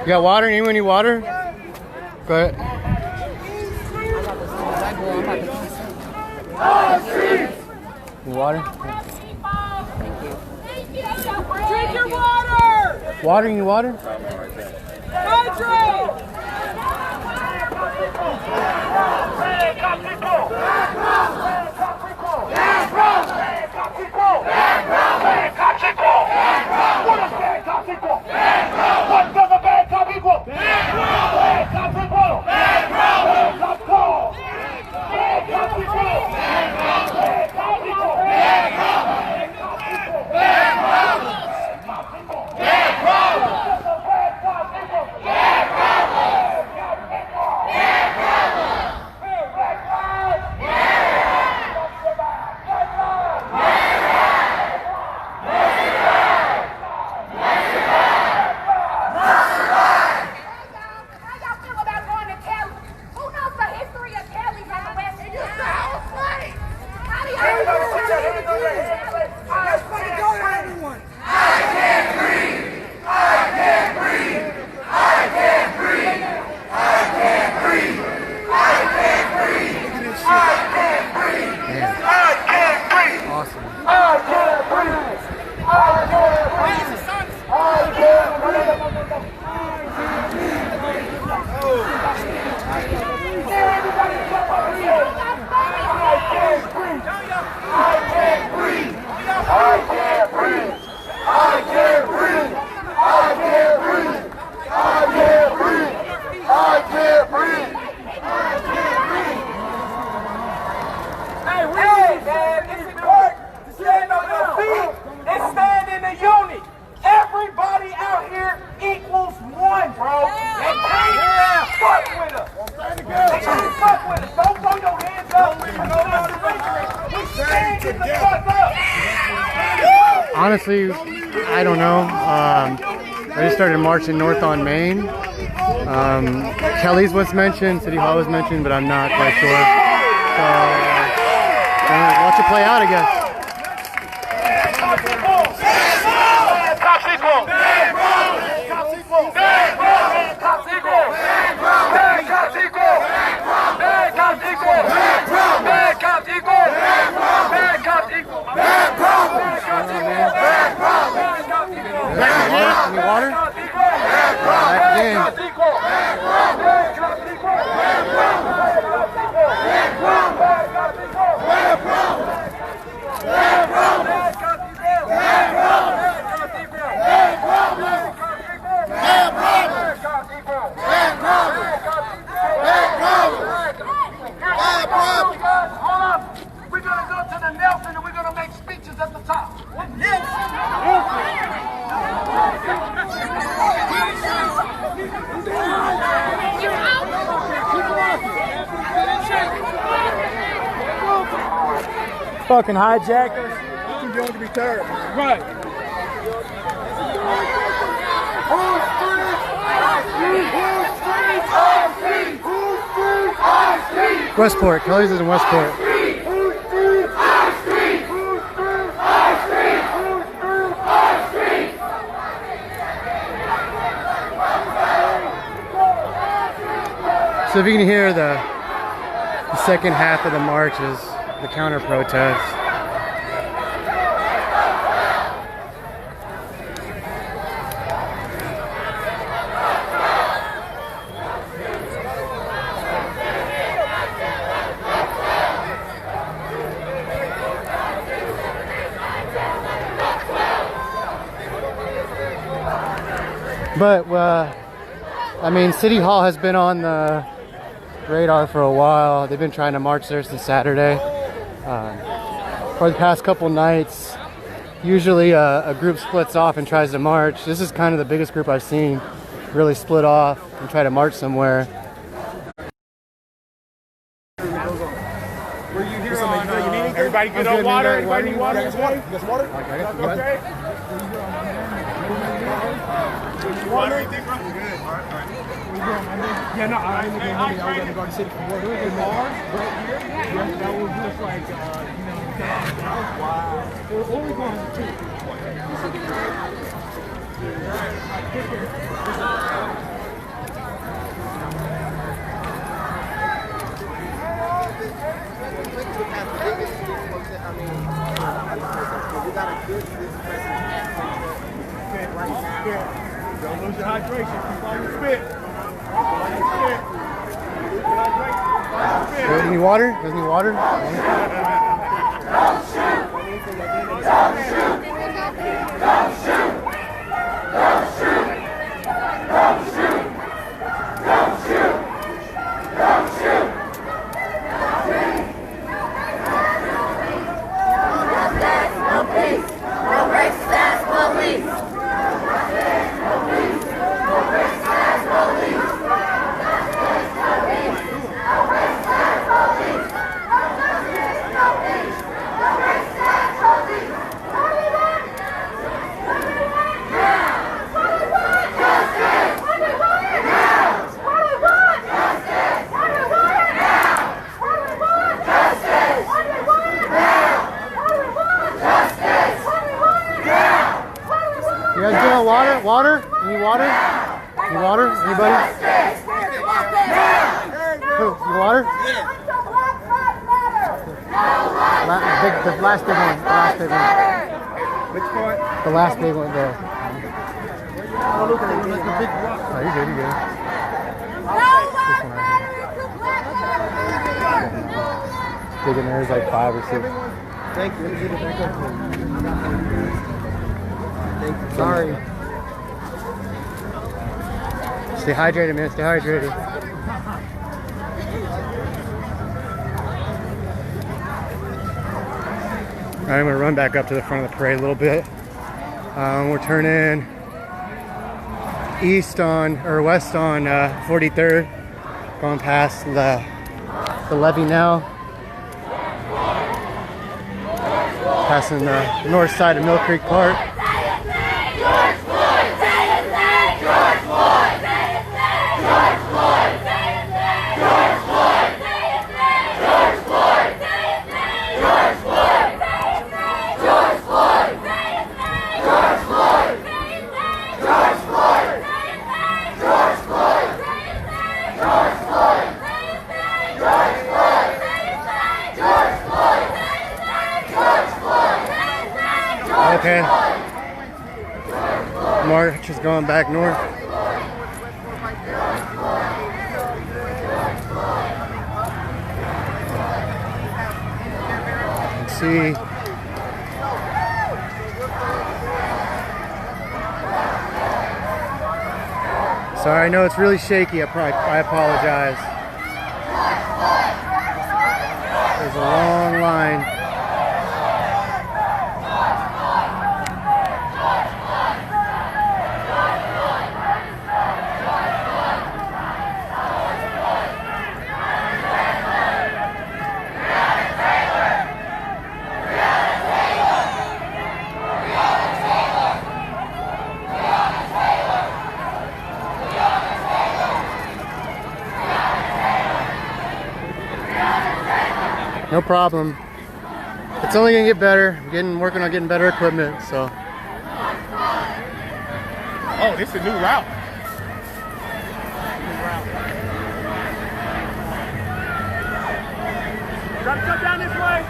S1: You got water? Anyone need water? Go ahead. Water?
S11: Drink your water!
S1: Water? You need water?
S11: Hydrate!
S2: What is bad cops equal? What does a bad cop equal? Bad cops equal. Bad cops call. Bad cops equal. Bad cops equal. Bad cops equal. Bad problems. Bad problems. Bad cops equal. Bad problems. Bad problems. Black lives.
S1: Honestly, I don't know. I just started marching north on Main. Kelly's was mentioned, City Hall was mentioned, but I'm not quite sure. So, watch it play out, I guess. Any water? Back again.
S2: We're gonna go to the Nelson and we're gonna make speeches at the top.
S8: Fucking hijackers. Too young to be terrible. Right.
S1: Westport. Kelly's is in Westport. So if you can hear the second half of the march is the counter protest. But I mean, City Hall has been on the radar for a while. They've been trying to march there since Saturday. For the past couple nights, usually a group splits off and tries to march. This is kind of the biggest group I've seen really split off and try to march somewhere.
S7: Everybody get on water? Everybody need water? Just water? Just water? Okay. Water, everything, bro? Good. All right. Yeah, no, I ain't looking at I was going to city for water. There was a bar right here. Yeah, that was just like, wow. They were only going to two.
S1: Does need water? Does need water?
S2: Don't shoot! Don't shoot! Don't shoot! Don't shoot! Don't shoot! Don't shoot! Don't shoot! No peace! No racist police! No peace! No racist police!
S1: You guys doing water? Water? Any water? Any water? Anybody? Who? You water? The last big one. The last big one.
S8: Which part?
S1: The last big one there.
S8: Oh, look at the big rock.
S1: Oh, you're good, you're good. Big in there is like 5 or 6.
S8: Thank you. Let me get it back up. Thank you.
S1: Sorry. Stay hydrated, man. Stay hydrated. All right, I'm gonna run back up to the front of the parade a little bit. We're turning west on 43rd, going past the levee now. Passing the north side of Mill Creek Park. Okay. March is going back north. Let's see. Sorry, I know it's really shaky. I apologize. There's a long line. No problem. It's only gonna get better. I'm working on getting better equipment, so.
S7: Oh, this is a new route. Try to come down this way.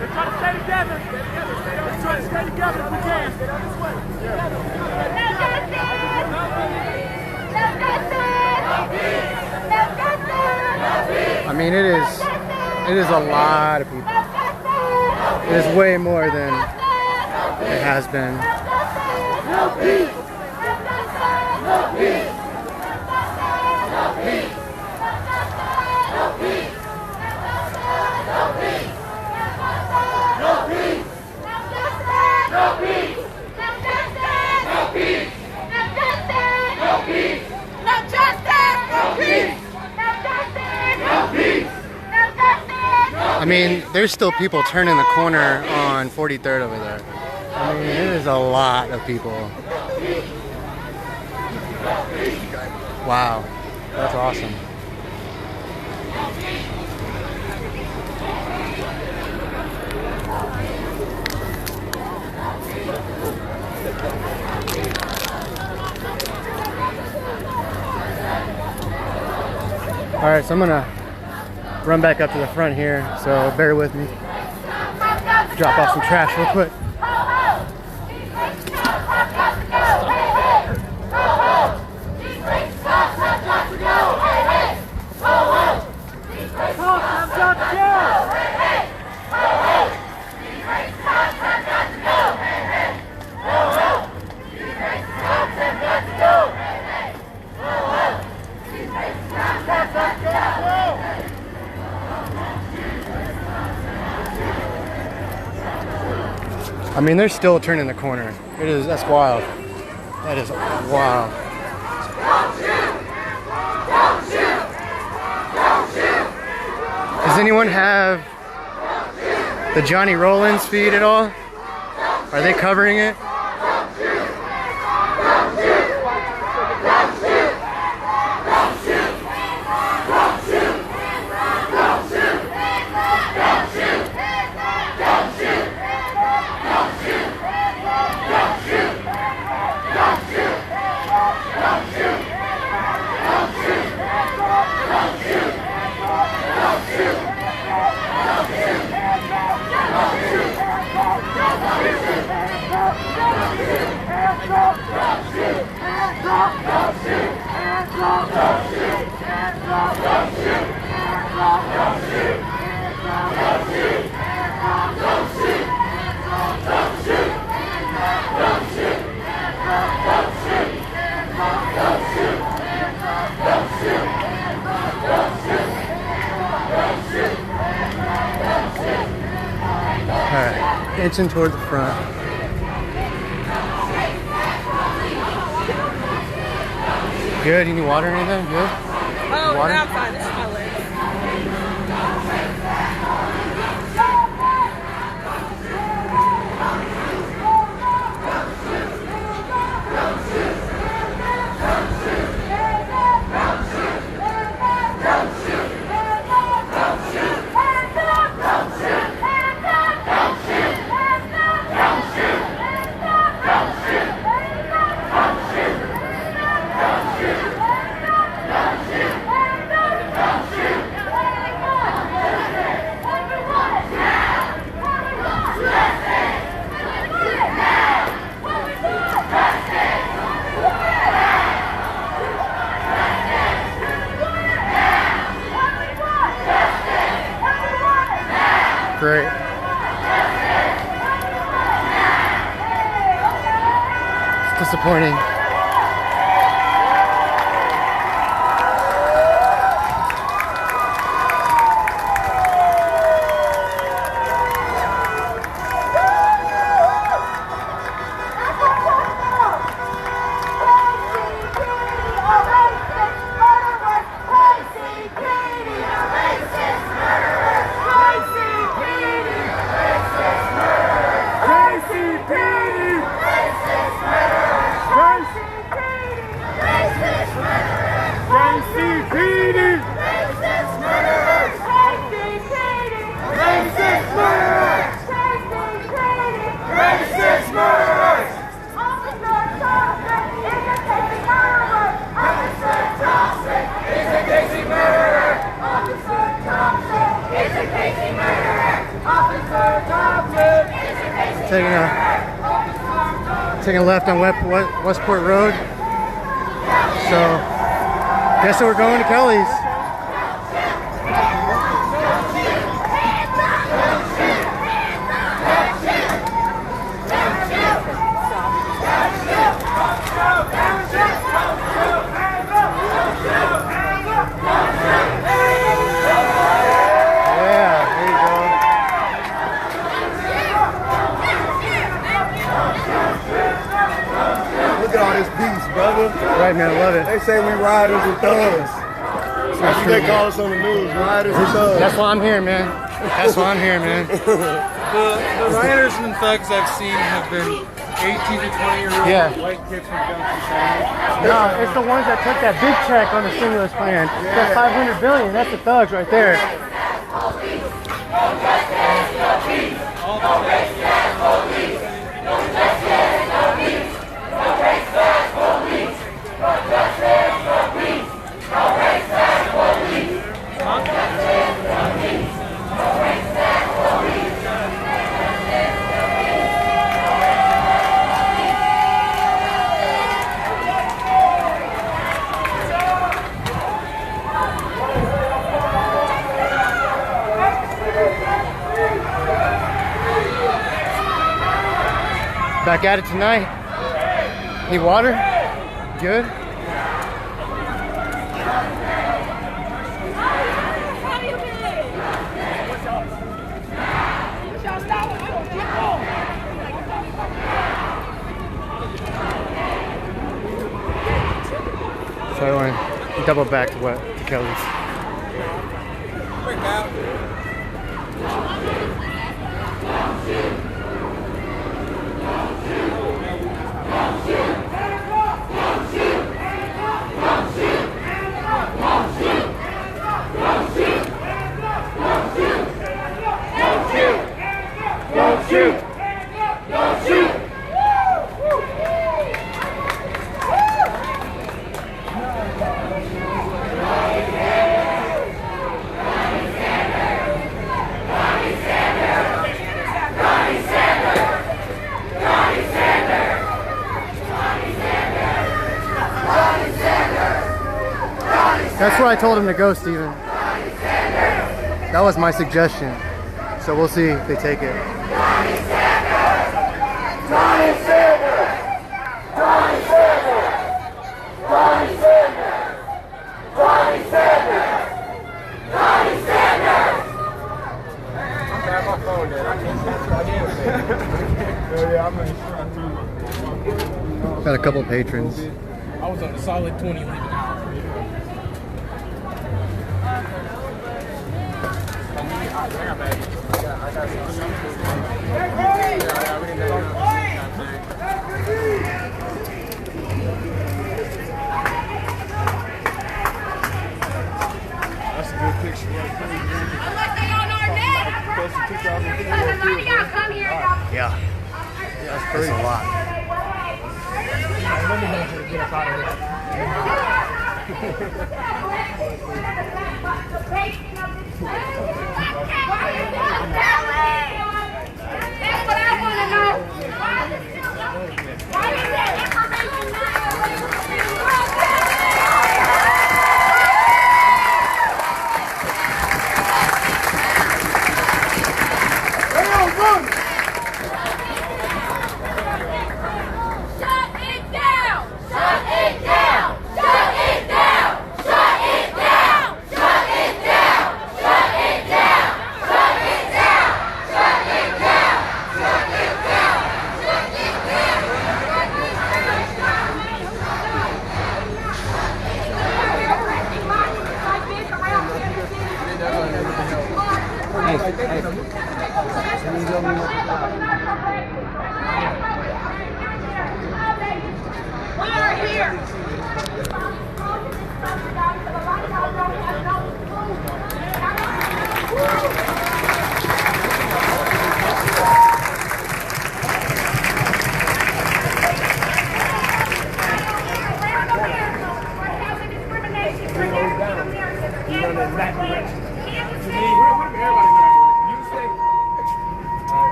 S7: Let's try to stay together. Let's try to stay together if we can.
S1: I mean, it is a lot of people. It is way more than it has been.
S2: No peace! No peace! No peace! No peace! No peace! No peace! No peace! No peace! No peace!
S5: No justice!
S2: No peace! No peace!
S1: I mean, there's still people turning the corner on 43rd over there. I mean, it is a lot of people. Wow, that's awesome. All right, so I'm gonna run back up to the front here, so bear with me. Drop off some trash real quick. I mean, they're still turning the corner. That's wild. That is wild. Does anyone have the Johnny Rollins feed at all? Are they covering it? Alright, inching toward the front. Good, you need water or anything? Good?
S11: Oh,
S1: Water?
S11: no, I'm fine. This is my leg.
S1: Great. It's disappointing. Taking a left on Westport Road. So, guess we're going to Kelly's. Right, man, I love it.
S12: They say we riders and thugs. That's what they call us on the news, riders and thugs.
S1: That's why I'm here, man. That's why I'm here, man.
S13: The riders and thugs I've seen have been 18 to 20-year-old white kids from Junction County.
S1: No, it's the ones that took that big check on the stimulus plan. That $500 billion, that's the thugs right there. Back at it tonight. Need water? Good? So I went double back to Kelly's. That's where I told him to go, Steven. That was my suggestion. So we'll see if they take it.
S2: Johnny Sanders! Johnny Sanders! Johnny Sanders! Johnny Sanders! Johnny Sanders! Johnny Sanders!
S8: I'm bad my phone there. I can't capture my yeah, I'm not sure.
S1: Got a couple patrons.
S13: I was on a solid 20 leaving out.
S12: That's a good picture.
S10: Unless they on our neck.
S12: Close to 2,000 people.
S10: A lot of y'all come here, y'all.
S1: Yeah. That's a lot.
S13: Let me know to get us out of
S10: That's what I want to know. Why is that information not We are here.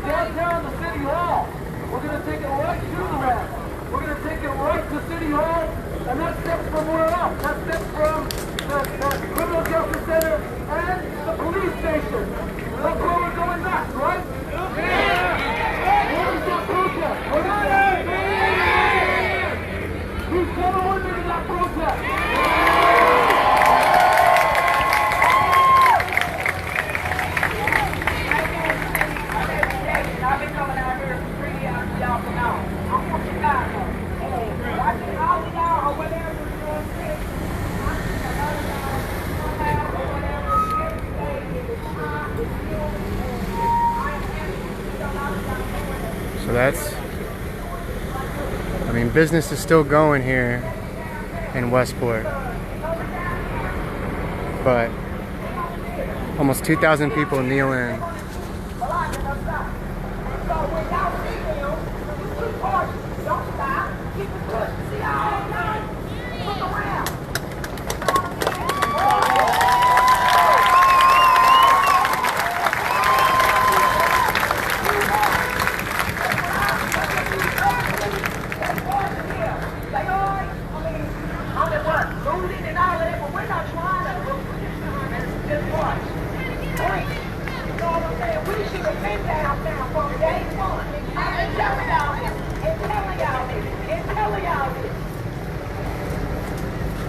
S7: Downtown to City Hall. We're going to take it right to the rally. We're going to take it right to City Hall, and that's steps from where else? That's steps from the Criminal Justice Center and the police station. That's where we're going next, right? Yeah! What is that protest? What is that? Who's coming with me to that protest?
S2: I've been coming out here for 3 years, y'all from now. I want you guys to know. Hey, watching all of y'all or whatever you're doing,
S1: So that's, I mean, business is still going here in Westport. But almost 2,000 people kneeling.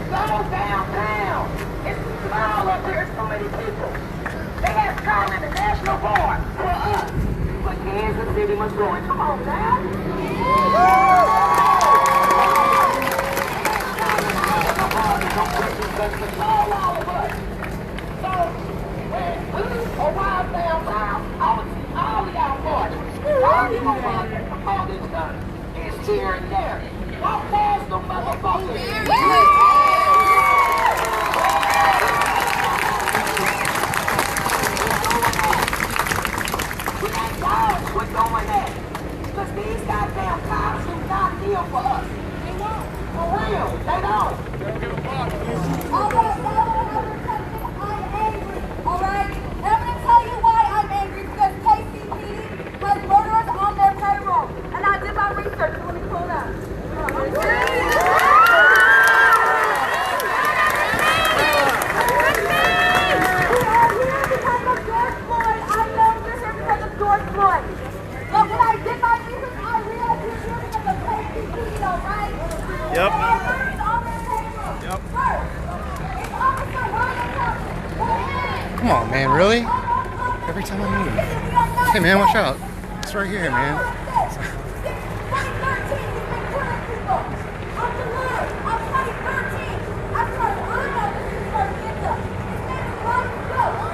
S2: Go downtown. It's
S7: so many people. They have called in the national board for us. But Kansas City must go. Come on, man. All of us. So, when we are wild down south, all of y'all boys, all you motherfuckers from all this stuff is here and there. Walk past the motherfuckers. We ain't dogs quit doing that. Because these goddamn cops do not deal for us. They don't. For real, they don't.
S10: Alright? And I'm going to tell you why I'm angry. Because KCPD has murderers on their payroll. And I did my research. So let me pull it up. But when I did my research, I realized you're here because of KCPD, alright?
S12: Yep.
S10: Yep. First, it's Officer Ryan Thompson.
S1: Come on, man, really? Every time I move. Hey, man, watch out. It's right here, man.
S10: 2013, he's been killing people. On July of 2013, after I learned that this is for Ninja, his name is Ryan Stokes.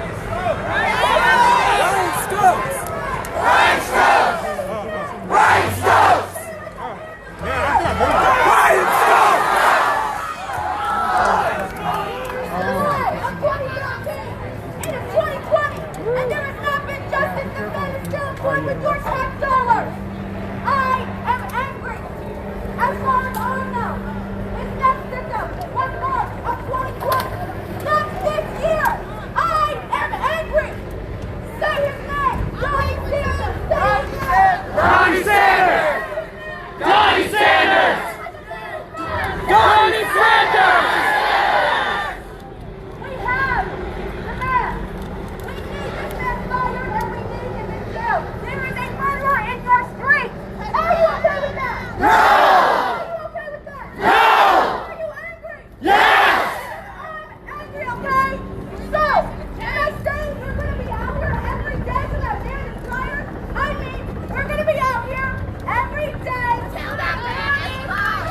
S4: Ryan Stokes! Ryan Stokes! Ryan Stokes! Ryan Stokes!
S10: It is 2020, and there has not been justice. The man is still employed with your tax dollars. I am angry. As far as I know, his next system was March of 2020, not this year. I am angry. Say his name. Donnie Sanders. Say his name.
S4: Donnie Sanders! Donnie Sanders! Donnie Sanders!
S10: We have the man. We need this man fired and we need him in jail. There is a murderer in your street. Are you okay with that?
S4: No!
S10: Are you okay with that?
S4: No!
S10: Are you angry?
S4: Yes!
S10: I'm angry, okay? So, when I say we're going to be out here every day for that man is fired, I mean we're going to be out here every day till that man is fired.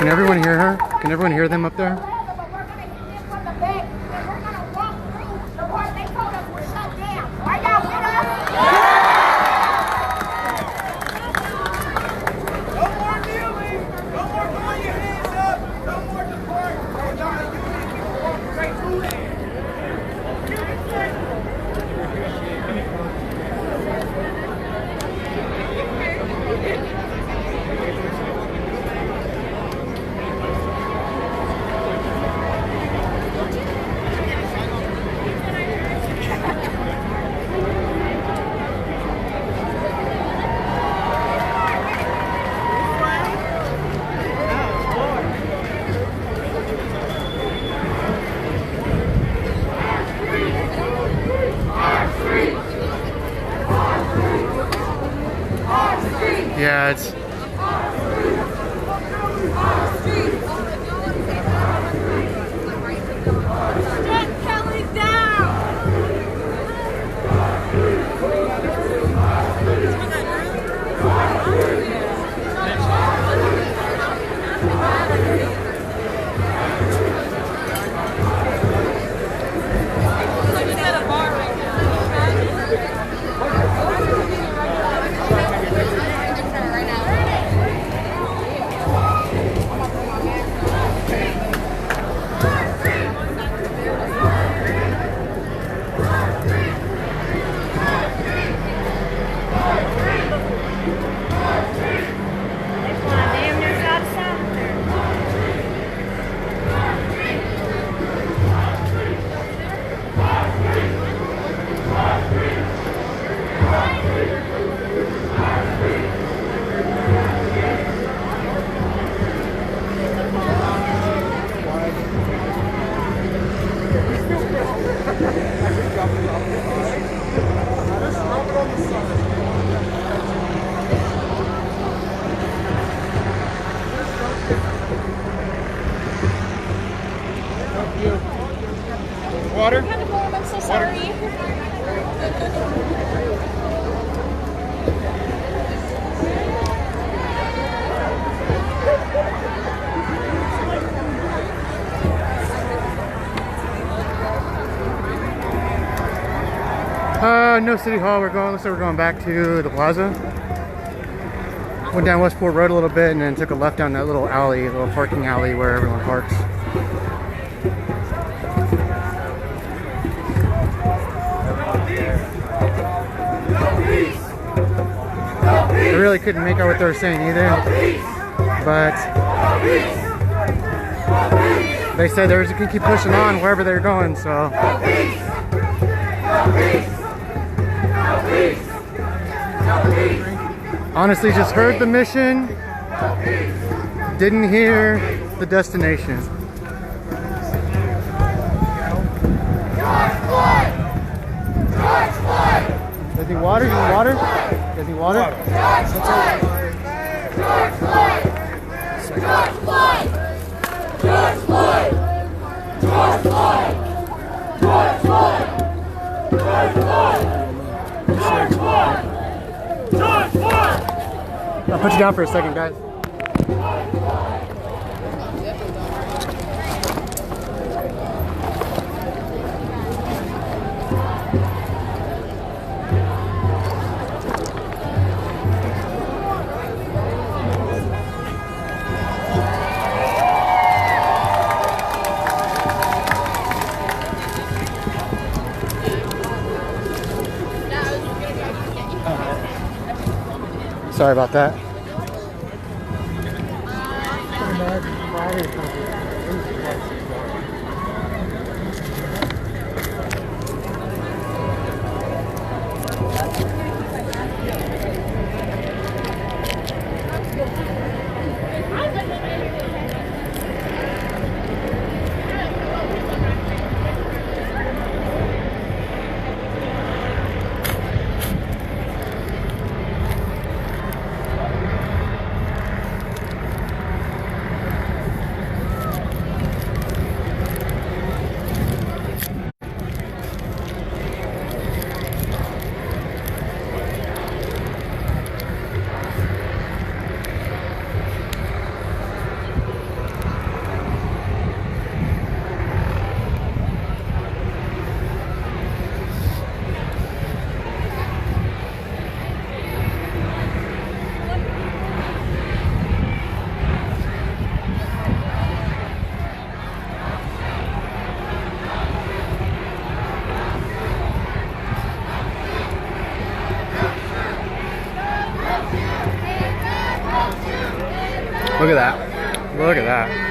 S1: Can everyone hear her? Can everyone hear them up there? Yeah, it's
S13: Water?
S6: I'm so sorry.
S1: No City Hall. Looks like we're going back to the plaza. Went down Westport Road a little bit and then took a left down that little alley, little parking alley where everyone parks. I really couldn't make out what they were saying either, but they said they can keep pushing on wherever they're going, so. Honestly, just heard the mission, didn't hear the destination. Does he water? Does he water? Does he water?
S2: George Floyd! George Floyd! George Floyd! George Floyd! George Floyd! George Floyd! George Floyd! George Floyd! George Floyd!
S1: I'll put you down for a second, guys. Sorry about that. Look at that. Look at that.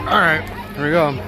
S1: All right, here we go.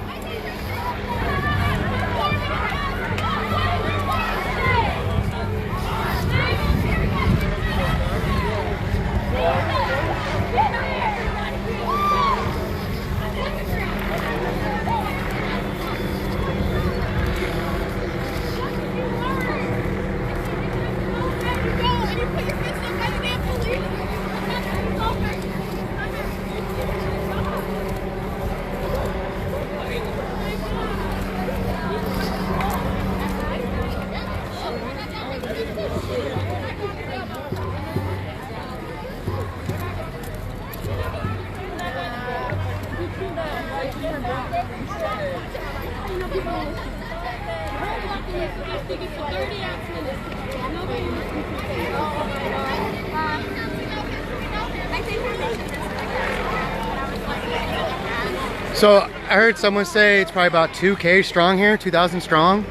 S1: So I heard someone say it's probably about 2K strong here, 2,000 strong.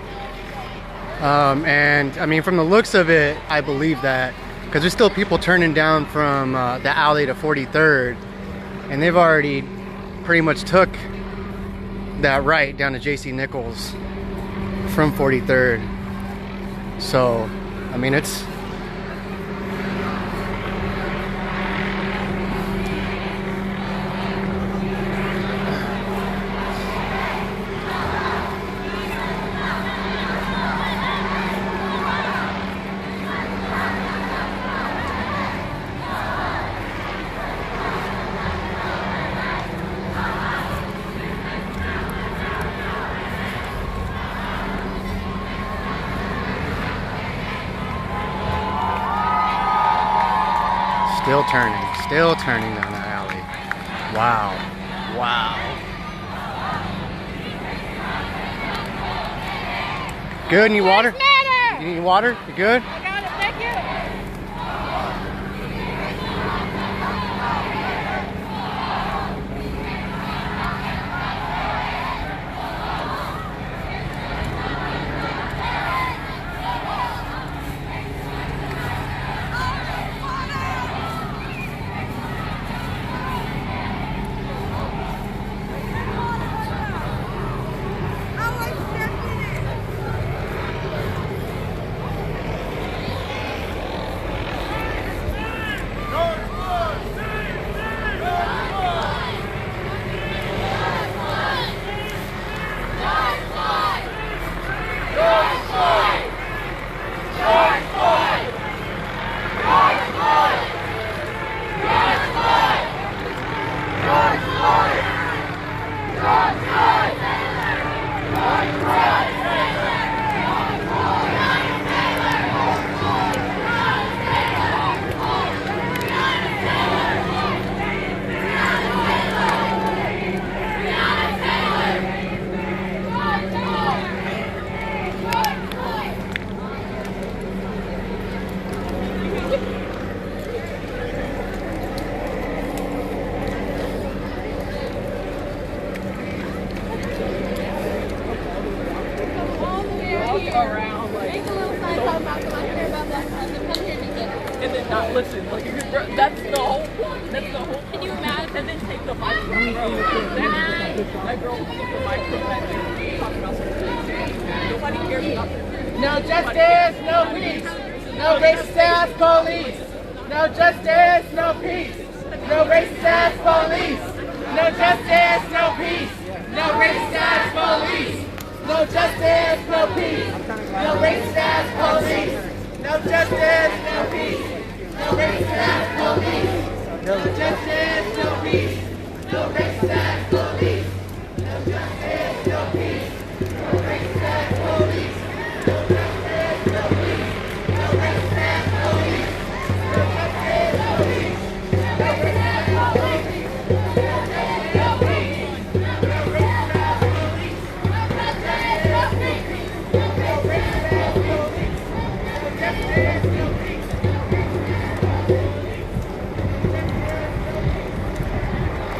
S1: And I mean, from the looks of it, I believe that, because there's still people turning down from the alley to 43rd, and they've already pretty much took that right down to JC Nichols from 43rd. So, I mean, it's still turning down the alley. Wow. Wow. Good, need water? You need water? You good?
S10: I got it, thank you.
S11: around, like, and then not listen. Like, that's the whole point. That's the whole. Can you imagine? And then take the mic from the road. That girl took the mic from that dude talking about something. Nobody cares about this.
S8: No justice, no peace. No racist ass police. No justice, no peace. No racist ass police. No justice, no peace. No racist ass police. No justice, no peace. No racist ass police. No justice, no peace. No racist ass police. No justice, no peace. No racist ass police. No justice, no peace. No racist ass police. No justice, no peace. No racist ass police. No justice, no peace. No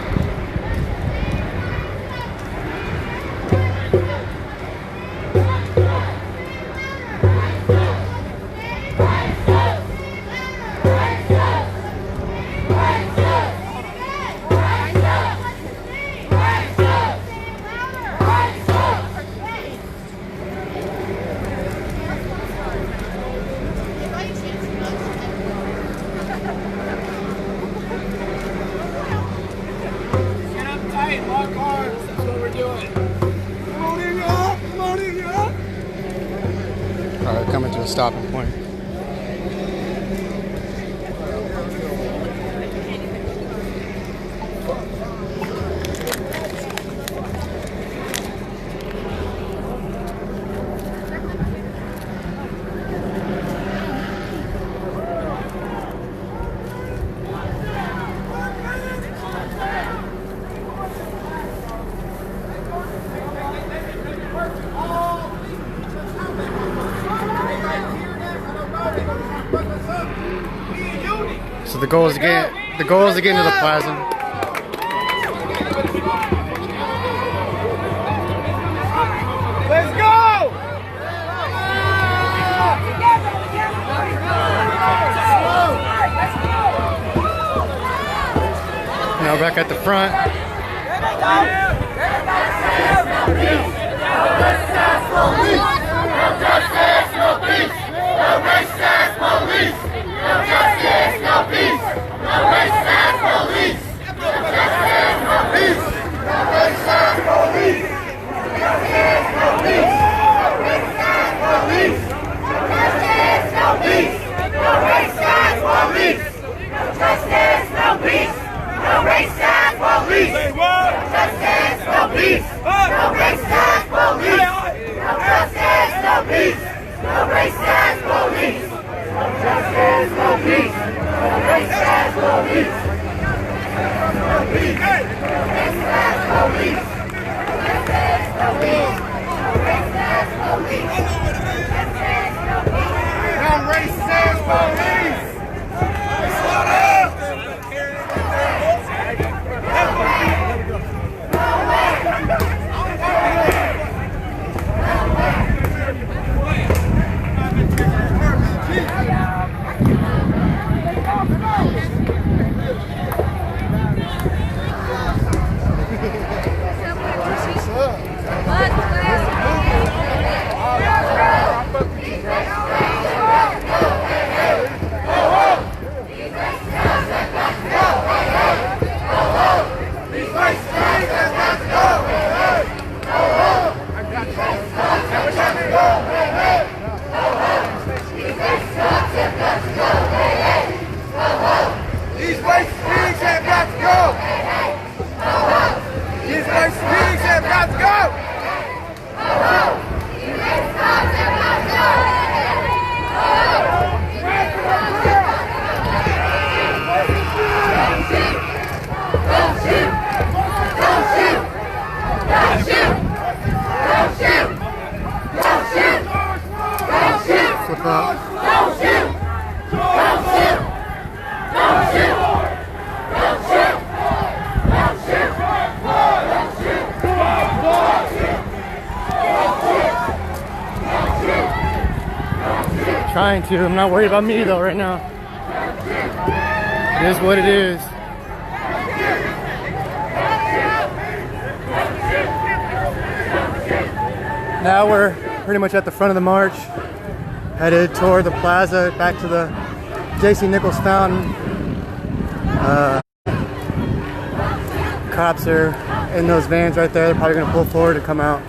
S8: racist ass police.
S1: Coming to a stopping point. So the goal is to get into the plaza.
S8: Let's go!
S1: Now back at the front. trying to. I'm not worried about me though right now. It is what it is. Now we're pretty much at the front of the march, headed toward the plaza, back to the J.C. Nichols Fountain. Cops are in those vans right there. They're probably going to pull forward and come out.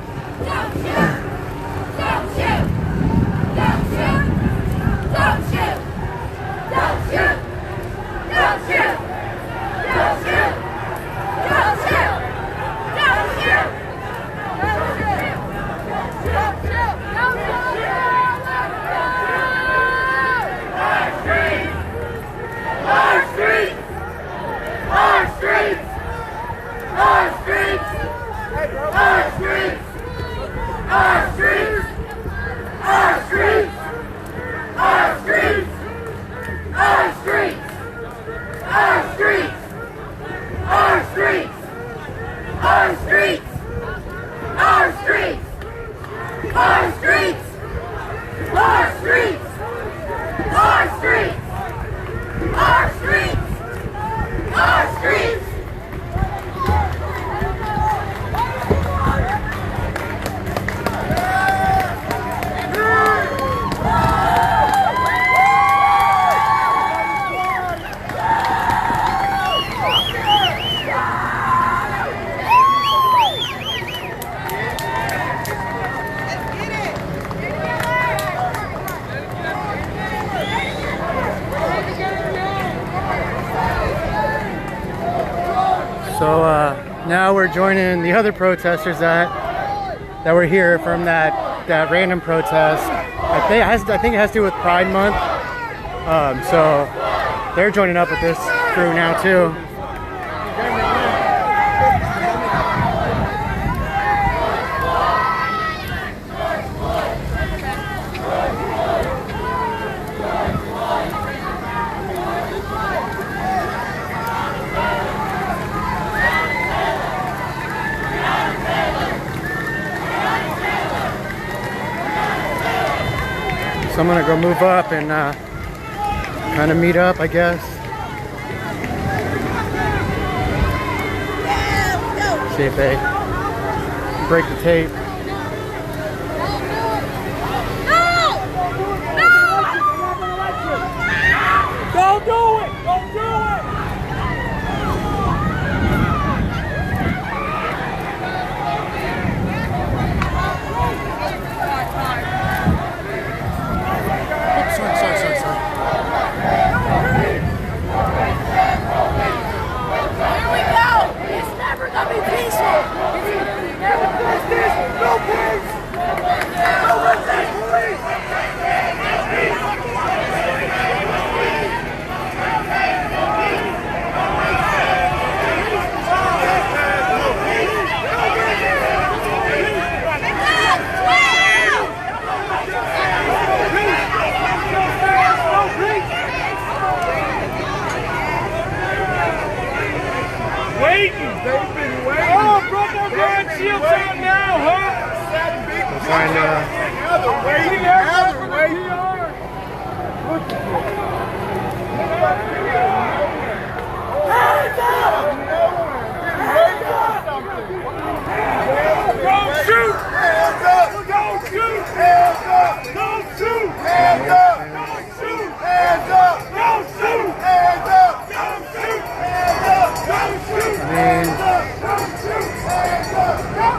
S1: So now we're joining the other protesters that were here from that random protest. I think it has to do with Pride Month. So they're joining up with this crew now too. So I'm gonna go move up and kind of meet up, I guess. See if they break the tape.
S2: Don't do it! Don't do it!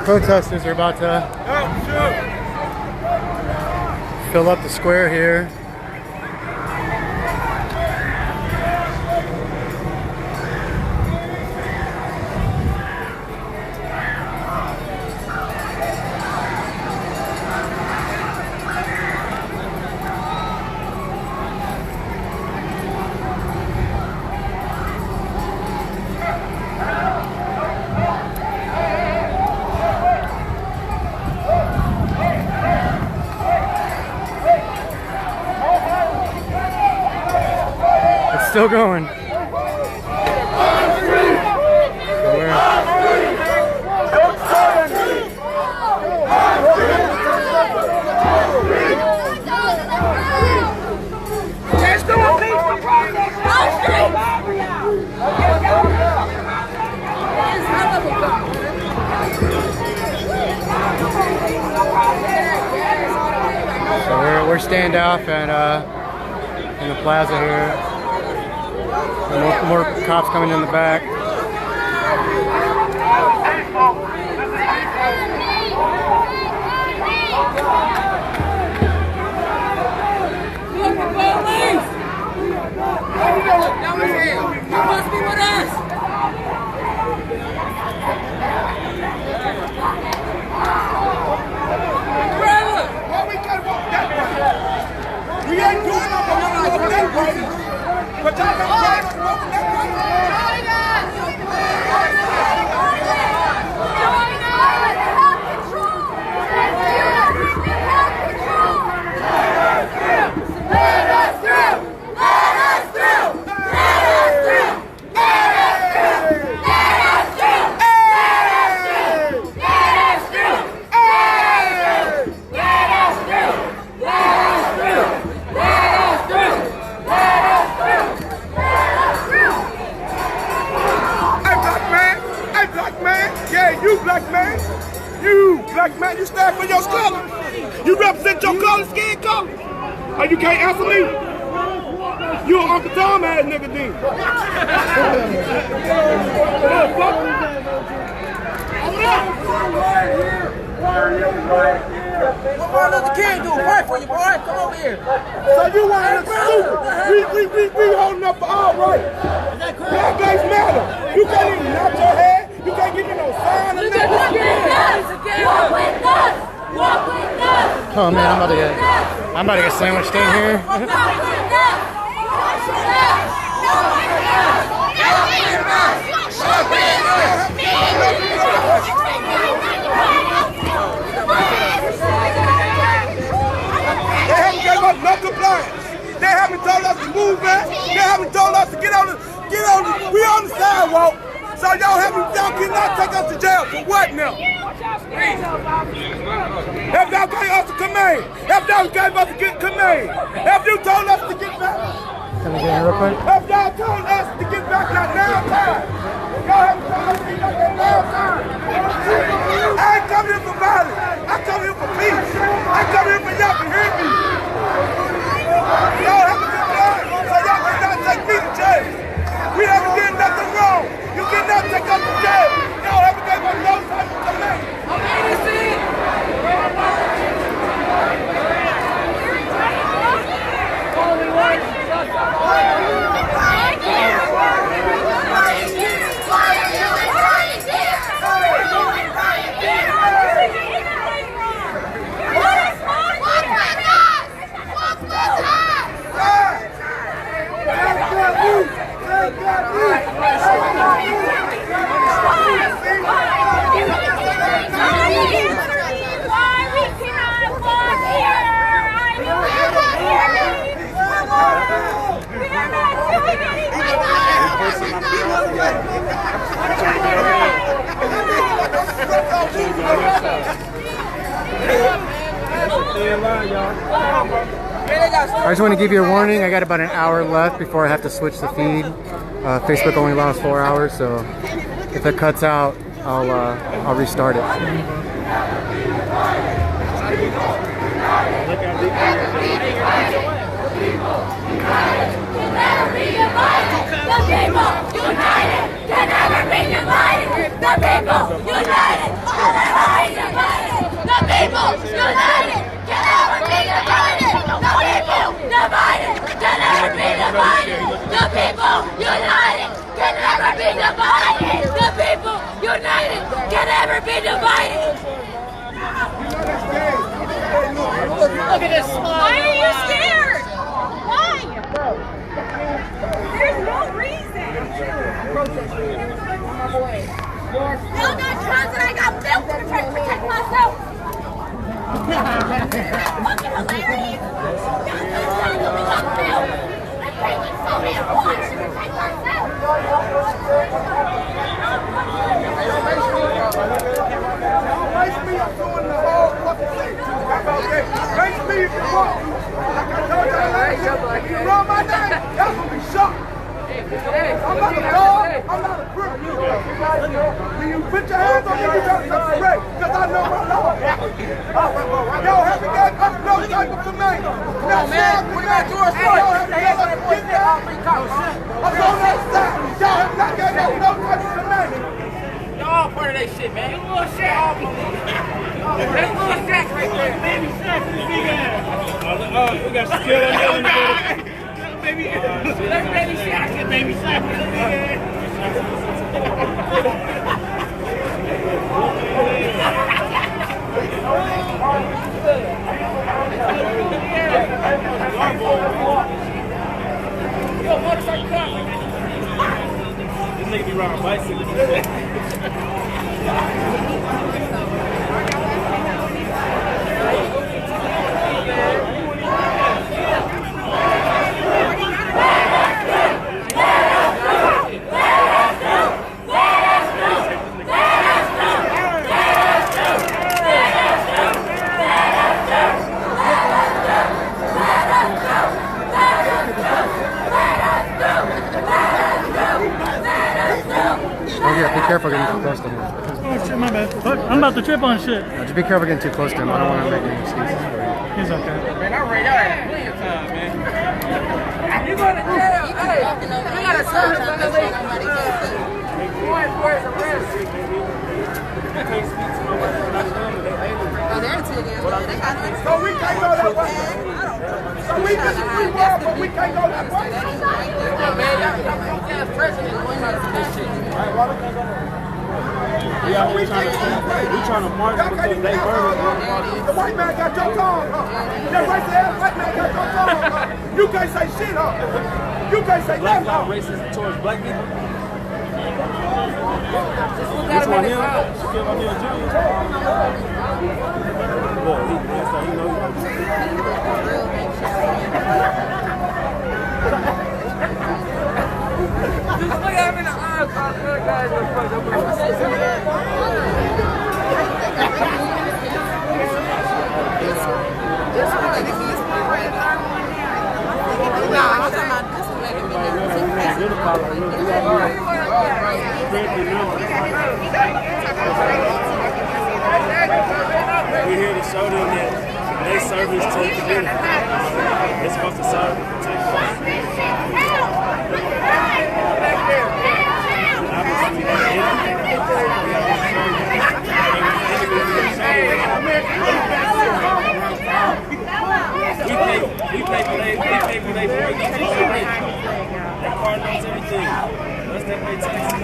S1: Protesters are about to fill up the square here. Still going. we're standoff and in the plaza here. And more cops coming in the back.
S4: You must be with us!
S2: Brother! Why we gotta walk that way? We ain't doing nothing but walking that way. But y'all got right on walking that way. Join us!
S4: Join us! Help control! Help control! Let us through! Let us through! Let us through! Let us through! Let us through! Let us through! Let us through! Let us through! Let us through! Let us through! Let us through!
S2: Hey, black man! Hey, black man! Yeah, you black man! You black man, you stand for your color! You represent your color, skin color! Oh, you can't answer me? You an Uncle Tom ass nigga then.
S8: What Martin Luther King do? Fight for you, boy. Come over here.
S2: So you want to look stupid? We holding up for all right. Black lives matter. You can't even nod your head. You can't give me no sign or nothing.
S4: Walk with us! Walk with us!
S1: Oh man, I'm about to get sandwiched in here.
S4: Walk with us!
S2: They haven't gave us no compliance. They haven't told us to move back. They haven't told us to get on the, we on the sidewalk. So y'all cannot take us to jail for what now? If y'all gave us a command, if y'all gave us a command, if you told us to get back,
S1: Can we get in real quick?
S2: if y'all told us to get back that now time, y'all haven't told us to get back that now time. I ain't come here for violence. I come here for peace. I come here for y'all to hear me. Y'all have to comply, so y'all cannot take me to jail. We haven't done nothing wrong. You cannot take us to jail. Y'all haven't gave us no type of command.
S1: I just want to give you a warning. I got about an hour left before I have to switch the feed. Facebook only allows 4 hours, so if it cuts out, I'll restart it.
S4: Look at this smile. Why are you scared? Why? There's no reason. Y'all got drugs and I got milk to try to protect myself. Fucking hilarious. Y'all got we got milk. I'm drinking so many water to protect ourselves.
S2: Race me, I'm doing the whole fucking thing. Race me if you want. Like I told y'all last year, if you run my name, y'all gonna be shocked. I'm not a dog, I'm not a crook. When you put your hands on me, you gotta come straight, because I know my law. Y'all haven't got us no type of command.
S8: that shit. We got George Floyd. Get that. I'm on that side. Y'all have not got no touch tonight.
S2: Y'all part of that shit, man. You little Shaq. That's little Shaq right there. Baby Shaq is big ass. We got skill on the baby. That's baby Shaq. Baby Shaq is big ass. Yo, motorcycle car. This nigga be riding bicycles.
S1: Be careful getting too close to him.
S14: Oh shit, my bad. Fuck, I'm about to trip on shit.
S1: No, just be careful getting too close to him. I don't want to make any excuses for you.
S14: He's okay.
S2: Man, I ran y'all at plenty of time, man. You going to jail? Hey, you got a service on the list. Warrant for his arrest. I can't speak to nobody.
S6: Oh, they're into it. They got this.
S8: So we can't go that way. So we just free world, but we can't go that way.
S2: Man, y'all president going on this shit.
S13: We out here trying to march because they murdered
S8: the white man got your tongue, huh? That racist ass white man got your tongue, huh? You can't say shit, huh? You can't say
S13: black
S8: nothing, huh?
S13: racist towards black people.
S2: Which one, him?
S13: Shaquille O'Neal Jr. Look, he knows.
S2: Just look at him in the eyes, the other guys are fucked up.
S13: We're here to show them that they service to the community. They're supposed to serve and protect us. Obviously, that's we pay for their mortgage. That car knows everything. Unless they pay taxes.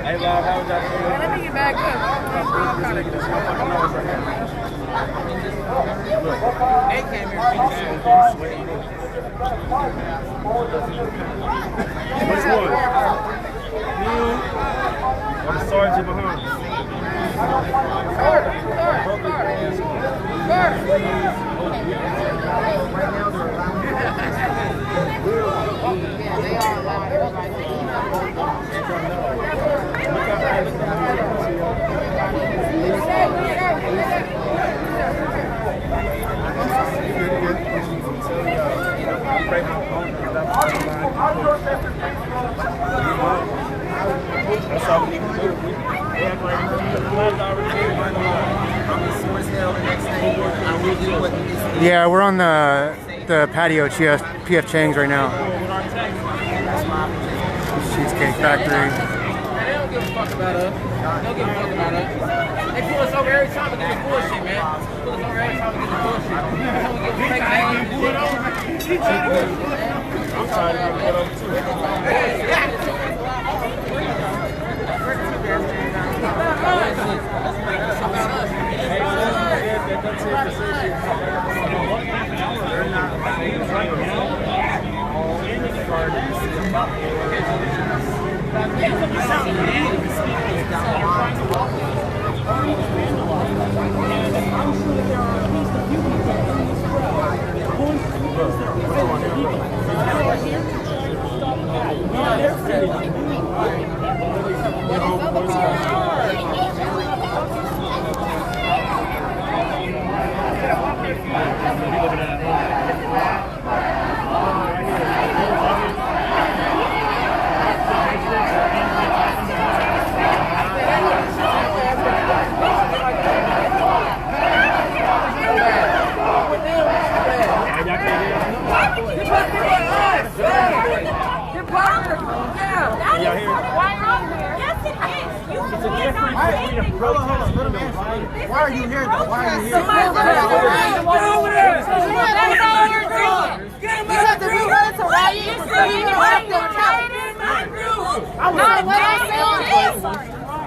S2: Hey, Bob, how was that? Let me get back up. They came here.
S13: Which one? You or the sergeant behind us? That's all we need to do.
S1: Yeah, we're on the patio PF Chang's right now. Cheesecake Factory.
S2: They don't give a fuck about us. They don't give a fuck about us. They pull us over every time we get the bullshit, man. Pull us over every time we get the bullshit. Every time we get fake names.
S12: I'm trying to get put up too.
S8: Why are you here though? Why are you here?
S4: Because if we wanted to riot, we would have to count.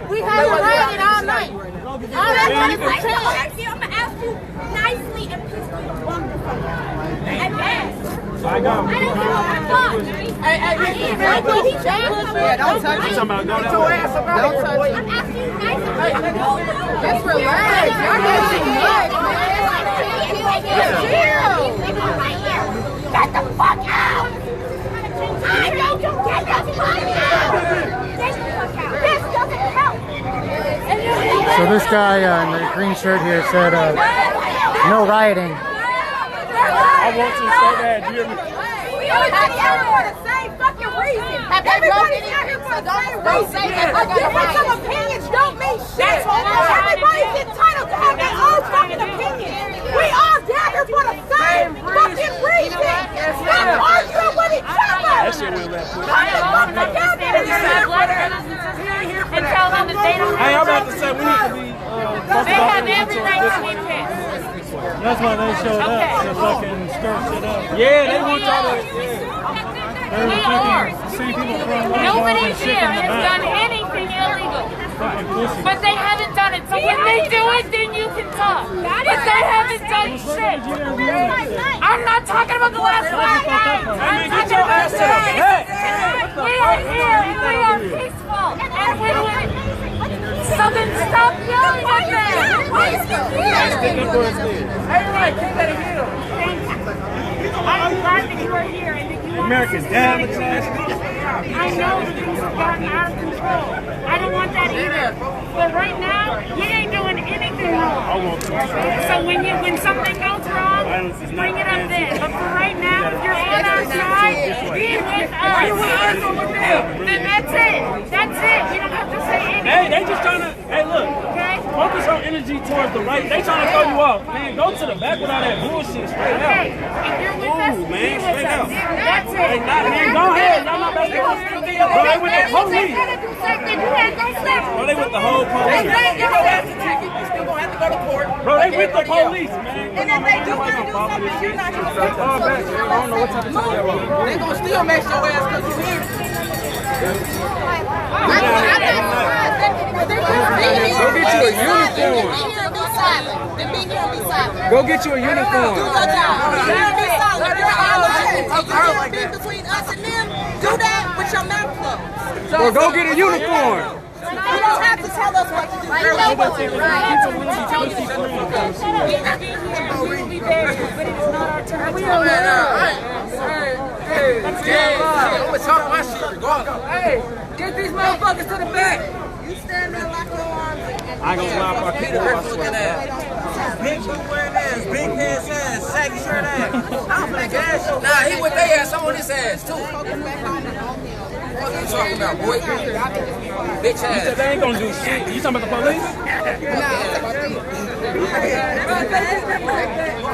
S4: We haven't rioted all night. All that money for change.
S5: I'm gonna ask you nicely and peacefully to walk the fuck out. And ask.
S12: I go.
S5: I don't give a fuck.
S4: Don't touch me.
S12: Don't touch me.
S4: Don't touch me.
S5: I'm asking you nicely.
S4: Just relax. Y'all got too much, man. Chill.
S5: Get the fuck out! I don't get the fuck out! Get the fuck out! This doesn't help!
S1: So this guy in the green shirt here said, no rioting.
S12: I want to say that. Do you hear me?
S4: Everybody out here for the same fucking reason. Everybody's out here for the same reason. A difference of opinions don't mean shit. Everybody's entitled to have their own fucking opinion. We all gather for the same fucking reason. Stop arguing with each other.
S12: That shit will let put.
S4: Come the fuck together.
S11: And tell them that they don't
S12: Hey, I'm about to say we need to be.
S11: They have every right to be pissed.
S14: That's why they showed up to fucking stir shit up.
S12: Yeah, they want y'all to.
S14: They were fucking seeing people throwing
S11: Nobody
S14: and shit
S11: here
S14: in the
S11: has
S14: back.
S11: done anything illegal.
S14: Fucking pussy.
S11: But they haven't done it. So when they do it, then you can talk. But they haven't done shit. I'm not talking about the last 5 days. I'm talking about today. We are here and we are peaceful. And we win. So then stop yelling at them. Why is he here? I'm glad that you are here and that you want
S12: America's damage.
S11: I know that things have gotten out of control. I don't want that either. But right now, you ain't doing anything wrong. So when something goes wrong, bring it up then. But for right now, if you're on our side, be with us. Then that's it. That's it. You don't have to say anything.
S12: Hey, they just trying to. Hey, look.
S11: Okay?
S12: Focus your energy towards the right. They trying to throw you off. Man, go to the back with all that bullshit. Straight out.
S11: Okay. If you're with us,
S12: Ooh,
S11: be
S12: man,
S11: with
S12: straight
S11: us.
S12: out.
S11: That's it.
S12: Hey, man, go ahead. Y'all not about to. Bro, they with the police. Bro, they with the whole police. Bro, they with the police, man.
S6: And if they do want to do something, you're not going to stop them.
S12: I don't know what type of time that was.
S6: They're going to still make your ass because you're here.
S12: Go get you a uniform. Go get you a uniform.
S6: Between us and them, do that with your mouth closed.
S12: Or go get a uniform.
S6: You don't have to tell us what to do. You know what to do.
S11: We will be there, but it is not our turn. We are
S6: I'm going to talk my shit regardless. Hey, get these motherfuckers to the back. You stand there like your arms.
S12: I ain't gonna lie about people. I swear.
S8: Big boot wearing ass, big pants ass, saggy shirt ass. I don't think ass.
S6: Nah, he with their ass. I'm on his ass, too. What you talking about, boy? Bitch
S12: You said
S6: ass.
S12: they ain't gonna do shit. You talking about the police?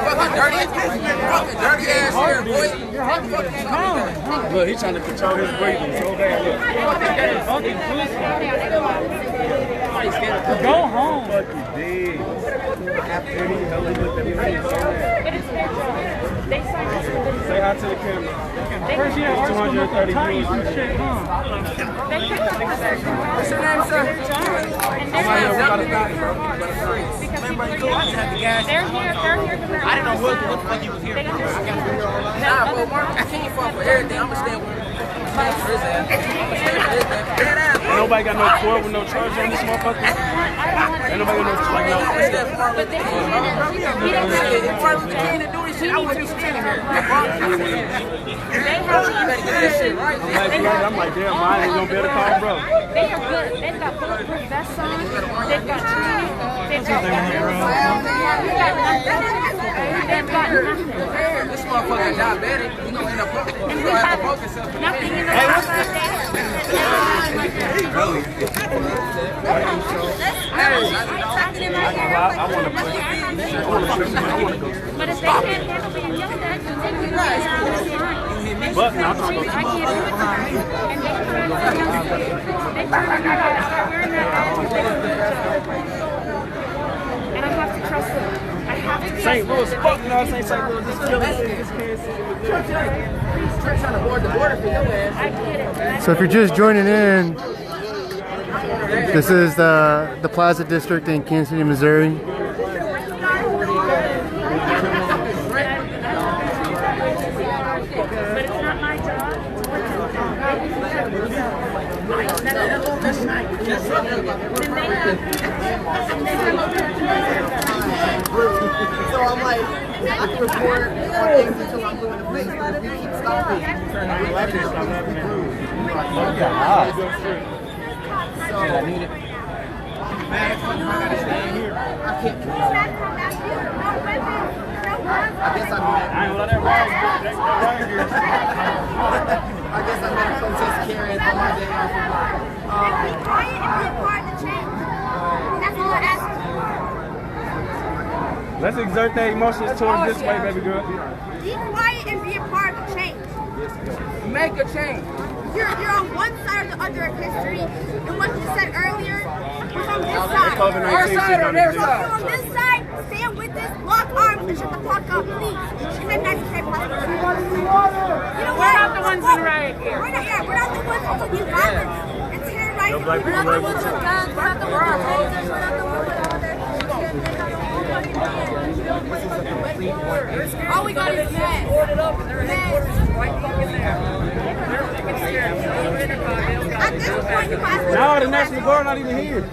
S6: Fucking dirty ass here, boy.
S12: Look, he's trying to control his breathing so bad. Look.
S14: Go home.
S12: Fuck you, dude. After he looked at me so bad.
S11: They signed us for this.
S12: Say hi to the camera.
S14: First, yeah, ours gonna look like
S12: 230
S14: Titans
S12: views.
S14: and shit, huh?
S11: They picked up us.
S6: What's your name, sir?
S11: And they're not here because they're
S6: I didn't know what the fuck you was here for. Nah, bro, Mark, I can't fall for everything. I'm gonna stand with his ass. I'm gonna stand for his ass.
S12: Nobody got no 12 with no charge on this motherfucker. Ain't nobody got no like no.
S11: But they can't handle it.
S6: If Martin Luther King didn't do this shit, I wouldn't be standing here.
S11: They have
S6: You better get this shit right.
S12: I'm like, damn, mine ain't gonna be able to call, bro.
S11: They are good. They've got bulletproof vests on. They've got training. They've got nothing.
S6: This motherfucker diabetic. You gonna end up have to poke yourself.
S11: Nothing in the But if they can't handle being yelled at, then they can
S12: But now I'm talking
S11: I can't do it to them. And they turn around and start wearing that outfit. And I have to trust them. I have to trust
S12: St. Louis,
S11: them.
S12: fuck no, St. Louis, this Philly, this Kansas City.
S6: Trying to board the border for your ass.
S11: I get it.
S1: So if you're just joining in, this is the Plaza District in Kansas City, Missouri.
S11: But it's not my job.
S6: So I'm like, I can report on things until I'm doing the place, but if we keep stopping, so I need it. I can't. I guess I'm gonna protest carrying on my day off.
S10: Be quiet and be a part of the change. That's all I ask you.
S12: Let's exert their emotions towards this way, baby girl.
S10: Be quiet and be a part of the change.
S6: Make a change.
S10: You're on one side or the other of history, and what you said earlier was on this side.
S6: Our side or their
S10: So
S6: side?
S10: on this side, stand with this, lock arms, and shut the fuck up, please. And then that's the part. You know what?
S11: We're not the ones in riot here.
S10: We're not the ones who do violence and terrorize. We're not the ones with guns. We're not the ones with tasers. We're not the ones with all their all we got is meds. At this point, you might as well.
S12: No, the National Guard not even here.
S6: We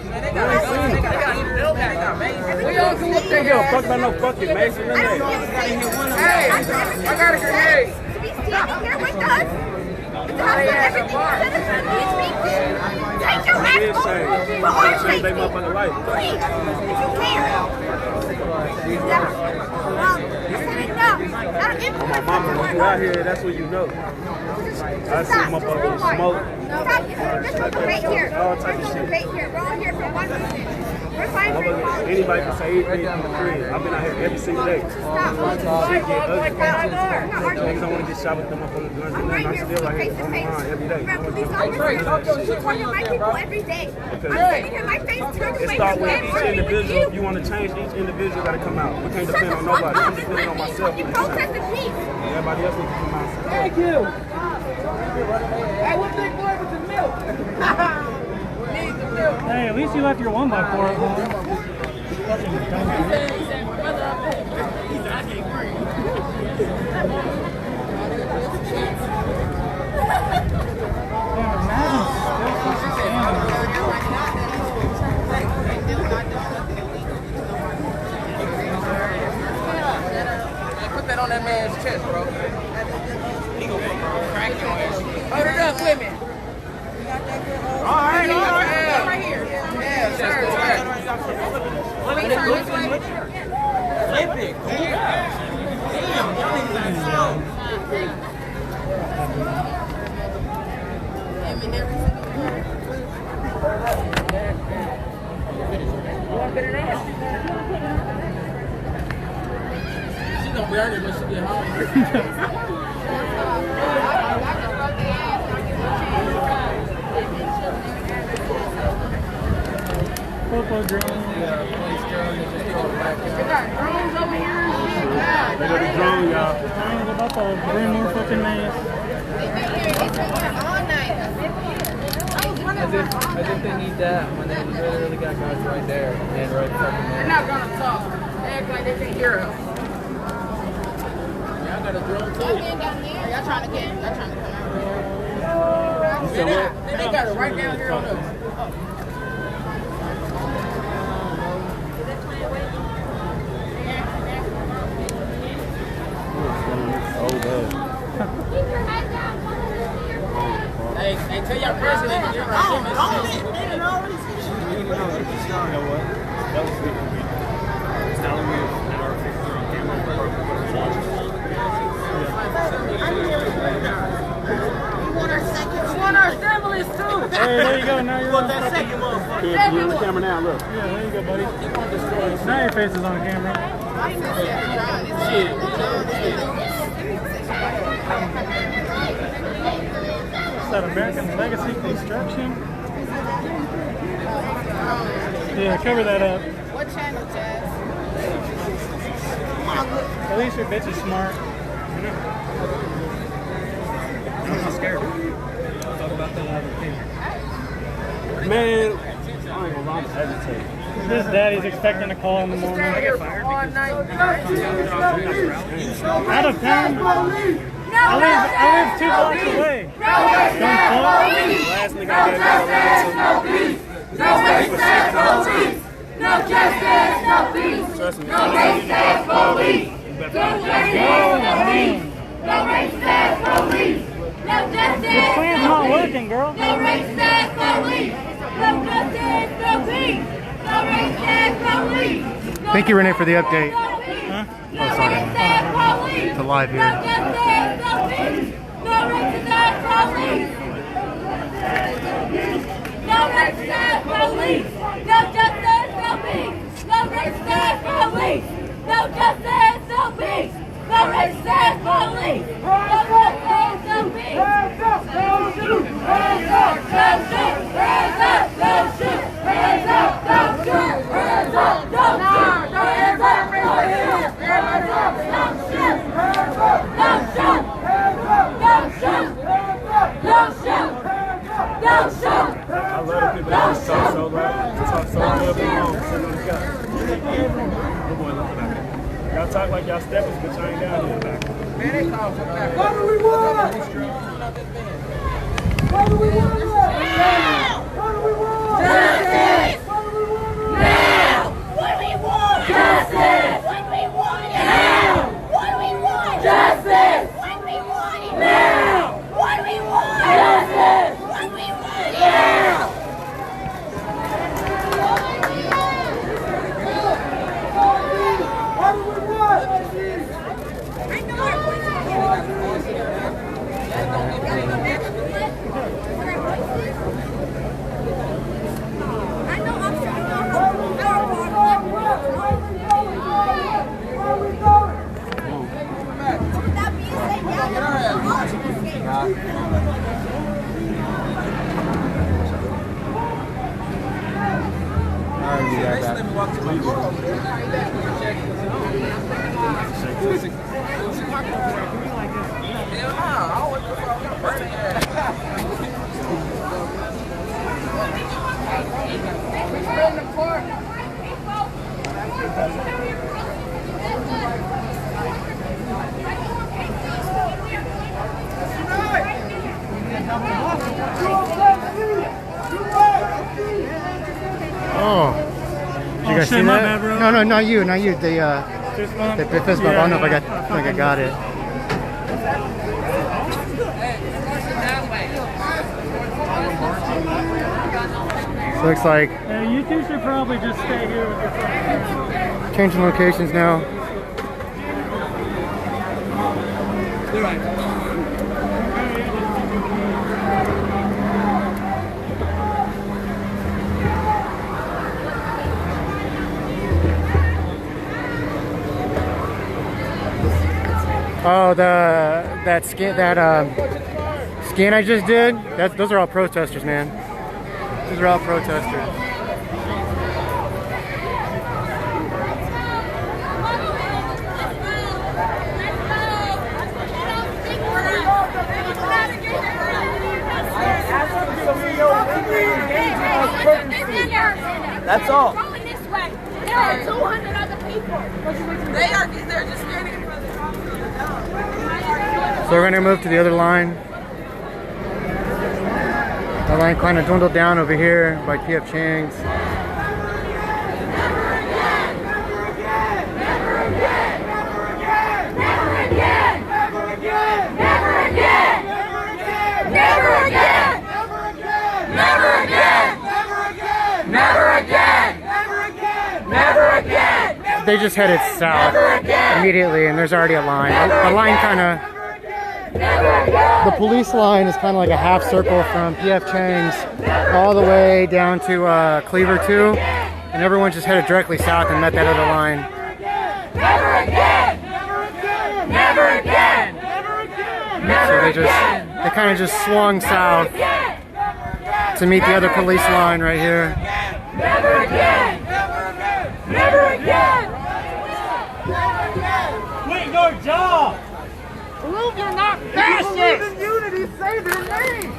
S6: all can look
S12: They give a fuck about no fucking Mason.
S10: I don't feel safe.
S6: Hey, I got a grenade.
S10: To be standing here with us, to have everything you said is for these people. Take your mask off for our safety.
S12: They motherfucking life.
S10: Please, if you can. That's enough. That'll influence
S12: Mama, when you out here, that's what you know. I see motherfuckers smoke.
S10: Stop. There's no debate here. There's no debate here. We're all here for one reason. We're fighting for equality.
S12: Anybody can say anything from the crib. I've been out here every single day.
S10: Stop.
S12: Shit get ugly. Niggas don't want to get shot with them up on the guns.
S10: I'm
S12: And
S10: right
S12: I'm
S10: here
S12: still out
S10: face
S12: here
S10: to
S12: on the
S10: face.
S12: line every day.
S10: Police officers supporting my people every day. I'm sitting here, my face turned
S12: It
S10: away
S12: starts
S10: from
S12: with
S10: them.
S12: each
S10: Working with
S12: individual.
S10: you.
S12: If you want to change, each individual got to come out. We can't
S10: Shut
S12: depend
S10: the
S12: on
S10: fuck
S12: nobody.
S10: up
S12: I'm
S10: and
S12: depending
S10: let
S12: on
S10: me
S12: myself.
S10: fucking protest in peace.
S12: Everybody else needs to come out.
S6: Thank you. Hey, what big boy with the milk? Need the milk.
S14: Hey, at least you left your 1x4 at home.
S6: Put that on that man's chest, bro. He gonna crack your ass. Hold it up with me. All right. Right here. Yeah, sir. Let me turn this way. Flip it. She's gonna be earning when she get home.
S14: Football drone.
S6: Yeah, police girl, they just throw it back. They got drones over here and shit. God
S13: They got the drone, y'all.
S14: I'm about to bring more fucking mass.
S3: As if they need that when they literally got guys right there and right fucking there.
S6: They're not gonna talk. They act like they can't hear us. Y'all got a drone too. Y'all trying to come out. They got it right down here on us. Hey, tell your president you're right.
S13: You know what? That was good for me. It's telling me that our picture on camera or watching.
S6: We want our families too.
S14: Hey, there you go. Now you're on
S6: that second motherfucker.
S13: You're on the camera now, look.
S14: Yeah, there you go, buddy. Now your face is on camera. Is that American Legacy Construction? Yeah, cover that up.
S6: What channel, Jazz?
S14: At least your bitch is smart.
S13: I'm not scared. Talk about that other thing. Man, I ain't gonna lie, I'm hesitating.
S14: His daddy's expecting a call in the morning.
S6: Out
S14: of town? I live 2 blocks away.
S13: Last nigga I got
S5: No justice, no peace.
S13: Trust me.
S5: No racist police. No racist police. No justice.
S14: This plan's not working, girl.
S5: No racist police. No justice, no peace. No racist police.
S1: Thank you, Renee, for the update.
S14: Huh?
S5: No racist police.
S1: It's live
S5: No
S1: here.
S5: justice, no peace. No racist police. No racist police. No justice, no peace. No racist police. No justice, no peace. No racist police. No justice, no peace. Hands up, no shoot. Hands up, no shoot. Hands up, no shoot. Hands up, no shoot. Hands up, no shoot. Hands up, no shoot. Hands up, no shoot. Hands up, no shoot. Hands up, no shoot. No shoot. No shoot.
S13: I love the people that just talk so loud. Talk so good for long. Sitting on the couch. Good boy, look back. Y'all talk like y'all steppers, but y'all ain't down here back.
S6: Man, they call for back.
S8: What do we want? What do we want? What do we want?
S5: Justice! What do we want? Now! What do we want? Justice! What do we want? Now! What do we want? Justice! What do we want? Now! What do we want? Justice! What do we want? Now!
S8: What do we want?
S1: Oh. Did you guys see
S14: my
S1: that?
S14: bad, bro.
S1: No, not you, not you. The
S14: Fist bump?
S1: fist bump. I don't know if I got it. So looks like
S14: You two should probably just stay here with your friends.
S1: changing locations now. Oh, that scan I just did. Those are all protesters, man. Those are all protesters.
S8: That's all.
S11: Going this way. There are 200 other people. They're just standing in front of the car.
S1: So we're gonna move to the other line. The line kind of dwindled down over here by P.F. Chang's. They just headed south immediately, and there's already a line. The line kind of, the police line is kind of like a half circle from P.F. Chang's all the way down to Cleaver 2, and everyone just headed directly south and met that other line.
S5: Never again! Never again!
S1: So they kind of just swung south to meet the other police line right here.
S5: Never again! Never again!
S12: Quit your job!
S2: Prove you're not fascist! If you believe in unity, say their name!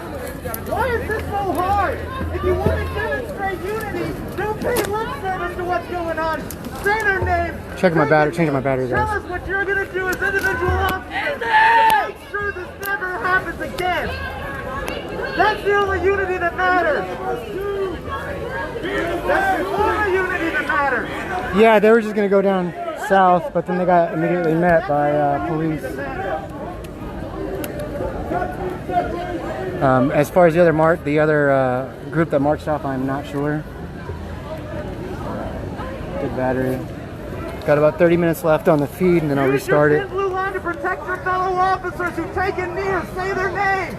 S2: Why is this so hard? If you want to demonstrate unity, don't pay lip service to what's going on. Say their name!
S1: Checking my battery, changing my battery,
S2: Tell
S1: guys.
S2: us what you're going to do as individual officers. Make sure this never happens again. That's the only unity that matters. That's the only unity that matters.
S1: Yeah, they were just gonna go down south, but then they got immediately met by police. As far as the other group that marched off, I'm not sure. Good battery. Got about 30 minutes left on the feed, and then I'll restart it.
S2: Use your blue line to protect your fellow officers who take a knee or say their name.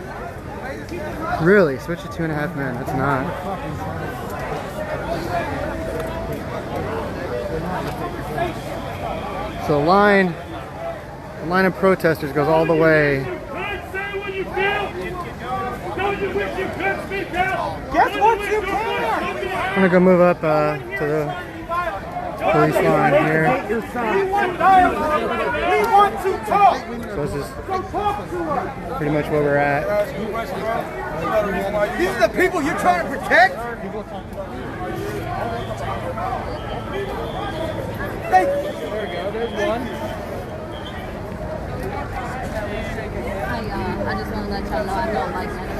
S1: Really? Switch to 2.5 men. That's not. So the line of protesters goes all the way.
S12: Say what you feel. Don't you wish you could speak out?
S2: Guess what you can?
S1: I'm gonna go move up to the police line here.
S2: We want dialogue. We want to talk.
S1: So this is
S2: So talk to us.
S1: pretty much where we're at.
S8: These are the people you're trying to protect? Thank you. There we go, there's one.
S15: I just want to let y'all know I don't like none of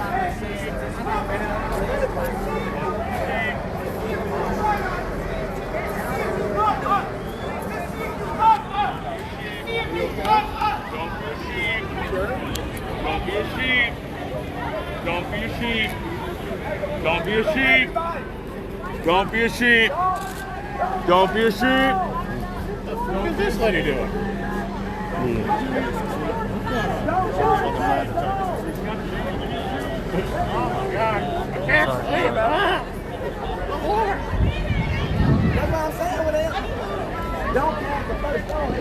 S12: Don't be a sheep. Don't be a sheep. Don't be a sheep. Don't be a sheep. What is this lady doing? Oh my God. I can't sleep.
S8: That's what I'm saying with it. Don't pass the first phone.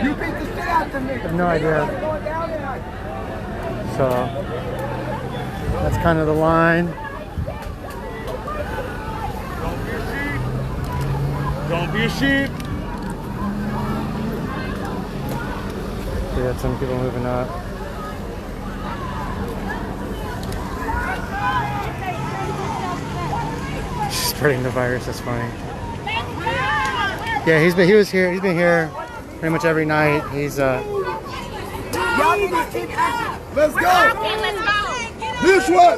S8: You beat the shit out of me.
S1: I have no idea. So that's kind of the line.
S12: Don't be a sheep.
S1: We got some people moving up. Spreading the virus. That's funny. Yeah, he's been here pretty much every night. He's
S8: Y'all need to keep acting. Let's go.
S2: This way.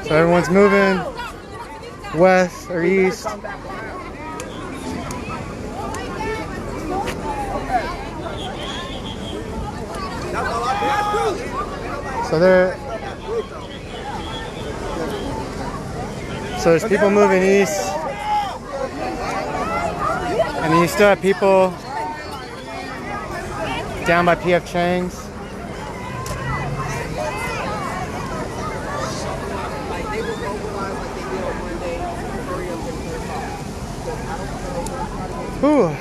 S1: so everyone's moving west or east. So there's people moving east, and then you still have people down by P.F. Chang's. Ooh.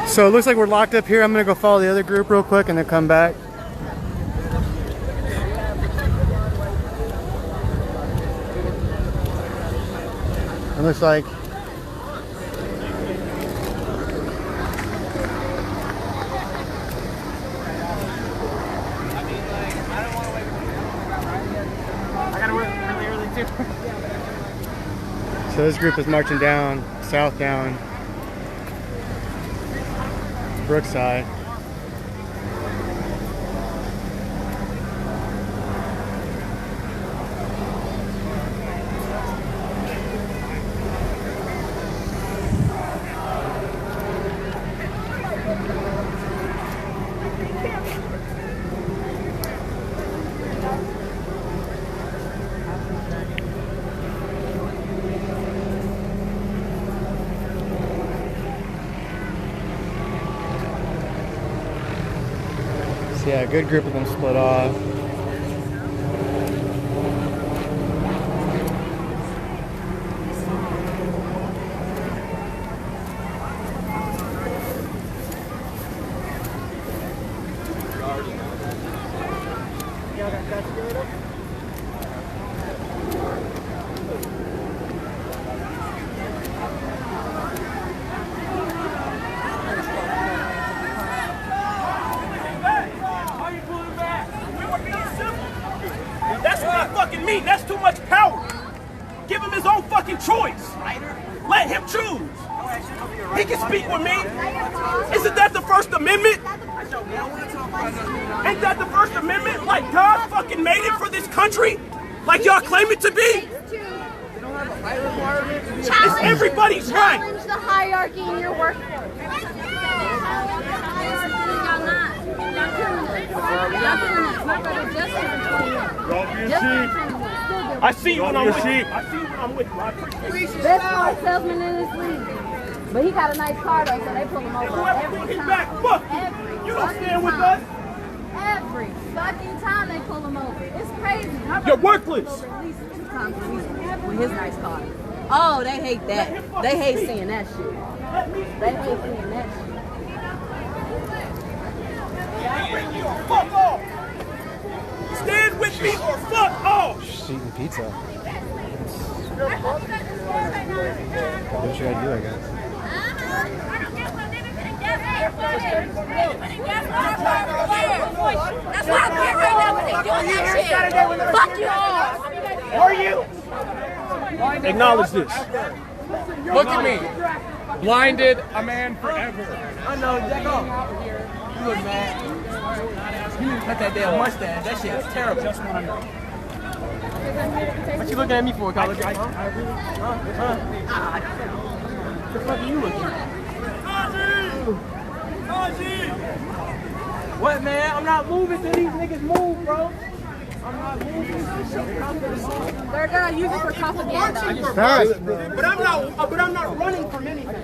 S1: So it looks like we're locked up here. I'm gonna go follow the other group real quick and then come back. It looks like so this group is marching down, south down Brookside. So yeah, a good group of them split off.
S16: That's too much power. Give him his own fucking choice. Let him choose. He can speak with me. Isn't that the First Amendment? Ain't that the First Amendment? Like God fucking made it for this country? Like y'all claim it to be? It's everybody's right.
S10: Challenge the hierarchy in your work.
S16: I see you when I'm with you. I see you when I'm with you.
S10: Best car salesman in this league. But he got a nice car though, so they pull him over every time. Every
S16: you don't stand with us.
S10: Every fucking time they pull him over. It's crazy.
S16: You're worthless.
S10: At least 2 times a week with his nice car. Oh, they hate that. They hate seeing that shit. They hate seeing that shit.
S16: Fuck off! Stand with me or fuck off!
S1: Just eating pizza. Do what you gotta do, I guess.
S4: That's why I'm here right now when they doing that shit. Fuck you all.
S16: Are you? Acknowledge this.
S6: Look at me. Blinded a man forever.
S8: I know, Jack off. You look mad. You need to cut that damn mustache. That shit is terrible. Just want to know. What you looking at me for, college? What the fuck are you looking at? What, man? I'm not moving till these niggas move, bro. I'm not moving.
S10: They're gonna use it for propaganda.
S16: But I'm not running from anything.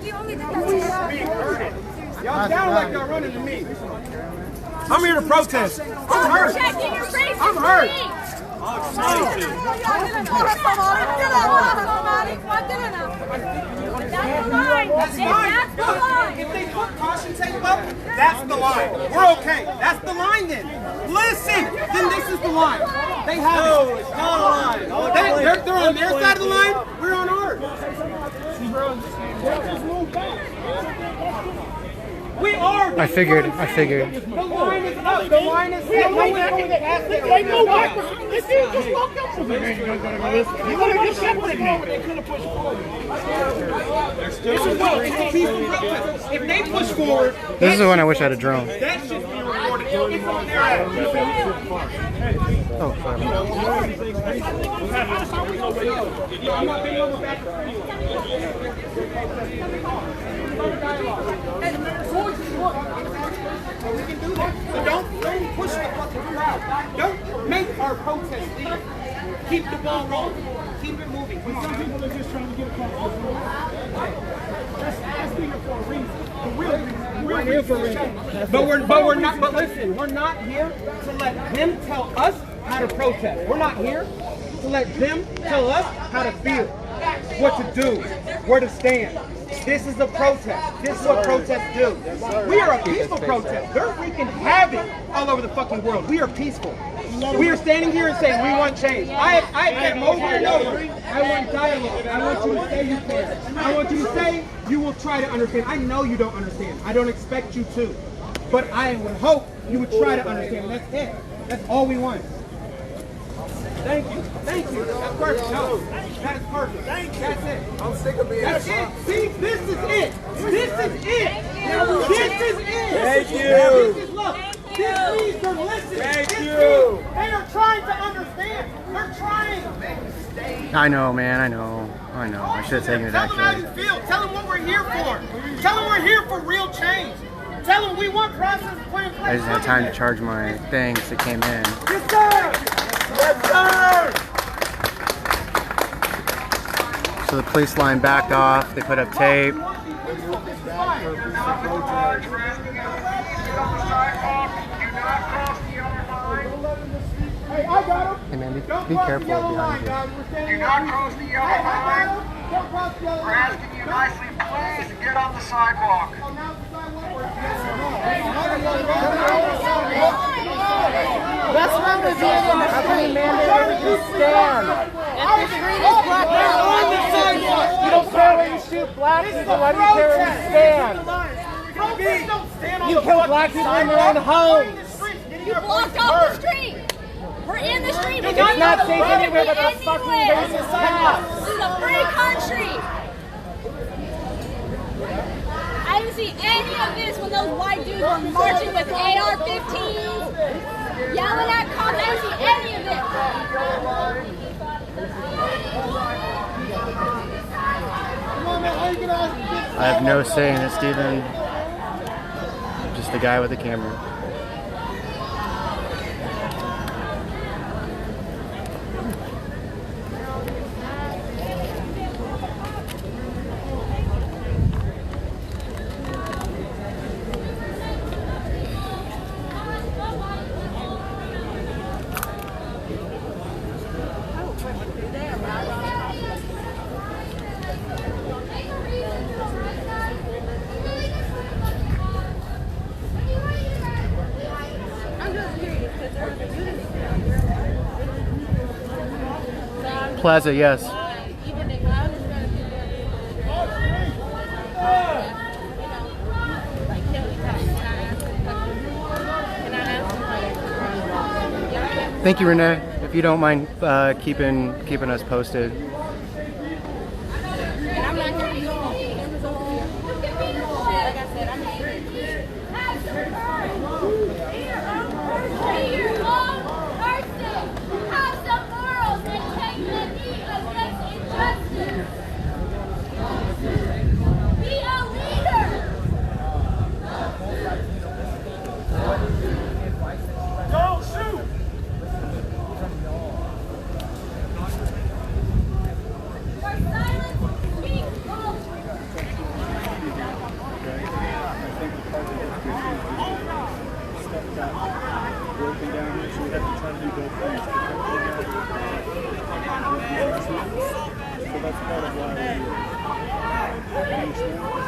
S16: Y'all sound like y'all running to me. I'm here to protest. I'm hurt. I'm hurt.
S10: That's the line.
S16: If they put caution tape up, that's the line. We're okay. That's the line then. Listen, then this is the line. They have it. It's not a line. They're on their side of the line. We're on ours. We are.
S1: I figured.
S16: The line is up. The line is up. No one's going to ask it. They know what. This dude just walked up to me. You want to just separate me. They could have pushed forward. If they push forward.
S1: This is the one I wish I had a drone.
S16: That shit's being recorded. It's on their ass.
S1: Oh, sorry.
S16: I'm not being over back. We can do that. So don't push the fucking crowd. Don't make our protest leave. Keep the ball rolling. Keep it moving. Come on. Some people are just trying to get across the board. That's asking for a reason. The real reason. We're here for a reason. But we're not. But listen, we're not here to let them tell us how to protest. We're not here to let them tell us how to feel, what to do, where to stand. This is a protest. This is what protests do. We are a peaceful protest. They're wreaking havoc all over the fucking world. We are peaceful. We are standing here and saying we want change. I am over and over I want dialogue. I want you to say you care. I want you to say you will try to understand. I know you don't understand. I don't expect you to. But I would hope you would try to understand. That's it. That's all we want. Thank you. Thank you. That's perfect. No, that is perfect. Thank you. That's it. I'm sick of being That's it. See, this is it. This is it. This is it.
S8: Thank you.
S16: This is, look, this means they're listening.
S8: Thank
S16: This
S8: you.
S16: means they are trying to understand. They're trying.
S1: I know, man. I know. I should have taken it
S16: Tell them how
S1: actually.
S16: you feel. Tell them what we're here for. Tell them we're here for real change. Tell them we want process put in place.
S1: I just had time to charge my things that came in.
S16: Yes, sir. Yes, sir.
S1: So the police line backed off. They put up tape.
S16: Hey, I got him.
S1: Hey man, be
S16: Don't
S1: careful
S16: cross the yellow
S1: behind
S16: line,
S1: you.
S16: guys. We're standing
S7: Do not cross the yellow
S16: Hey, I got
S7: line.
S16: him. Don't cross the yellow
S7: We're asking you nicely, please get on the sidewalk.
S16: Oh, now it's the sidewalk.
S6: What's wrong with being in the street, man? They stand. If the street is black, they're on the sidewalk. You don't care when you shoot black people. Why do you care when you stand? You kill black people in their own homes.
S10: You blocked off the street. We're in the street.
S6: It's not safe anywhere but the fucking racist cops.
S10: This is a free country. I didn't see any of this when those white dudes were marching with AR-15s, yelling at cops. I didn't see any of it.
S1: I have no say in it, Steven. Just the guy with the camera. Plaza, yes. Thank you, Renee. If you don't mind keeping us posted.
S2: Don't shoot!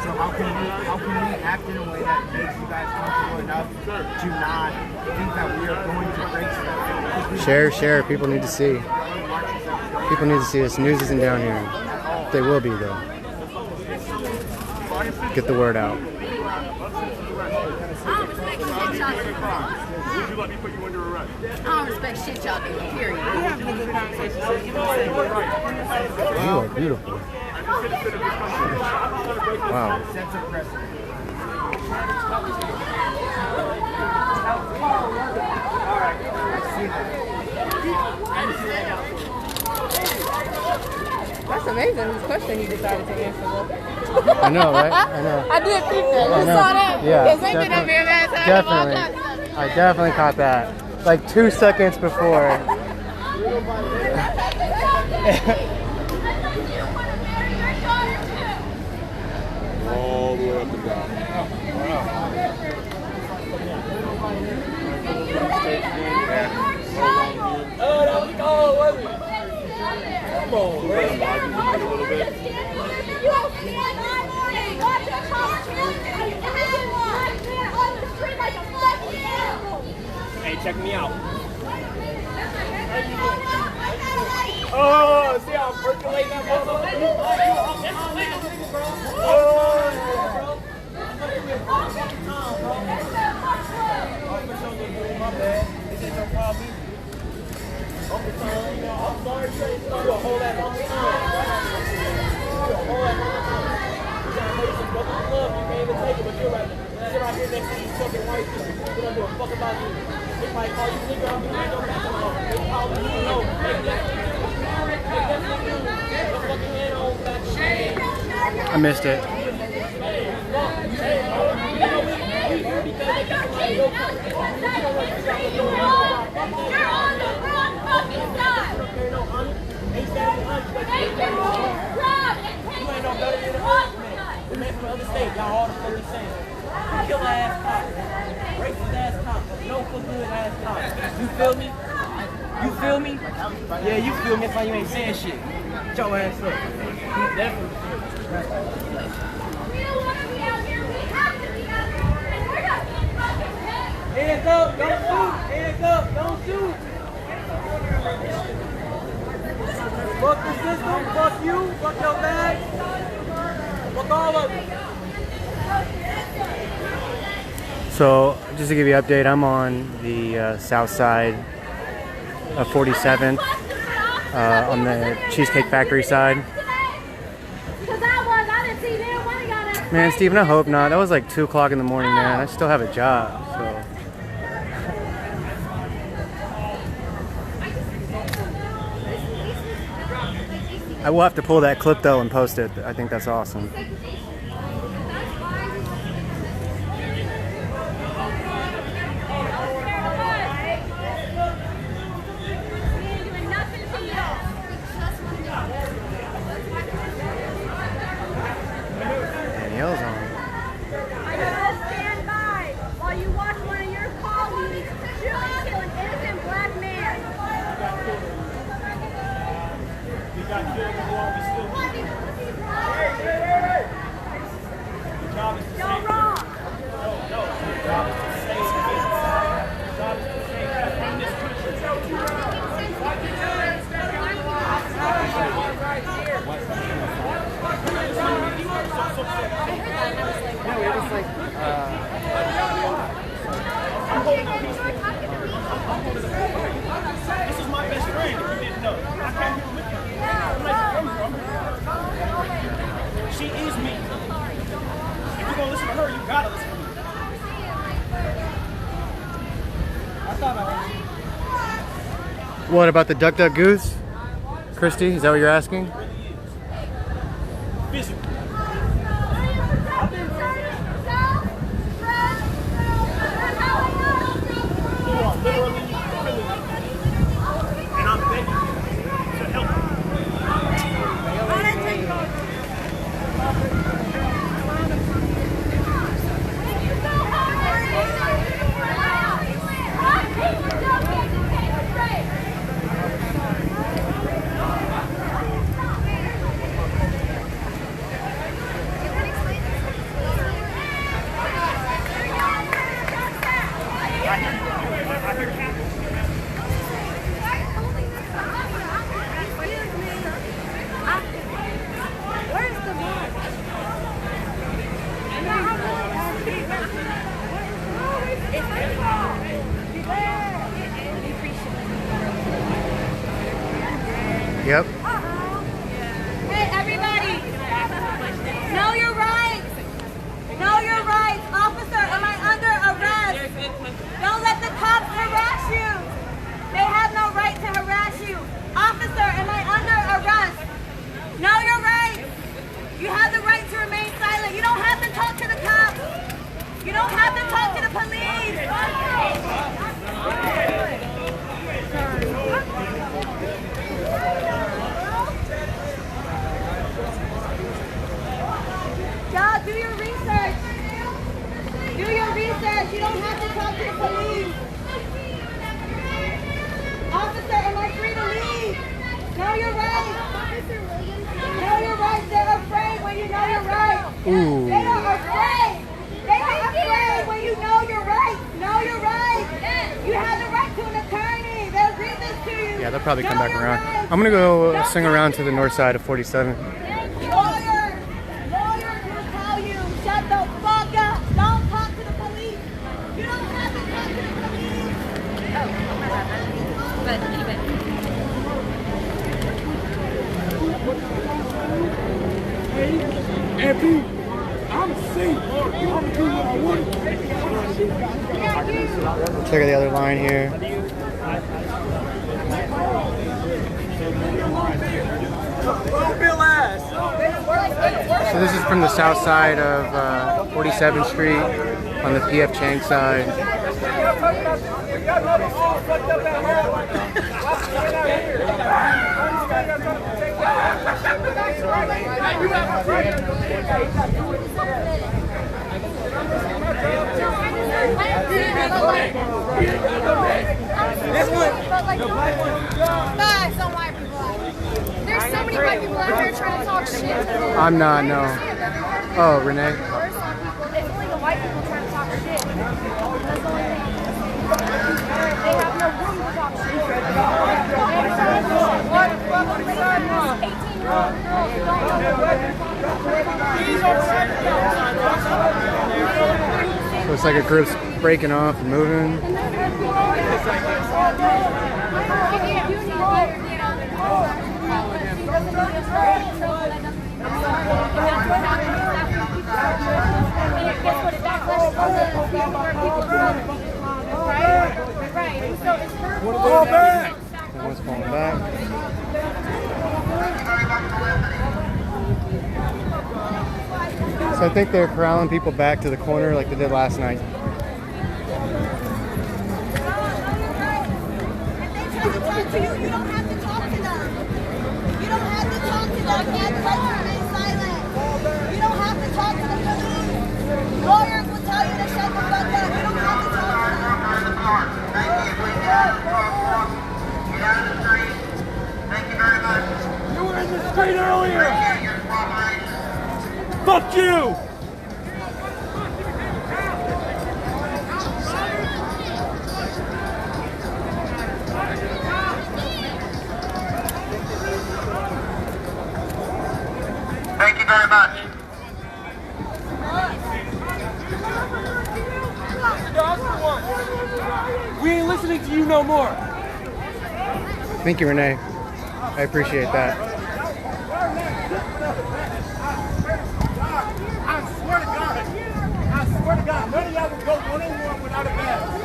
S17: So how can we act in a way that makes you guys comfortable enough to not think that we are going to break stuff?
S1: Share. People need to see. People need to see this. News isn't down here. They will be though. Get the word out.
S12: Would you let me put you under arrest?
S15: I don't respect shit y'all do, period.
S1: You are beautiful. Wow.
S6: That's amazing. This question he decided to answer.
S1: I know, right? I know.
S6: I did think that.
S1: I
S6: You
S1: know.
S6: saw that?
S1: Yeah,
S6: Because they been up here last time.
S1: definitely. I definitely caught that. Like 2 seconds before.
S12: All the way up and down.
S8: Oh, that was cold, wasn't it? Come on, man.
S12: A little bit.
S8: Hey, check me out. Oh, see how I'm percolating that motherfucker? I'm sorry, Trey. You a whole ass Uncle Tom. You a whole ass Uncle Tom. You gotta make some fucking love. You can't even take it, but you're right. Sit right here next to these fucking white people. You don't give a fuck about you. They might call you nigga. I'm gonna go back to them. They call you no. They definitely do. They definitely do. Your fucking head on back.
S1: I missed it.
S8: The man from the other state, y'all all the fucking same. Killer ass cops, racist ass cops, no for good ass cops. You feel me? You feel me? Yeah, you feel me. That's why you ain't saying shit. Get your ass up. Definitely. Hands up, don't shoot. Hands up, don't shoot. Fuck the system, fuck you, fuck your bag, fuck all of it.
S1: So, just to give you an update, I'm on the south side of 47th, on the Cheesecake Factory side. Man, Steven, I hope not. That was like 2 o'clock in the morning, man. I still have a job, so. I will have to pull that clip though and post it. I think that's awesome. Danielle's on.
S10: Stand by while you watch one of your colleagues kill an innocent black man.
S13: He got killed before we still do. The job is to save
S10: wrong.
S13: No. The job is to save kids. The job is to save kids in this country.
S1: No, it was like,
S13: This is my best friend, if you didn't know. I can't even with her. She is me. If you're gonna listen to her, you gotta listen to me. I thought I heard you.
S1: what about the Duck Duck Goose? Christy, is that what you're asking?
S13: Physically. You are literally killing me. And I'm begging you to help me.
S1: Yep.
S10: Hey, everybody! Know your rights! Know your rights! Officer, am I under arrest? Don't let the cops harass you! They have no right to harass you! Officer, am I under arrest? Know your rights! You have the right to remain silent. You don't have to talk to the cops! You don't have to talk to the police! Y'all, do your research. Do your research. You don't have to talk to the police. Officer, am I free to leave? Know your rights. Know your rights. They're afraid when you know your rights.
S1: Ooh.
S10: They are afraid. They are afraid when you know your rights. Know your rights. You have the right to an attorney. They'll read this to you.
S1: Yeah, they'll probably come back around. I'm gonna go swing around to the north side of 47.
S4: Lawyers will tell you, shut the fuck up. Don't talk to the police. You don't have to talk to the police.
S10: Oh, my bad. But even.
S9: Hey, I'm safe. I'm gonna do what I want.
S1: Check out the other line here. So this is from the south side of 47th Street on the PF Chang side.
S4: Guys, some white people. There's so many white people out here trying to talk shit.
S1: I'm not, no. Oh, Renee.
S10: It's only the white people trying to talk shit. That's the only thing. They have no room to talk shit. 18-year-old girls don't know
S1: So it's like a group's breaking off and moving. Everyone's pulling back. So I think they're corralling people back to the corner like they did last night.
S4: You don't have to talk to them. You don't have to talk to them. You have to remain silent. You don't have to talk to the police. Lawyers will tell you to shut the fuck up. You don't have to talk to them.
S2: Thank you very much.
S9: You were in the street earlier. Fuck you.
S2: Thank you very much.
S9: We ain't listening to you no more.
S1: Thank you, Renee. I appreciate that.
S9: I swear to God, none of y'all would go one-on-one without a badge.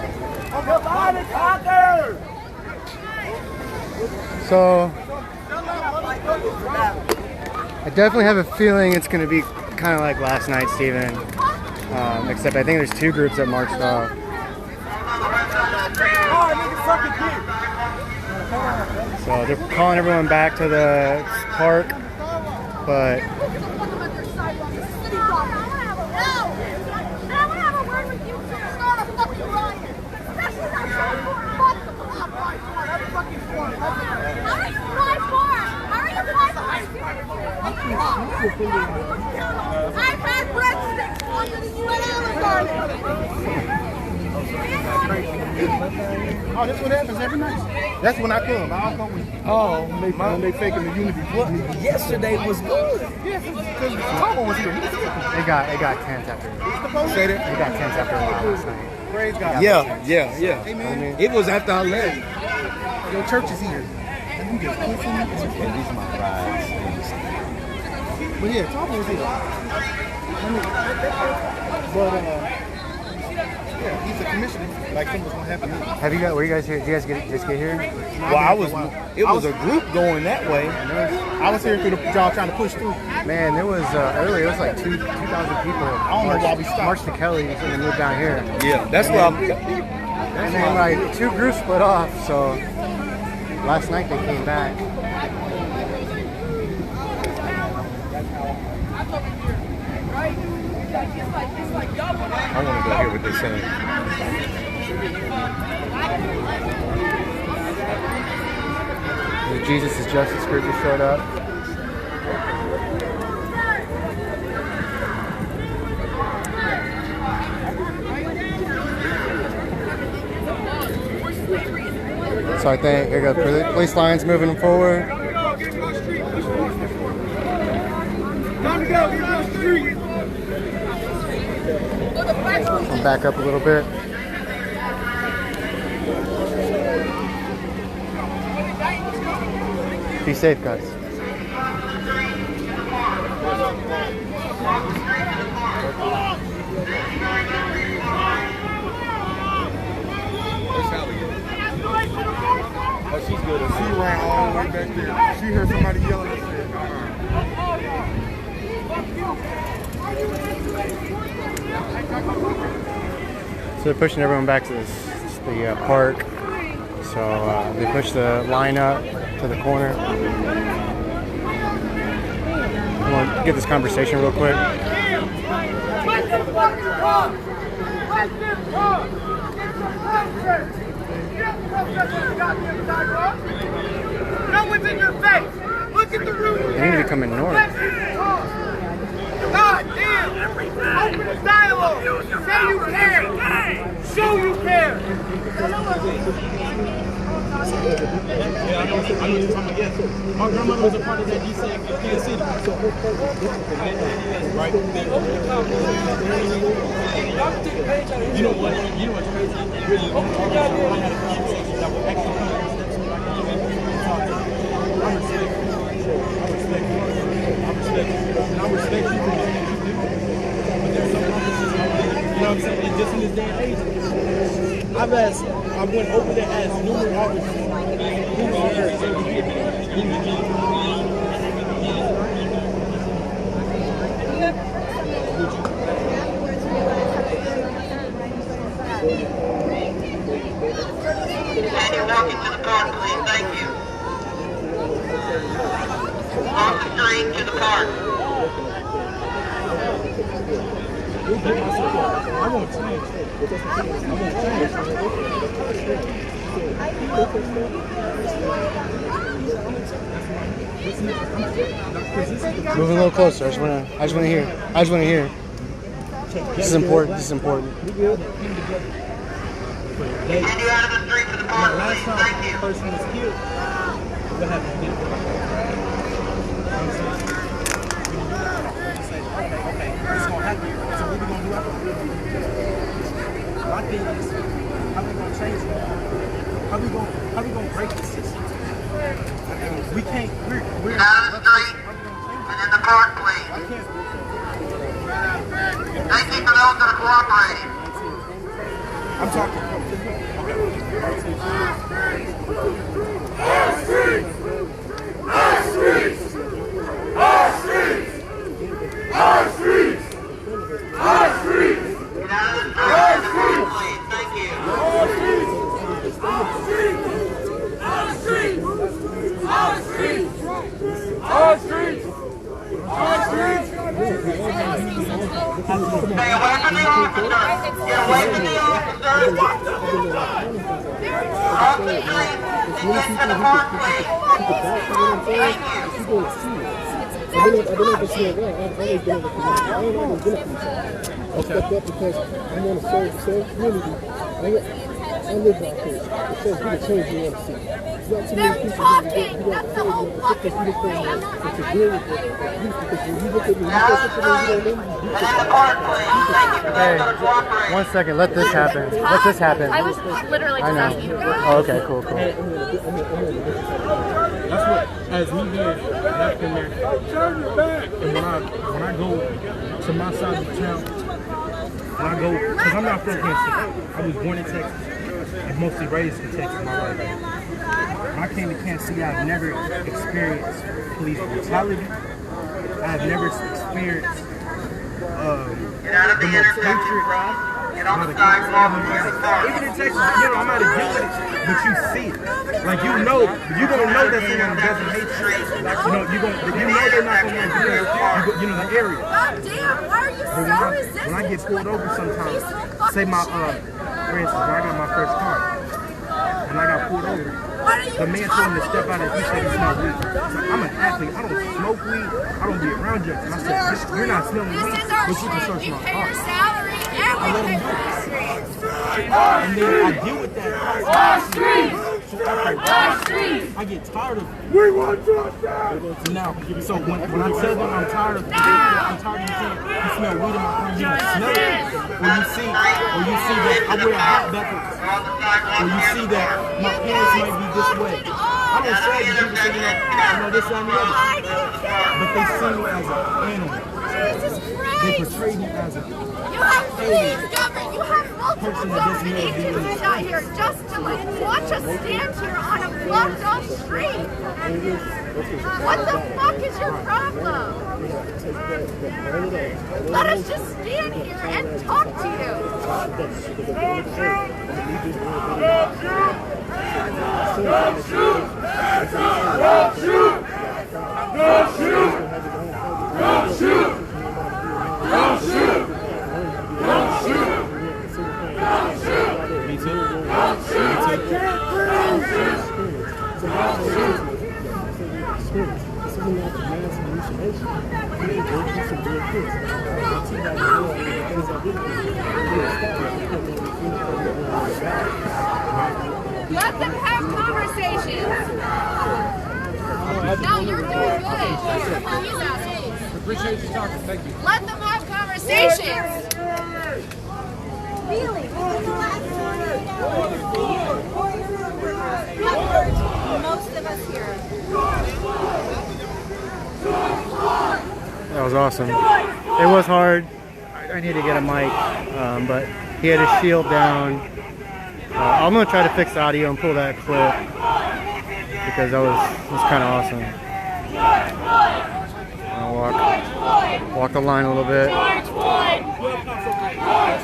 S1: So I definitely have a feeling it's going to be kind of like last night, Steven. Except I think there's two groups that marched off. So they're calling everyone back to the park, but
S4: I've had breadsticks longer than you and Olive Garden.
S7: Oh, that's what happens every night. That's when I come. I'll come with you.
S8: Oh,
S7: When they faking the unity.
S8: yesterday was good.
S7: Yeah, because Tomo was here.
S1: it got tense after.
S8: Say that?
S1: It got tense after a while last night.
S7: Praise God.
S8: Yeah.
S7: Amen.
S8: It was after I left.
S7: Your church is here. And you just push him.
S8: These my rides.
S7: But yeah, Tomo was here. But yeah, he's a commissioner. Like something's gonna happen.
S1: Have you got? Were you guys here? Did you guys just get here?
S8: Well, it was a group going that way.
S7: I was here through the y'all trying to push through.
S1: Man, there was earlier. It was like 2,000 people.
S7: I don't know why we stopped.
S1: Marched to Kelly's and then moved down here.
S8: Yeah, that's where I'm.
S1: And then like two groups split off. So last night they came back.
S8: I want to go hear what they're saying.
S1: The Jesus is Justice group just showed up. So So I think here go police lines moving forward.
S2: Time to go, get across the street.
S1: I'll back up a little bit. Be safe, guys.
S12: Oh, she's good. She ran all the way back there. She heard somebody yelling and said,
S1: So they're pushing everyone back to the park. So they push the line up to the corner. I want to get this conversation real quick.
S2: No one's in your face. Look at the room.
S1: They need to be coming north.
S2: God damn. Open the dialogue. Say you care. Show you care.
S13: Yeah, I know what you're talking about. Yes. My grandmother was a part of that DC Kansas City. Right. You know what's crazy? Really, I had a conversation that was actually I respect you. But there's some conversations, you know what I'm saying? And just in this day and age, I went over there as numerous officers.
S2: Can you walk into the park, please? Thank you. Off the street to the park.
S13: I won't change.
S1: Moving a little closer. I just want to hear. This is important.
S2: Can you out of the street to the park, please? Thank you.
S13: Person was killed. What happened? Okay, it's gonna happen. So what we gonna do after? My thing is, how we gonna change it? How we gonna break the system? We can't. We're
S2: Out of the street and in the park, please. Thank you for those that are cooperating.
S13: I'm talking.
S2: Our streets! Our streets! Our streets! Our streets! Our streets! Get out of the street, please. Thank you. Our streets! Our streets! Our streets! Our streets! Our streets! Our streets! Stay away from the officer! Get away from the officer! Off the street and get to the park, please. Thank you.
S18: I've been able to see it well. I've always been able to see it. I ain't always been a police officer. I stepped up because I want to serve the same community. I live out here. It says be the change you want to see. Not too many people who got the whole point. It's uniform to deal with the youth because when you look at me, you don't
S1: Hey, 1 second. Let this happen. Let this happen.
S11: I was literally just asking you.
S1: Oh, okay, cool.
S13: That's what, as me being African American, and when I go to my side of the town, when I go, because I'm not from Kansas City. I was born in Texas and mostly raised in Texas my life. When I came to Kansas City, I've never experienced police brutality. I've never experienced the most hatred. Even in Texas, I might have dealt with it, but you see it. Like you gonna know that someone doesn't hate you. You know they're not gonna want to do the area. When I get pulled over sometimes, say for instance, when I got my first car, when I got pulled over, the man told me to step out and he said he smelled weed. So I'm an athlete, I don't smoke weed, I don't be around you. And I said, you're not smelling weed, but you can search my car. I let him do it. And then I deal with that. So I get tired of it.
S7: We want justice!
S13: Now, so when I tell them I'm tired of it, I'm tired of saying you smell weed in my car, you don't smell it. Or you see that I wear a hat backwards. Or you see that my pants might be this way. I don't say it, people say, this, that, and the other. But they see me as an animal. They portray me as a
S5: You have police, government, you have multiple government agencies out here just to watch us stand here on a blocked off street. What the fuck is your problem? Let us just stand here and talk to you.
S18: Don't shoot! Don't shoot! Don't shoot! Don't shoot! Don't shoot! Don't shoot! Me too. Don't shoot! This is not mass hallucination. We ain't going through some real kids.
S5: Let them have conversations. No, you're doing good. These assholes.
S3: Appreciate you talking. Thank you.
S5: Let them have conversations.
S10: Really? Most of us here.
S1: That was awesome. It was hard. I need to get a mic, but he had his shield down. I'm gonna try to fix the audio and pull that clip because that was kind of awesome. I'll walk the line a little bit.
S2: George Floyd! George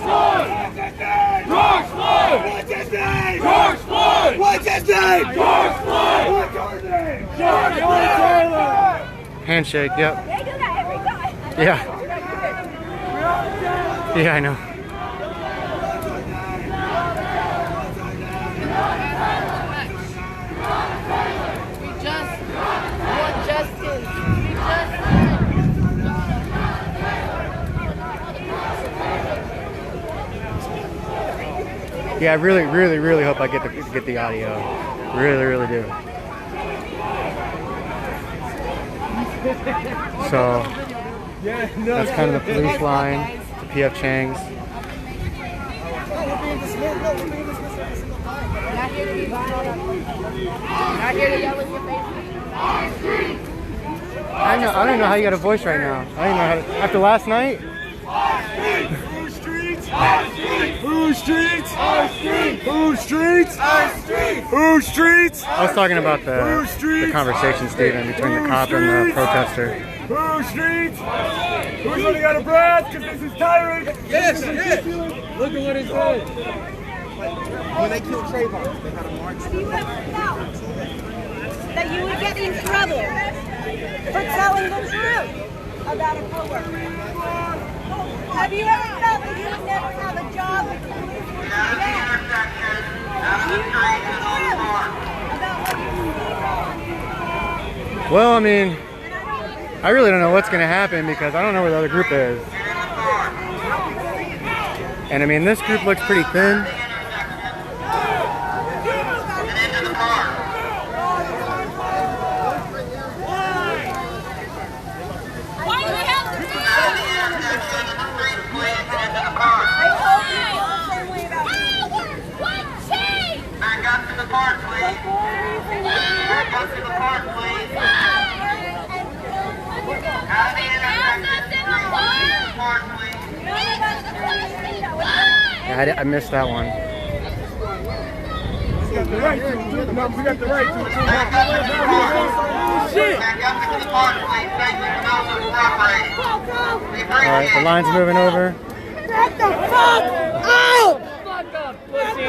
S2: Floyd! What's his name? George Floyd! What's his name? George Floyd! What's your name? George Taylor!
S1: Handshake, yep.
S10: They do that every time.
S1: Yeah. Yeah, I know.
S5: We just want justice.
S1: Yeah, I really hope I get the audio. Really do. So that's kind of the police line to PF Chang's.
S5: Not here to be violent. Not here to yell in your face.
S1: I don't know how you got a voice right now. I don't know how to, after last night.
S2: Who streets? Who streets? Our streets! Who streets? Our streets! Who streets?
S1: I was talking about the conversation, Stephen, between the cop and the protester.
S2: Who streets? Who's running out of breath? Because this is tiring.
S8: Yes, yes. Look at what it said. When they killed Trayvon, they had a march.
S10: That you would get in trouble for telling the truth about a coworker. Have you ever felt that you would never have a job?
S1: Well, I mean, I really don't know what's going to happen because I don't know where the other group is. And I mean, this group looks pretty thin. Yeah, I missed that one.
S2: We got the right to. We got the right to. Shit!
S1: All right, the line's moving over.
S2: Back the fuck out! Fuck up, pussy!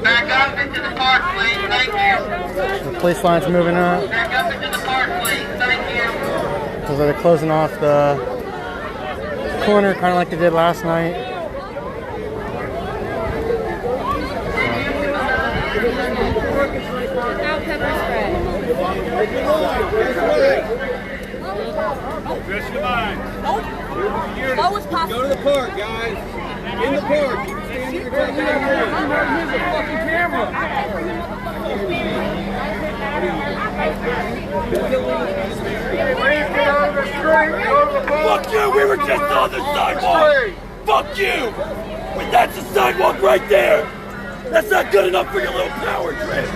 S2: Back up into the park, please. Thank you.
S1: The police line's moving up.
S2: Back up into the park, please. Thank you.
S1: So they're closing off the corner, kind of like they did last night.
S10: Without pepper spray.
S2: Rest your mind.
S10: What was possible?
S8: Go to the park, guys. In the park. You can stand here.
S19: Fuck you, we were just on the sidewalk! Fuck you! But that's the sidewalk right there! That's not good enough for your little power trip!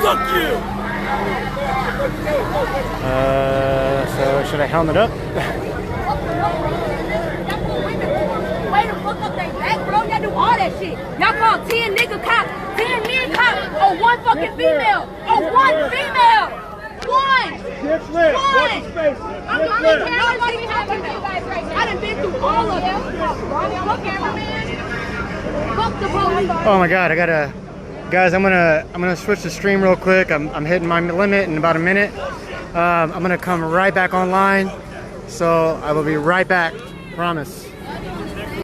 S19: Fuck you!
S1: So should I helmet up?
S10: Way to fuck up their back, bro. Y'all do all that shit. Y'all call 10 nigga cops, 10 men cops, or one fucking female, or one female. One!
S9: Get flipped! Watch your space!
S10: I'm not nobody talking to you guys right now. I done been through all of them. Look, cameraman. Fuck the police.
S1: Oh my god, I gotta, guys, I'm gonna switch the stream real quick. I'm hitting my limit in about a minute. I'm gonna come right back online, so I will be right back, promise.